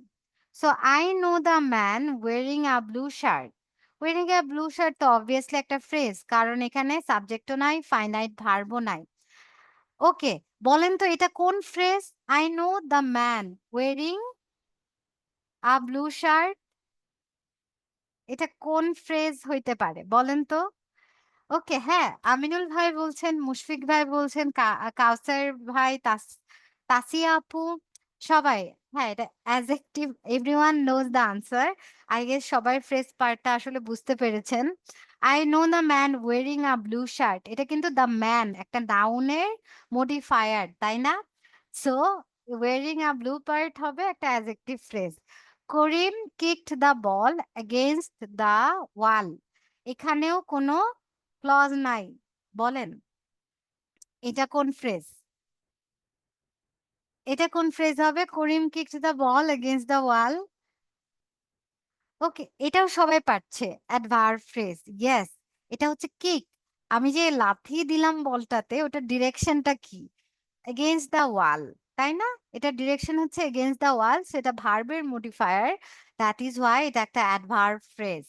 So I know the man wearing a blue shirt. Wearing a blue shirt তো obviously একটা phrase, কারণ এখানে সাবজেক্টও নাই, ফাইনাইট ভার্বও নাই। ওকে, বলেন তো এটা কোন phrase? I know the man wearing a blue shirt. এটা কোন ফ্রেজ হইতে পারে বলেন তো? ওকে, হ্যাঁ, আমিনুল ভাই বলছেন, মুশফিক ভাই বলছেন, কাউসার ভাই, তাসিয়া আপু, সবাই। হ্যাঁ, এটা adjective, everyone knows the answer. I guess সবাই ফ্রেজ পার্টটা আসলে বুঝতে পেরেছেন। I know the man wearing a blue shirt, এটা কিন্তু দ্য ম্যান একটা নাউনের মডিফায়ার, তাই না? So wearing a blue part হবে একটা adjective phrase. Karim kicked the ball against the wall, এখানেও কোনো ক্লজ নাই। বলেন এটা কোন ফ্রেজ? এটা কোন ফ্রেজ হবে? Karim kicked the ball against the wall. Okay, এটাও সবাই পারছে, অ্যাডভার্ব ফ্রেজ। ইয়েস, এটা হচ্ছে কিক। আমি যে লাথি দিলাম বলটাতে, ওটার ডিরেকশনটা কি? এগেইনস্ট দ্য ওয়াল, তাই না? এটা ডিরেকশন হচ্ছে এগেইনস্ট দ্য ওয়াল, সেটা ভার্বের মডিফায়ার। দ্যাট ইজ ওয়াই এটা একটা অ্যাডভার্ব ফ্রেজ।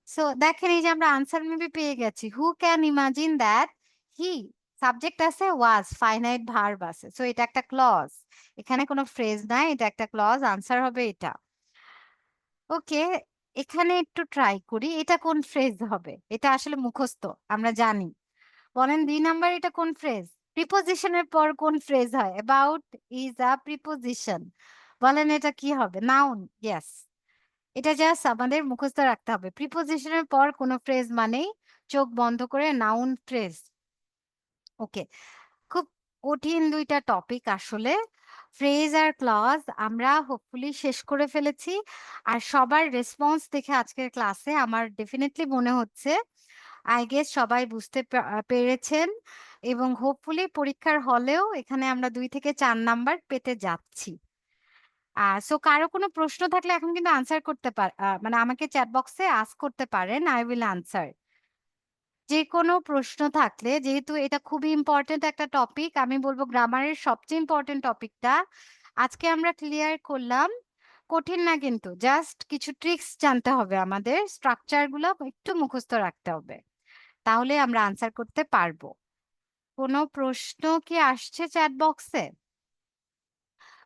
সো দেখেন এই যে আমরা আনসার মেবি পেয়ে গেছি। Who can imagine that he, subject আছে, ওয়াজ ফাইনাইট ভার্ব আছে, সো এটা একটা ক্লজ। এখানে কোনো ফ্রেজ নাই, এটা একটা ক্লজ, আনসার হবে এটা। ওকে, এখানে একটু ট্রাই করি, এটা কোন ফ্রেজ হবে? এটা আসলে মুখস্থ, আমরা জানি। বলেন 2 নাম্বার, এটা কোন ফ্রেজ? প্রিপোজিশনের পর কোন ফ্রেজ হয়? About is a preposition. বলেন এটা কি হবে? নাউন। ইয়েস, এটা জাস্ট আমাদের মুখস্থ রাখতে হবে। প্রিপোজিশনের পর কোনো ফ্রেজ মানেই চোখ বন্ধ করে নাউন ফ্রেজ। ওকে, খুব কঠিন দুইটা টপিক আসলে। ফ্রেজ আর ক্লজ আমরা হোপফুলি শেষ করে ফেলেছি। আর সবার রেসপন্স দেখে আজকের ক্লাসে আমার ডেফিনিটলি মনে হচ্ছে আই গেস সবাই বুঝতে পেরেছেন এবং হোপফুলি পরীক্ষার হলেও এখানে আমরা ২ থেকে ৪ নাম্বার পেতে যাচ্ছি। সো কারো কোনো প্রশ্ন থাকলে এখন কিন্তু আনসার করতে মানে আমাকে চ্যাট বক্সে আস্ক করতে পারেন। I will answer. যেকোনো প্রশ্ন থাকলে যেহেতু এটা খুবই ইম্পোর্টেন্ট একটা টপিক, আমি বলব গ্রামারের সবচেয়ে ইম্পোর্টেন্ট টপিকটা আজকে আমরা ক্লিয়ার করলাম। কঠিন না কিন্তু জাস্ট কিছু ট্রিক্স জানতে হবে আমাদের। স্ট্রাকচার গুলো একটু মুখস্থ রাখতে হবে। তাহলে আমরা আনসার করতে পারবো। কোনো প্রশ্ন কি আসছে চ্যাট বক্সে?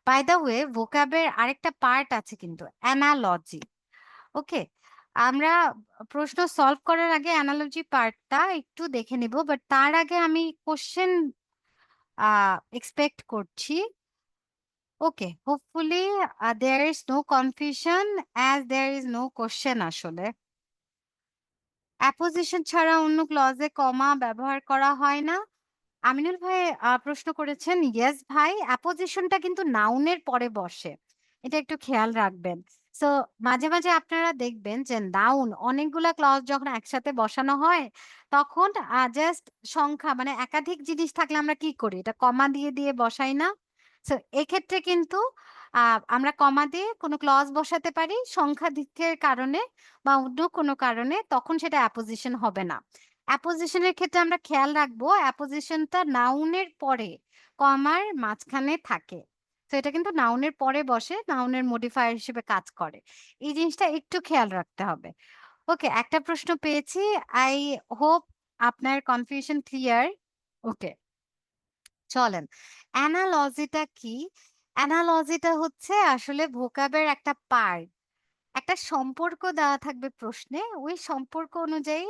বাই দ্য ওয়ে ভোকাবের আরেকটা পার্ট আছে কিন্তু অ্যানালজি। ওকে, আমরা প্রশ্ন সলভ করার আগে অ্যানালজি পার্টটা একটু দেখে নিব, বাট তার আগে আমি কোশ্চেন এক্সপেক্ট করছি। Okay, hopefully there is no confusion as there is no question. আসলে অ্যাপোজিশন ছাড়া অন্য ক্লজে কমা ব্যবহার করা হয় না। আমিনুল ভাই প্রশ্ন করেছেন, ইয়েস ভাই, অ্যাপোজিশনটা কিন্তু নাউনের পরে বসে। এটা একটু খেয়াল রাখবেন। সো মাঝে মাঝে আপনারা দেখবেন যে নাউন অনেকগুলা ক্লজ যখন একসাথে বসানো হয় তখন জাস্ট সংখ্যা মানে একাধিক জিনিস থাকলে আমরা কি করি, এটা কমা দিয়ে দিয়ে বসাই না? সো এক্ষেত্রে কিন্তু আমরা কমা দিয়ে কোনো ক্লজ বসাতে পারি সংখ্যা দিকের কারণে বা অন্য কোনো কারণে, তখন সেটা অ্যাপোজিশন হবে না। অ্যাপোজিশনের ক্ষেত্রে আমরা খেয়াল রাখবো অ্যাপোজিশনটা নাউনের পরে কমার মাঝখানে থাকে। তো এটা কিন্তু নাউনের পরে বসে, নাউনের মডিফায়ার হিসেবে কাজ করে। এই জিনিসটা একটু খেয়াল রাখতে হবে। ওকে, একটা প্রশ্ন পেয়েছি। আই হোপ আপনার কনফিউশন ক্লিয়ার। ওকে, চলেন। অ্যানালজিটা কি? অ্যানালজিটা হচ্ছে আসলে ভোকাবের একটা পার্ট। একটা সম্পর্ক দেওয়া থাকবে প্রশ্নে, ওই সম্পর্ক অনুযায়ী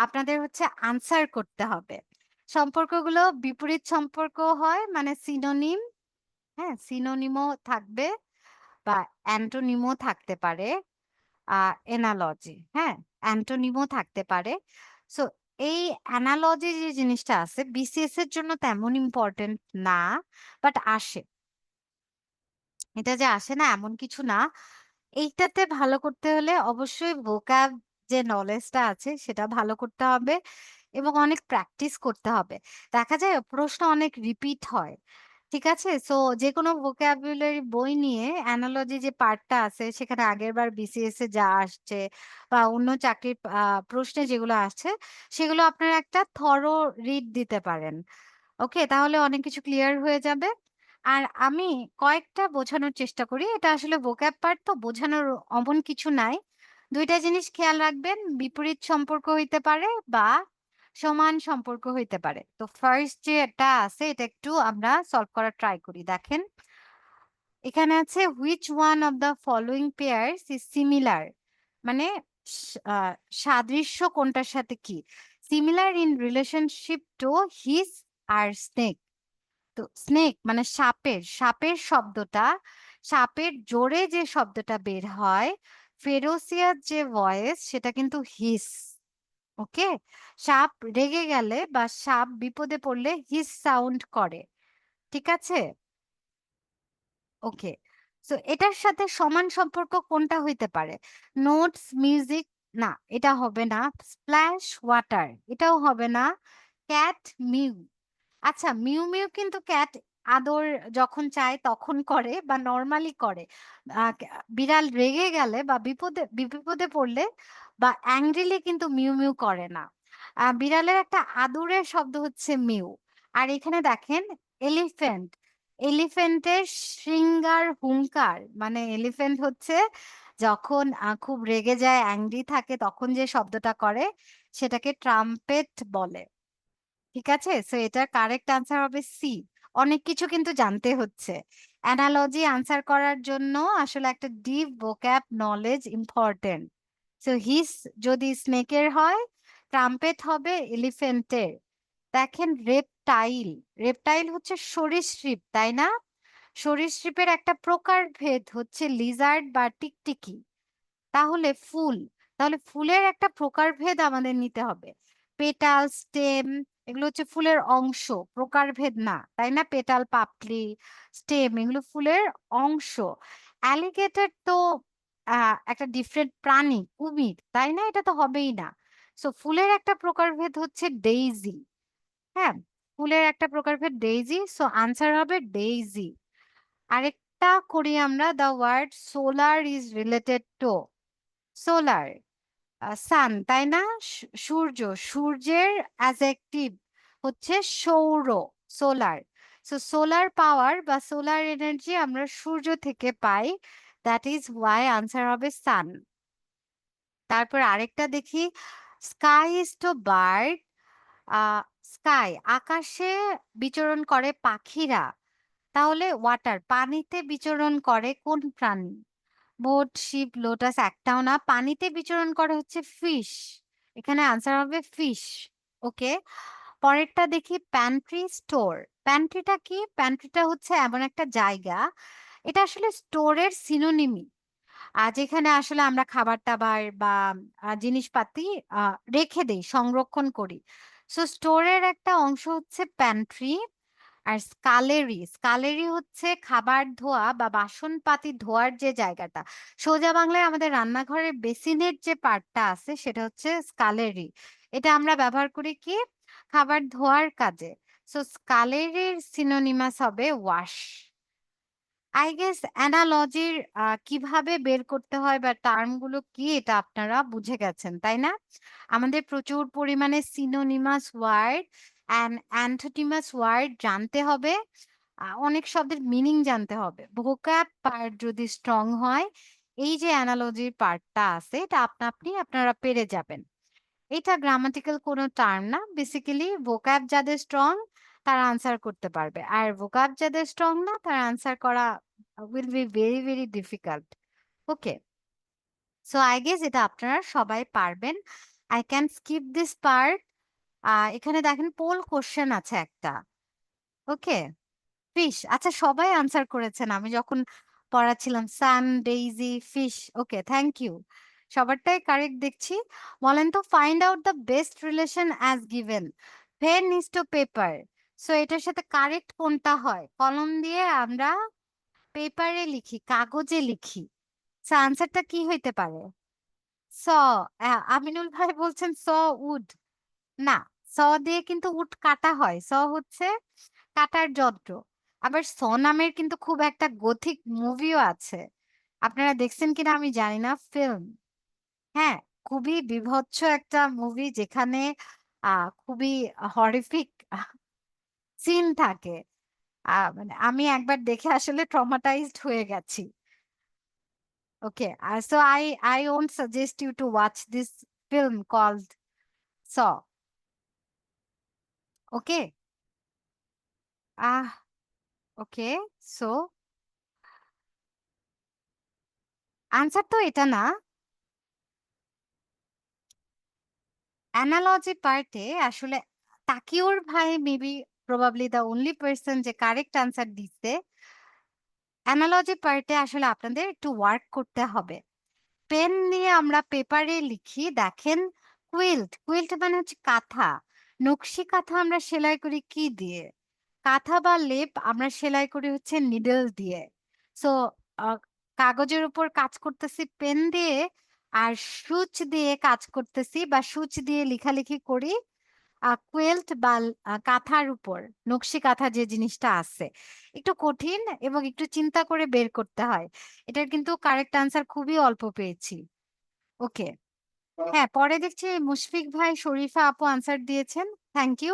আপনাদের হচ্ছে আনসার করতে হবে। সম্পর্কগুলো বিপরীত সম্পর্ক হয়, মানে সিনোনিম। হ্যাঁ, সিনোনিমও থাকবে বা অ্যান্টোনিমও থাকতে পারে। এনালজি, হ্যাঁ, অ্যান্টোনিমও থাকতে পারে। সো এই অ্যানালজি যে জিনিসটা আছে বিসিএস এর জন্য তেমন ইম্পর্টেন্ট না, বাট আসে। এটা যে আসে না এমন কিছু না। এইটাতে ভালো করতে হলে অবশ্যই ভোকাব যে নলেজটা আছে সেটা ভালো করতে হবে এবং অনেক প্র্যাকটিস করতে হবে। দেখা যায় প্রশ্ন অনেক রিপিট হয়। ঠিক আছে? সো যেকোনো ভোকাবুলারি বই নিয়ে অ্যানালজি যে পার্টটা আছে সেখানে আগেরবার বিসিএস এ যা আসছে বা অন্য চাকরির প্রশ্নে যেগুলো আসছে সেগুলো আপনারা একটা থরো রিড দিতে পারেন। ওকে, তাহলে অনেক কিছু ক্লিয়ার হয়ে যাবে। আর আমি কয়েকটা বোঝানোর চেষ্টা করি। এটা আসলে vocab পার্ট তো বোঝানোর অমন কিছু নাই। ২ টা জিনিস খেয়াল রাখবেন, বিপরীত সম্পর্ক হইতে পারে বা সমান সম্পর্ক হইতে পারে। তো ফার্স্ট যেটা আছে এটা একটু আমরা সলভ করার ট্রাই করি। দেখেন, এখানে আছে which one of the following pairs is similar, মানে সাদৃশ্য কোনটার সাথে কি? Similar in relationship to his আর snake। তো স্নেক মানে সাপের শব্দটা, সাপের জোরে যে শব্দটা বের হয়, ফেরোসিয়াস যে ভয়েস সেটা কিন্তু হিস। ওকে, সাপ রেগে গেলে বা সাপ বিপদে পড়লে হিস সাউন্ড করে। ঠিক আছে? ওকে, সো এটার সাথে সমান সম্পর্ক কোনটা হইতে পারে? নোটস মিউজিক, না এটা হবে না। স্প্ল্যাশ ওয়াটার, এটাও হবে না। ক্যাট মিউ, আচ্ছা মিউ মিউ কিন্তু ক্যাট আদর যখন চায় তখন করে বা নরমালি করে। বিড়াল রেগে গেলে বা বিপদে পড়লে বা অ্যাংরিলি কিন্তু মিউ মিউ করে না। বিড়ালের একটা আদরের শব্দ হচ্ছে মিউ। আর এখানে দেখেন এলিফ্যান্ট, এলিফ্যান্টের শৃঙ্গার হুংকার, মানে এলিফ্যান্ট হচ্ছে যখন খুব রেগে যায়, অ্যাংরি থাকে, তখন যে শব্দটা করে সেটাকে ট্রাম্পেট বলে। ঠিক আছে? সো এটার কারেক্ট আনসার হবে সি। অনেক কিছু কিন্তু জানতে হচ্ছে। অ্যানালজি আনসার করার জন্য আসলে একটা deep vocab knowledge important. So hiss যদি স্নেকের হয়, ট্রাম্পেট হবে এলিফ্যান্টের। দেখেন রেপটাইল, রেপটাইল হচ্ছে সরীসৃপ, তাই না? সরীসৃপের একটা প্রকারভেদ হচ্ছে লিজার্ড বা টিকটিকি। তাহলে ফুল, তাহলে ফুলের একটা প্রকারভেদ আমাদের নিতে হবে। পেটাল, স্টেম এগুলো হচ্ছে ফুলের অংশ, প্রকারভেদ না, তাই না? পেটাল, পাপড়ি, স্টেম এগুলো ফুলের অংশ। অ্যালিগেটর তো একটা ডিফারেন্ট প্রাণী, কুমির, তাই না? এটা তো হবেই না। সো ফুলের একটা প্রকারভেদ হচ্ছে ডেইজি। হ্যাঁ, ফুলের একটা প্রকারভেদ ডেইজি, সো আনসার হবে ডেইজি। আরেকটা করি আমরা, the word solar is related to solar, sun, তাই না? সূর্য, সূর্যের অ্যাজেক্টিভ হচ্ছে সৌর, সোলার। সো সোলার পাওয়ার বা সোলার এনার্জি আমরা সূর্য থেকে পাই, দ্যাট ইজ ওয়াই আনসার হবে সান। তারপর আরেকটা দেখি, sky is to bird, sky আকাশে বিচরণ করে পাখিরা, তাহলে ওয়াটার পানিতে বিচরণ করে কোন প্রাণী? বোট, শিপ, লোটাস একটাও না, পানিতে বিচরণ করে হচ্ছে ফিশ। এখানে আনসার হবে ফিশ। ওকে, পরেরটা দেখি, প্যান্ট্রি স্টোর। প্যান্ট্রিটা কি? প্যান্ট্রিটা হচ্ছে এমন একটা জায়গা, এটা আসলে স্টোরের সিনোনিমি, যেখানে আসলে আমরা খাবার-টাবার বা জিনিসপাতি রেখে দেই, সংরক্ষণ করি। সো স্টোরের একটা অংশ হচ্ছে প্যান্ট্রি। আর স্কালেরি, স্কালেরি হচ্ছে খাবার ধোয়া বা বাসনপাতি ধোয়ার যে জায়গাটা। সোজা বাংলায় আমাদের রান্নাঘরের বেসিনের যে পার্টটা আছে সেটা হচ্ছে স্কালেরি। এটা আমরা ব্যবহার করি কি? খাবার ধোয়ার কাজে। সো স্কালেরির সিনোনিমাস হবে ওয়াশ। আই গেস অ্যানালজির কিভাবে বের করতে হয় বা টার্ম গুলো কি এটা আপনারা বুঝে গেছেন, তাই না? আমাদের প্রচুর পরিমাণে সিনোনিমাস ওয়ার্ড অ্যান্ড অ্যান্টোনিমাস ওয়ার্ড জানতে হবে। অনেক শব্দের মিনিং জানতে হবে। ভোক্যাব পার্ট যদি স্ট্রং হয়, এই যে অ্যানালজির পার্টটা আছে এটা আপনা-আপনি আপনারা পেরে যাবেন। এটা গ্রামাটিক্যাল কোনো টার্ম না। বেসিক্যালি ভোক্যাব যাদের স্ট্রং তারা আনসার করতে পারবে। আর ভোক্যাব যাদের স্ট্রং না তারা আনসার করা will be very, very difficult. Okay. So I guess এটা আপনারা সবাই পারবেন। I can skip this part. এখানে দেখেন পোল কোয়েশ্চেন আছে একটা। ওকে? ফিশ। আচ্ছা সবাই আনসার করেছেন। আমি যখন পড়াচ্ছিলাম sun, daisy, fish. Okay, thank you. সবারটাই কারেক্ট দেখছি। বলেন তো, find out the best relation as given. Pen is to paper. So এটার সাথে কারেক্ট কোনটা হয়? কলম দিয়ে আমরা পেপারে লিখি, কাগজে লিখি। সো আনসারটা কি হইতে পারে? স। আমিনুল ভাই বলছেন স উড। না, স দিয়ে কিন্তু উড কাটা হয়। স হচ্ছে কাটার যন্ত্র। আবার স নামের কিন্তু খুব একটা গথিক মুভিও আছে। আপনারা দেখছেন কিনা আমি জানি না, ফিল্ম। হ্যাঁ, খুবই বীভৎস একটা মুভি যেখানে খুবই হরিফিক সিন থাকে। মানে আমি একবার দেখে আসলে ট্রমাটাইজড হয়ে গেছি। Okay, so I won't suggest you to watch this film called Saw. Okay? Ah, okay. So answer তো এটা না। Analogy part এ আসলে তাকিউর ভাই maybe probably the only person যে কারেক্ট আনসার দিচ্ছে। অ্যানালজি পার্টে আসলে আপনাদের একটু ওয়ার্ক করতে হবে। পেন নিয়ে আমরা পেপারে লিখি, দেখেন কুইল্ট, কুইল্ট মানে হচ্ছে কাঁথা। নকশি কাঁথা আমরা সেলাই করি কি দিয়ে? কাঁথা বা লেপ আমরা সেলাই করি হচ্ছে নিডল দিয়ে। সো কাগজের উপর কাজ করতেছি পেন দিয়ে, আর সূচ দিয়ে কাজ করতেছি বা সূচ দিয়ে লেখালেখি করি কুয়েল্ট বা কাঁথার উপর, নকশি কাঁথা যে জিনিসটা আছে। একটু কঠিন এবং একটু চিন্তা করে বের করতে হয়। এটার কিন্তু কারেক্ট আনসার খুবই অল্প পেয়েছি। ওকে। হ্যাঁ, পরে দেখছি মুশফিক ভাই, শরীফা আপু আনসার দিয়েছেন। Thank you.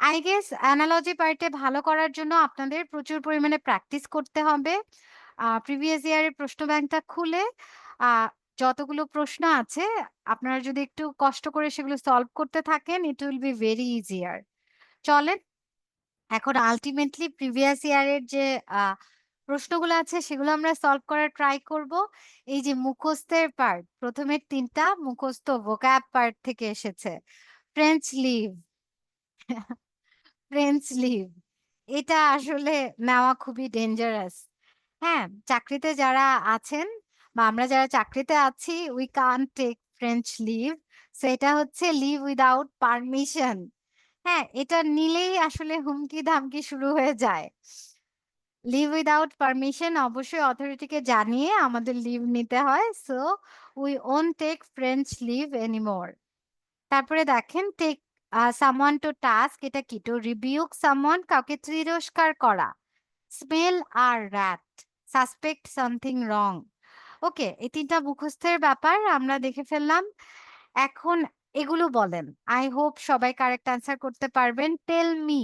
I guess analogy পার্টে ভালো করার জন্য আপনাদের প্রচুর পরিমাণে প্র্যাকটিস করতে হবে। প্রিভিয়াস ইয়ারের প্রশ্ন ব্যাংকটা খুলে আহ, যতগুলো প্রশ্ন আছে আপনারা যদি একটু কষ্ট করে সেগুলো সলভ করতে থাকেন, it will be very easier. চলেন এখন আলটিমেটলি প্রিভিয়াস ইয়ারের যে আহ, প্রশ্নগুলো আছে সেগুলো আমরা সলভ করার ট্রাই করব। এই যে মুখস্থের পার্ট, প্রথমের তিনটা মুখস্থ ভোক্যাব পার্ট থেকে এসেছে। ফ্রেঞ্চ লিভ, ফ্রেঞ্চ লিভ, এটা আসলে নেওয়া খুবই ডেঞ্জারাস। হ্যাঁ, চাকরিতে যারা আছেন বা আমরা যারা চাকরিতে আছি, we can't take French leave. সেটা হচ্ছে লিভ উইদাউট পারমিশন। হ্যাঁ, এটা নিলেই আসলে হুমকি-ধামকি শুরু হয়ে যায়। লিভ উইথআউট পারমিশন অবশ্যই অথরিটিকে জানিয়ে আমাদের লিভ নিতে হয়। So we won't take French leave anymore. তারপরে দেখেন টেক সামওয়ান টু টাস্ক এটা কি? টু রিবিউক সামওয়ান কাউকে তিরস্কার করা। স্মেল আর রাট, সাসপেক্ট সামথিং রং। ওকে, এই ৩ টা মুখস্থের ব্যাপার আমরা দেখে ফেললাম। এখন এগুলো বলেন। I hope সবাই কারেক্ট অ্যান্সার করতে পারবেন। Tell me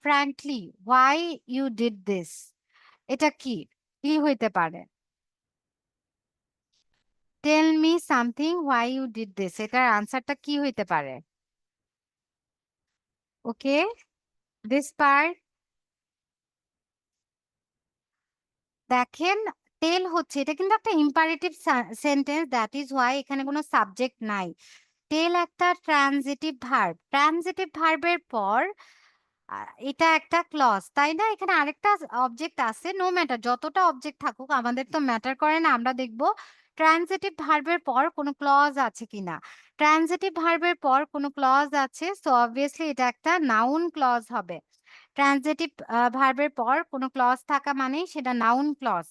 frankly why you did this? এটা কি? কি হইতে পারে? Tell me something why you did this? এটার অ্যান্সারটা কি হইতে পারে? ওকে, this part দেখেন টেল হচ্ছে এটা কিন্তু একটা imperative sentence that is why এখানে কোনো সাবজেক্ট নাই। টেল একটা ট্রানজিটিভ ভার্ব। ট্রানজিটিভ ভার্বের পর আ এটা একটা ক্লজ, তাই না? এখানে আরেকটা অবজেক্ট আছে। নো ম্যাটার যতটা অবজেক্ট থাকুক আমাদের তো ম্যাটার করে না। আমরা দেখব ট্রানজিটিভ ভার্বের পর কোনো ক্লজ আছে কিনা। ট্রানজিটিভ ভার্বের পর কোনো ক্লজ আছে। সো obviously এটা একটা নাউন ক্লজ হবে। ট্রানজিটিভ ভার্বের পর কোনো ক্লজ থাকা মানেই সেটা noun clause.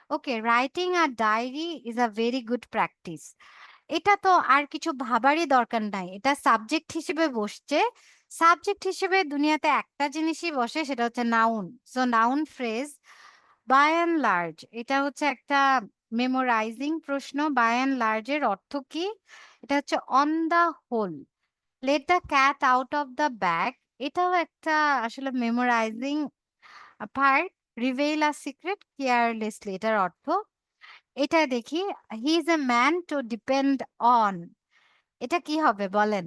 Okay, writing a diary is a very good practice. এটা তো আর কিছু ভাবারই দরকার নাই। এটা সাবজেক্ট হিসেবে বসছে। সাবজেক্ট হিসেবে দুনিয়াতে একটা জিনিসই বসে সেটা হচ্ছে noun. So noun phrase by and large এটা হচ্ছে একটা মেমোরাইজিং প্রশ্ন। বাই অ্যান্ড লার্জ এর অর্থ কি? এটা হচ্ছে on the whole. Let the cat out of the bag এটাও একটা আসলে memorising part. Reveal a secret carelessly এটার অর্থ। এটা দেখি he is a man to depend on এটা কি হবে বলেন?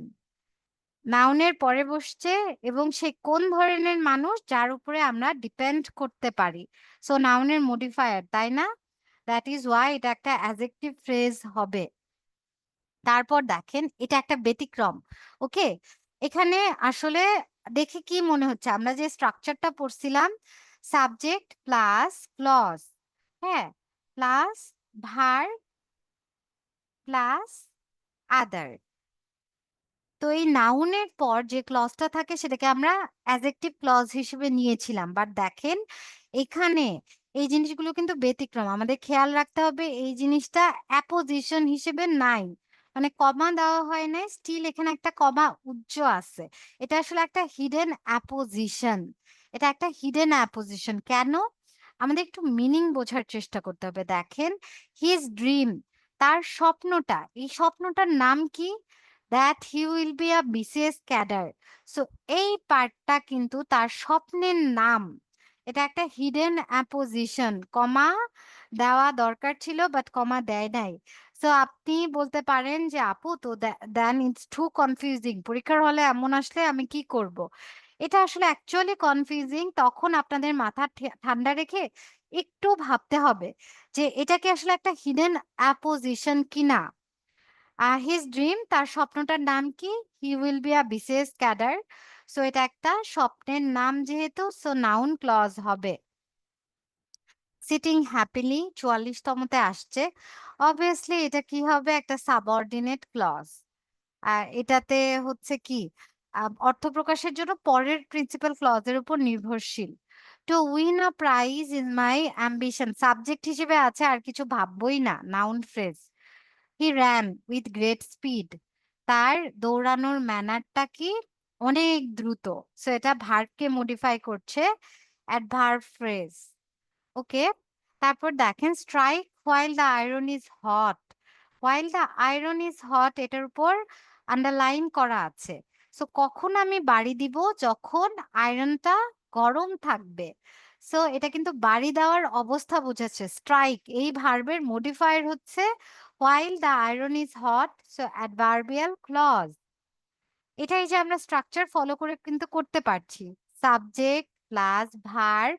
নাউনের পরে বসছে এবং সে কোন ধরনের মানুষ যার উপরে আমরা ডিপেন্ড করতে পারি। সো নাউনের মডিফায়ার, তাই না? দ্যাট ইজ ওয়াই এটা একটা অ্যাডজেক্টিভ ফ্রেজ হবে। তারপর দেখেন এটা একটা ব্যতিক্রম। ওকে? এখানে আসলে দেখে কি মনে হচ্ছে? আমরা যে স্ট্রাকচারটা পড়ছিলাম সাবজেক্ট প্লাস ক্লজ, হ্যাঁ? প্লাস ভার্ব প্লাস আদার। তো এই নাউনের পর যে ক্লজটা থাকে সেটাকে আমরা অ্যাডজেক্টিভ ক্লজ হিসেবে নিয়েছিলাম। বাট দেখেন এখানে এই জিনিসগুলো কিন্তু ব্যতিক্রম। আমাদের খেয়াল রাখতে হবে এই জিনিসটা অ্যাপোজিশন হিসেবে নাই। মানে কমা দেওয়া হয় নাই, স্টিল এখানে একটা কমা উজ্জ আছে। এটা আসলে একটা হিডেন অ্যাপোজিশন। এটা একটা হিডেন অ্যাপোজিশন। কেন? আমাদের একটু মিনিং বোঝার চেষ্টা করতে হবে। দেখেন হিজ ড্রিম তার স্বপ্নটা, এই স্বপ্নটার নাম কি? that he will be a BCS cadre. So এই পার্টটা কিন্তু তার স্বপ্নের নাম। এটা একটা হিডেন অ্যাপোজিশন। কমা দেওয়া দরকার ছিল বাট কমা দেয় নাই। সো আপনি বলতে পারেন যে আপু তো দেন ইটস টু কনফিউজিং। পরীক্ষার হলে এমন আসলে আমি কি করব? এটা আসলে অ্যাকচুয়ালি কনফিউজিং। তখন আপনাদের মাথা ঠান্ডা রেখে একটু ভাবতে হবে যে এটা কি আসলে একটা হিডেন অ্যাপোজিশন কিনা। হিজ ড্রিম তার স্বপ্নটার নাম কি? He will be a BCS cadre. So এটা একটা স্বপ্নের নাম যেহেতু সো নাউন ক্লজ হবে। সিটিং হ্যাপিলি ৪৪ তমতে আসছে। অবভিয়াসলি এটা কি হবে? একটা সাবঅর্ডিনেট ক্লজ। আর এটাতে হচ্ছে কি অর্থ প্রকাশের জন্য পরের প্রিন্সিপাল ক্লজ এর উপর নির্ভরশীল। To win a prize is my ambition subject হিসেবে আছে আর কিছু ভাববই না noun phrase. He ran with great speed. তার দৌড়ানোর ম্যানারটা কি? অনেক দ্রুত। সো এটা ভার্বকে মডিফাই করছে। Adverb phrase. ওকে? তারপর দেখেন strike while the iron is hot. While the iron is hot এটার উপর আন্ডারলাইন করা আছে। সো কখন আমি বাড়ি দিব? যখন আয়রনটা গরম থাকবে। সো এটা কিন্তু বাড়ি দেওয়ার অবস্থা বোঝাচ্ছে। স্ট্রাইক এই ভার্বের মডিফায়ার হচ্ছে while the iron is hot, so adverbial clause. এটাই যে আমরা স্ট্রাকচার ফলো করে কিন্তু করতে পারছি। Subject plus verb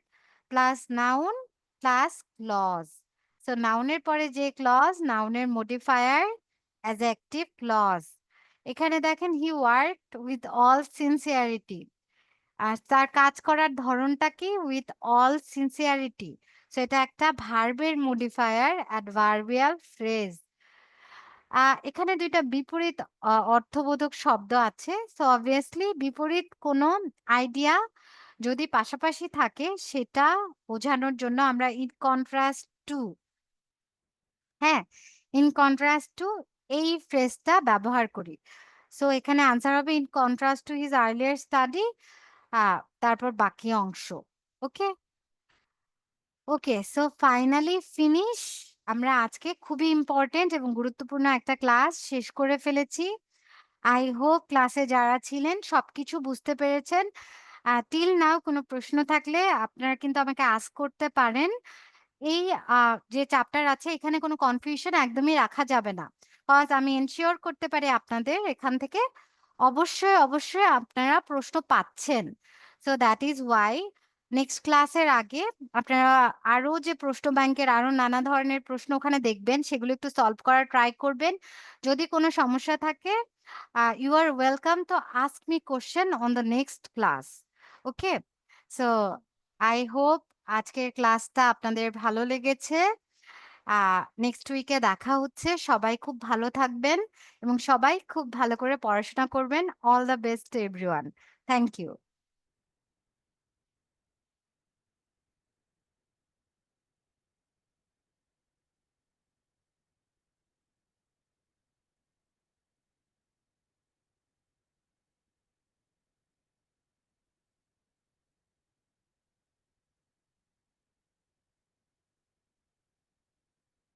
plus noun plus clause. So নাউনের পরে যে ক্লজ নাউনের মডিফায়ার অ্যাডজেক্টিভ ক্লজ। এখানে দেখেন he worked with all sincerity. আর তার কাজ করার ধরনটা কি? With all sincerity. সো এটা একটা ভার্বের মডিফায়ার অ্যাডভার্বিয়াল ফ্রেজ। এখানে ২ টা বিপরীত অর্থবোধক শব্দ আছে। সো obviously বিপরীত কোনো আইডিয়া যদি পাশাপাশি থাকে সেটা বোঝানোর জন্য আমরা in contrast to, হ্যাঁ? in contrast to এই ফ্রেজটা ব্যবহার করি। সো এখানে আনসার হবে in contrast to his earlier study, আ তারপর বাকি অংশ। ওকে? ওকে, সো ফাইনালি ফিনিশ। আমরা আজকে খুবই ইম্পোর্টেন্ট এবং গুরুত্বপূর্ণ একটা ক্লাস শেষ করে ফেলেছি। আই হোপ ক্লাসে যারা ছিলেন সবকিছু বুঝতে পেরেছেন। টিল নাও কোনো প্রশ্ন থাকলে আপনারা কিন্তু আমাকে আস্ক করতে পারেন। এই যে চ্যাপ্টার আছে এখানে কোনো কনফিউশন একদমই রাখা যাবে না। কজ আমি এনশিওর করতে পারি আপনাদের এখান থেকে অবশ্যই আপনারা প্রশ্ন পাচ্ছেন। So that is Y next ক্লাসের আগে আপনারা আরো যে প্রশ্ন ব্যাংকের আরো নানা ধরনের প্রশ্ন ওখানে দেখবেন সেগুলো একটু সলভ করার ট্রাই করবেন। যদি কোনো সমস্যা থাকে you are welcome to ask me question on the next class. Okay? So I hope আজকের ক্লাসটা আপনাদের ভালো লেগেছে। আ নেক্সট উইকে দেখা হচ্ছে। সবাই খুব ভালো থাকবেন এবং সবাই খুব ভালো করে পড়াশোনা করবেন। All the best to everyone. Thank you.